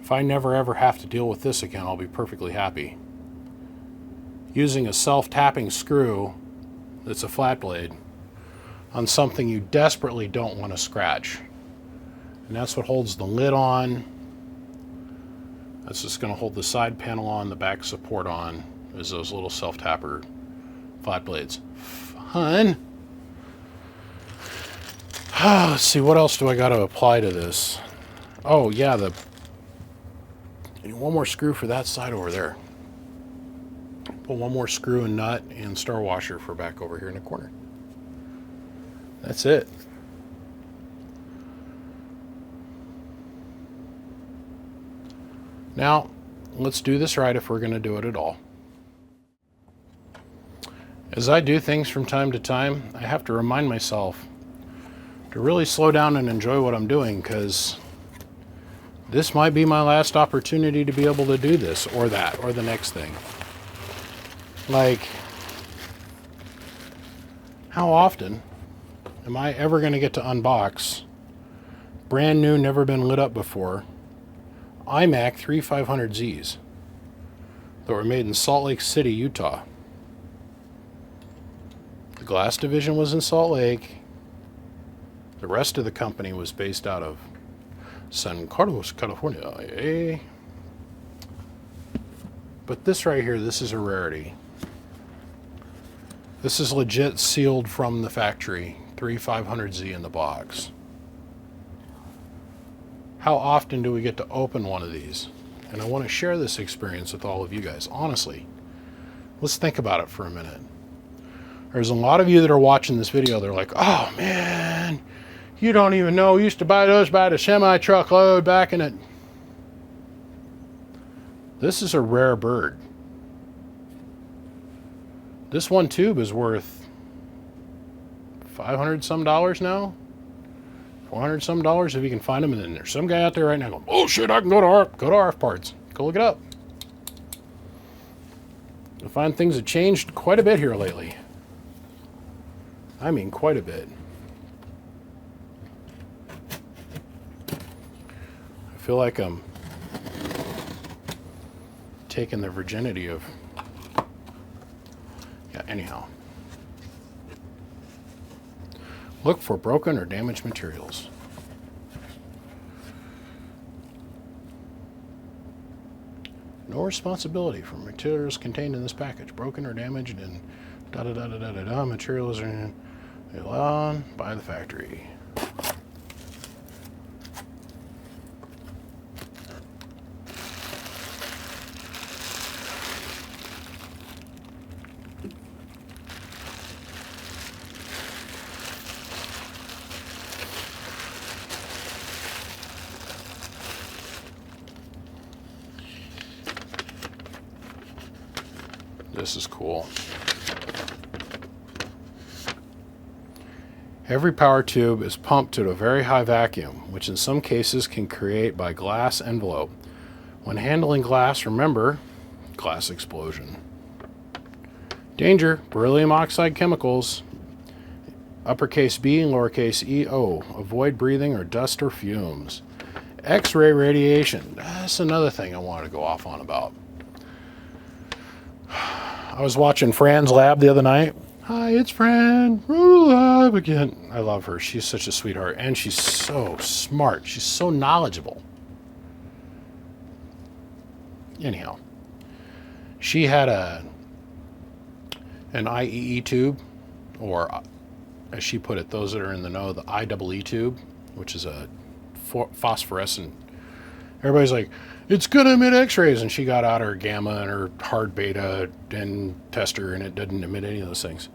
if I never ever have to deal with this again, I'll be perfectly happy. Using a self-tapping screw that's a flat blade on something you desperately don't want to scratch. And that's what holds the lid on. That's just going to hold the side panel on, the back support on, is those little self-tapper flat blades. Fun! Let's see, what else do I got to apply to this? Oh yeah, one more screw for that side over there. Put one more screw and nut and star washer for back over here in the corner. That's it. Now, let's do this right if we're going to do it at all. As I do things from time to time, I have to remind myself to really slow down and enjoy what I'm doing, because this might be my last opportunity to be able to do this or that or the next thing. Like, how often am I ever going to get to unbox brand new, never been lit up before iMac 3500Zs that were made in Salt Lake City, Utah? The glass division was in Salt Lake. The rest of the company was based out of San Carlos, California. But this right here, this is a rarity. This is legit sealed from the factory, 3500Z in the box. How often do we get to open one of these? And I want to share this experience with all of you guys. Honestly, let's think about it for a minute. There's a lot of you that are watching this video, they're like, oh man, you don't even know, we used to buy those by the semi-truckload back in it. This is a rare bird. This one tube is worth $500 some now, $400 some if you can find them. And then there's some guy out there right now going, oh shit, I can go to RF Parts. Go look it up. You'll find things have changed quite a bit here lately. I mean, quite a bit. I feel like I'm taking the virginity of... Yeah, anyhow. Look for broken or damaged materials. No responsibility for materials contained in this package. Broken or damaged and da-da-da-da-da-da. Materials are on by the factory. This is cool. Every power tube is pumped to a very high vacuum, which in some cases can create by glass envelope. When handling glass, remember, glass explosion. Danger, beryllium oxide chemicals, uppercase B and lowercase e-o. Avoid breathing or dust or fumes. X-ray radiation. That's another thing I wanted to go off on about. I was watching Fran's lab the other night. Hi, it's Fran. We're live again. I love her. She's such a sweetheart. And she's so smart. She's so knowledgeable. Anyhow, she had an IEE tube, or as she put it, those that are in the know, the IEE tube, which is a phosphorescent. Everybody's like, it's going to emit x-rays, and she got out her gamma and her hard beta and tester, and it doesn't emit any of those things.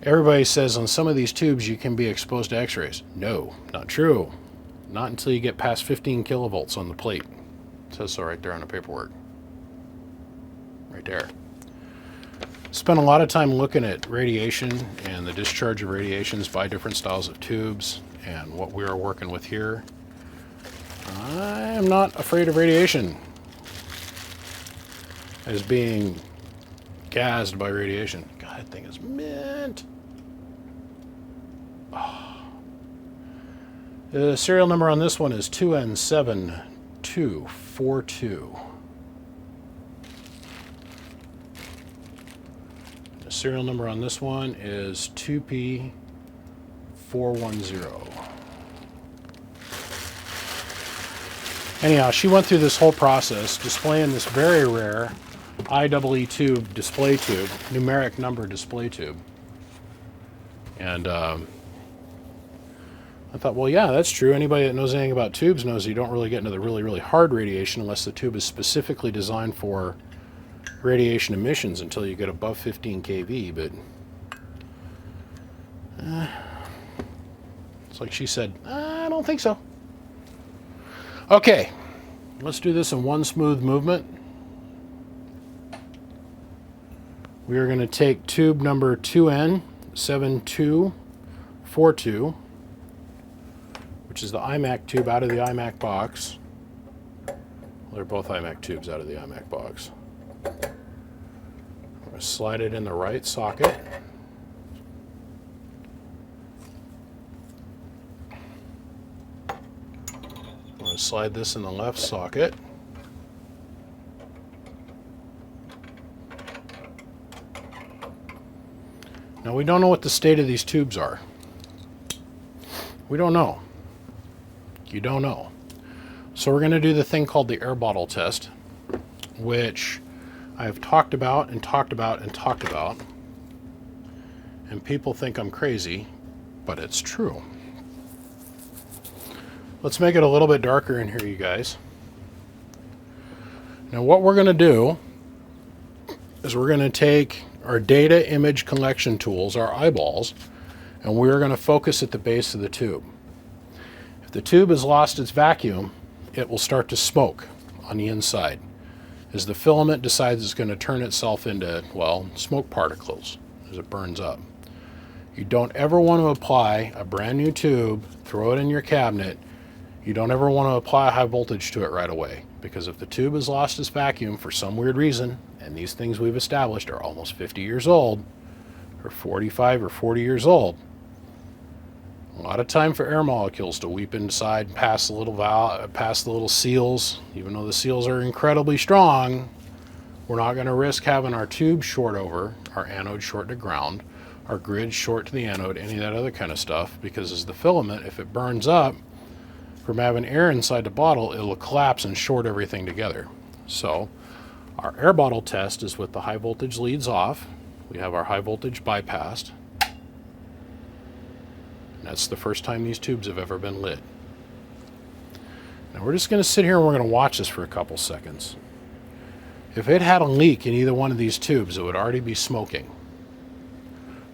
Everybody says on some of these tubes you can be exposed to x-rays. No, not true. Not until you get past 15 kilovolts on the plate. It says so right there on the paperwork. Right there. Spent a lot of time looking at radiation and the discharge of radiations by different styles of tubes and what we are working with here. I am not afraid of radiation as being gassed by radiation. God, that thing is mint. Oh. The serial number on this one is 2N7242. The serial number on this one is 2P410. Anyhow, she went through this whole process displaying this very rare IEE tube display tube, numeric number display tube. And I thought, well, yeah, that's true. Anybody that knows anything about tubes knows you don't really get into the really, really hard radiation unless the tube is specifically designed for radiation emissions until you get above 15 kV. But it's like she said, I don't think so. Okay, let's do this in one smooth movement. We are going to take tube number 2N7242, which is the iMac tube out of the iMac box. Well, they're both iMac tubes out of the iMac box. I'm going to slide it in the right socket. I'm going to slide this in the left socket. Now, we don't know what the state of these tubes are. We don't know. You don't know. So we're going to do the thing called the air bottle test, which I've talked about and talked about and talked about. And people think I'm crazy, but it's true. Let's make it a little bit darker in here, you guys. Now what we're going to do is we're going to take our data image collection tools, our eyeballs, and we're going to focus at the base of the tube. If the tube has lost its vacuum, it will start to smoke on the inside as the filament decides it's going to turn itself into, well, smoke particles as it burns up. You don't ever want to apply a brand new tube, throw it in your cabinet. You don't ever want to apply high voltage to it right away, because if the tube has lost its vacuum for some weird reason, and these things we've established are almost 50 years old, or 45 or 40 years old, a lot of time for air molecules to weep inside and pass the little valve, past the little seals. Even though the seals are incredibly strong, we're not going to risk having our tube short over, our anode short to ground, our grid short to the anode, any of that other kind of stuff, because as the filament, if it burns up, from having air inside the bottle, it will collapse and short everything together. So our air bottle test is with the high voltage leads off. We have our high voltage bypassed. And that's the first time these tubes have ever been lit. Now we're just going to sit here and we're going to watch this for a couple seconds. If it had a leak in either one of these tubes, it would already be smoking.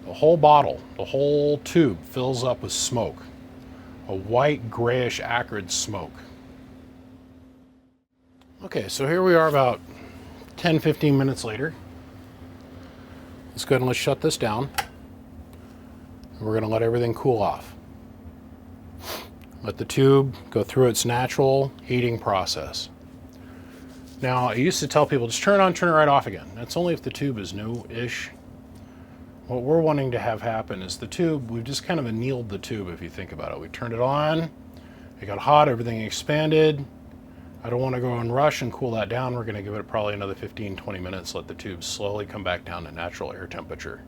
The whole bottle, the whole tube fills up with smoke. A white, grayish, acrid smoke. Okay, so here we are about 10-15 minutes later. let's go ahead and let's shut this down. We're going to let everything cool off. Let the tube go through its natural heating process. Now, I used to tell people, just turn it on, turn it right off again. That's only if the tube is new-ish. What we're wanting to have happen is the tube, we've just kind of annealed the tube if you think about it. We turned it on, it got hot, everything expanded. I don't want to go and rush and cool that down. We're going to give it probably another 15-20 minutes, let the tube slowly come back down to natural air temperature.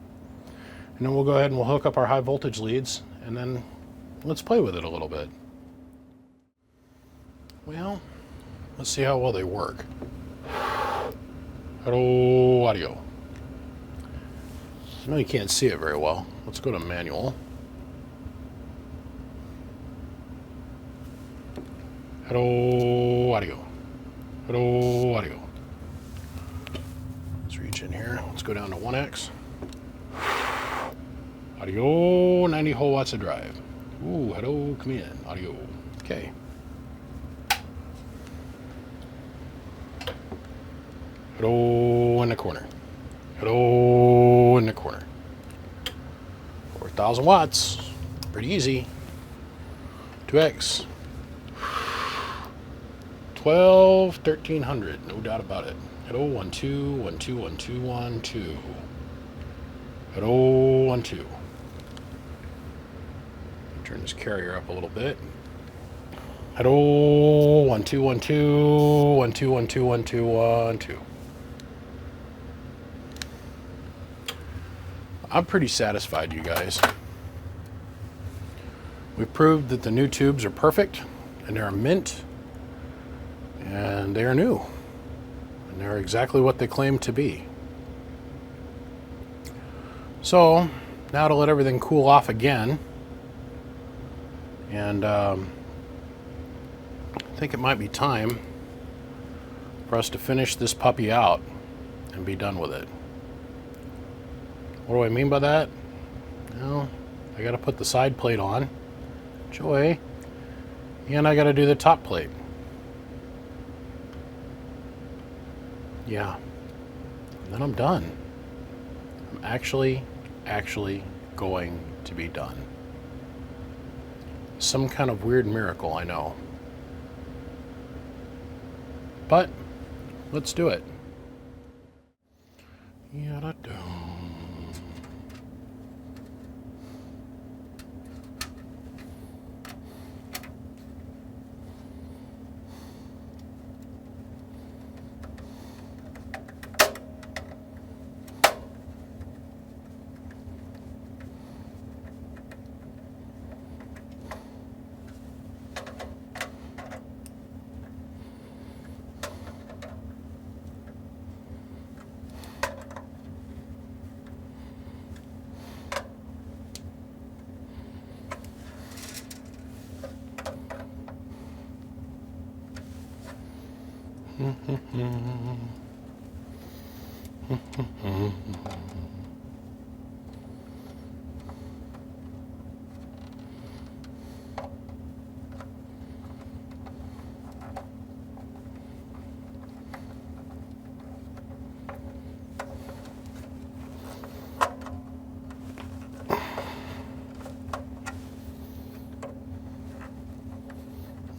And then we'll go ahead and we'll hook up our high voltage leads, and then let's play with it a little bit. Well, let's see how well they work. Hello, audio. I know you can't see it very well. Let's go to manual. Hello, audio. Hello, audio. Let's reach in here. Let's go down to 1x. Audio, 90 whole watts of drive. Ooh, hello, come in, audio. Okay. Hello in the corner. Hello in the corner. 4,000 watts. Pretty easy. 2x. 1300. No doubt about it. Hello, 1 2 1 2 1 2 1 2. Hello, 1 2. Turn this carrier up a little bit. Hello, 1 2 1 2 1 2 1 2 1 2 1 2. I'm pretty satisfied, you guys. We've proved that the new tubes are perfect, and they're mint, and they are new, and they're exactly what they claim to be. So now to let everything cool off again, and I think it might be time for us to finish this puppy out and be done with it. What do I mean by that? Well, I got to put the side plate on, joy, and I got to do the top plate. Yeah, and then I'm done. I'm actually going to be done. Some kind of weird miracle, I know. But let's do it. Yada-dum.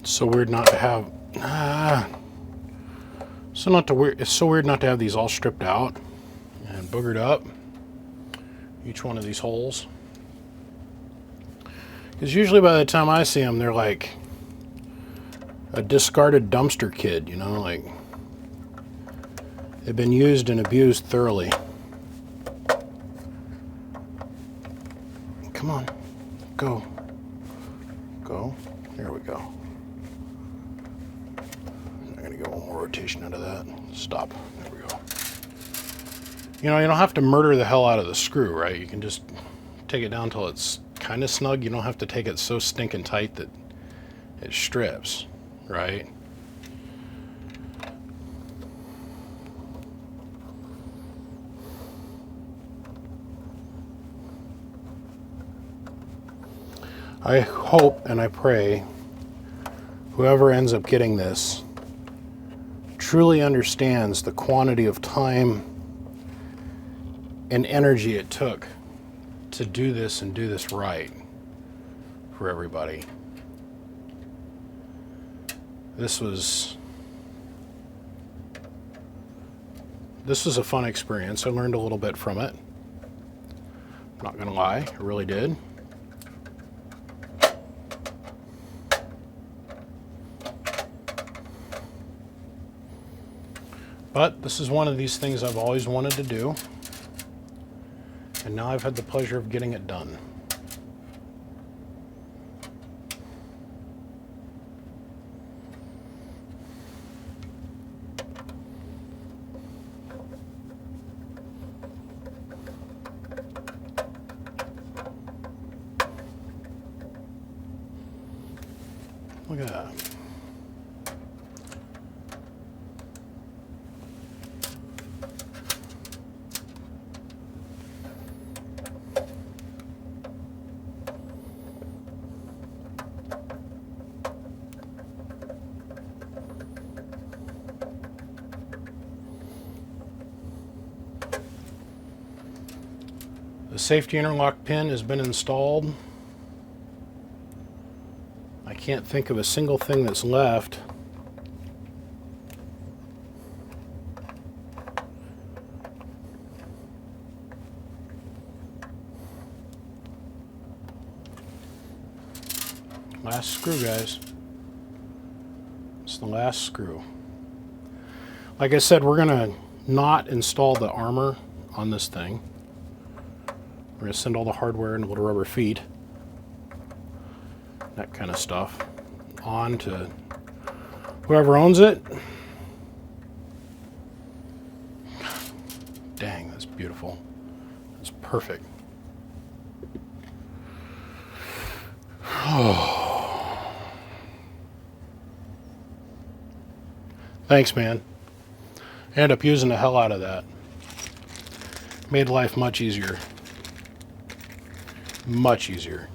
It's so weird not to have it's so weird not to have these all stripped out and boogered up, each one of these holes, because usually by the time I see them, they're like a discarded dumpster kid, you know, like they've been used and abused thoroughly. Come on, go, there we go. Get one more rotation out of that. Stop. There we go. You know, you don't have to murder the hell out of the screw, right? You can just take it down till it's kind of snug. You don't have to take it so stinking tight that it strips, right? I hope and I pray whoever ends up getting this truly understands the quantity of time and energy it took to do this and do this right for everybody. This was a fun experience. I learned a little bit from it. I'm not gonna lie, I really did. But this is one of these things I've always wanted to do, and now I've had the pleasure of getting it done. Look at that. The safety interlock pin has been installed. I can't think of a single thing that's left. Last screw, guys. It's the last screw. Like I said, we're gonna not install the armor on this thing. We're going to send all the hardware and little rubber feet, that kind of stuff, on to whoever owns it. Dang, that's beautiful. That's perfect. Oh. Thanks, man. I ended up using the hell out of that. Made life much easier. Much easier.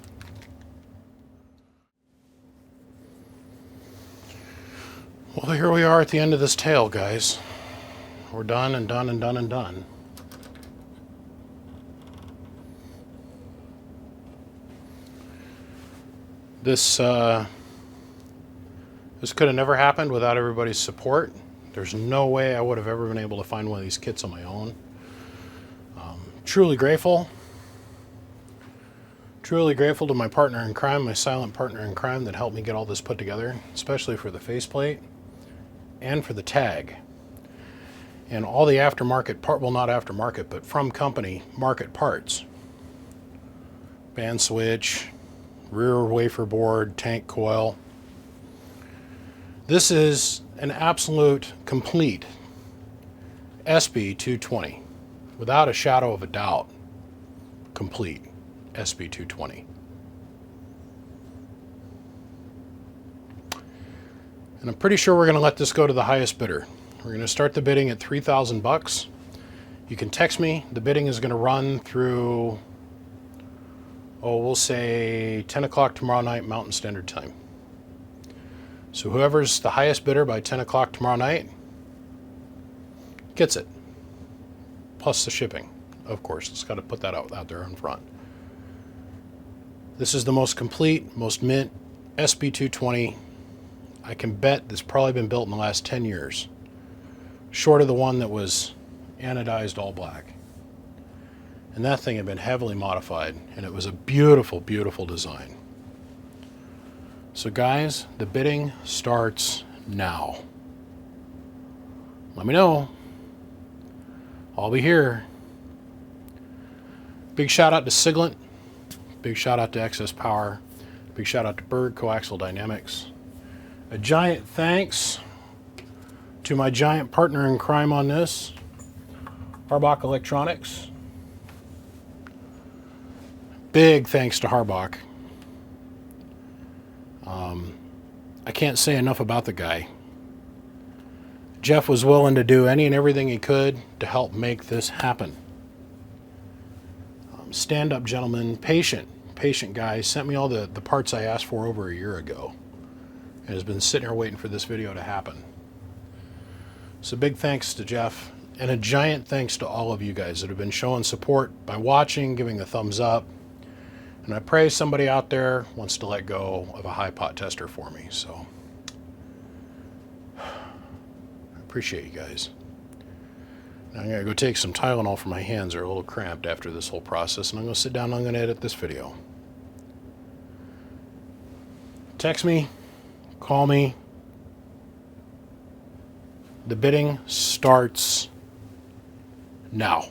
Well, here we are at the end of this tail, guys. We're done and done and done and done. This could have never happened without everybody's support. There's no way I would have ever been able to find one of these kits on my own. Truly grateful. Truly grateful to my partner in crime, my silent partner in crime that helped me get all this put together, especially for the faceplate and for the tag. And all the aftermarket part, well, not aftermarket, but from company market parts. Band switch, rear wafer board, tank coil. This is an absolute complete Sb-220, without a shadow of a doubt, complete Sb-220. And I'm pretty sure we're going to let this go to the highest bidder. We're going to start the bidding at $3,000. You can text me. The bidding is going to run through, we'll say 10 o'clock tomorrow night Mountain Standard Time. So whoever's the highest bidder by 10 o'clock tomorrow night gets it. Plus the shipping, of course. It's got to put that out there in front. This is the most complete, most mint Sb-220. I can bet that's probably been built in the last 10 years. Short of the one that was anodized all black. And that thing had been heavily modified, and it was a beautiful, beautiful design. So guys, the bidding starts now. Let me know. I'll be here. Big shout out to Siglant. Big shout out to Excess Power. Big shout out to Berg Coaxial Dynamics. A giant thanks to my giant partner in crime on this, Harbach Electronics. Big thanks to Harbach. I can't say enough about the guy. Jeff was willing to do any and everything he could to help make this happen. Stand-up gentleman, patient guy, sent me all the parts I asked for over a year ago, and has been sitting here waiting for this video to happen. So big thanks to Jeff. And a giant thanks to all of you guys that have been showing support by watching, giving a thumbs up. And I pray somebody out there wants to let go of a high pot tester for me. So I appreciate you guys. Now I'm going to go take some Tylenol for my hands. They're a little cramped after this whole process. And I'm going to sit down and I'm going to edit this video. Text me. Call me. The bidding starts now.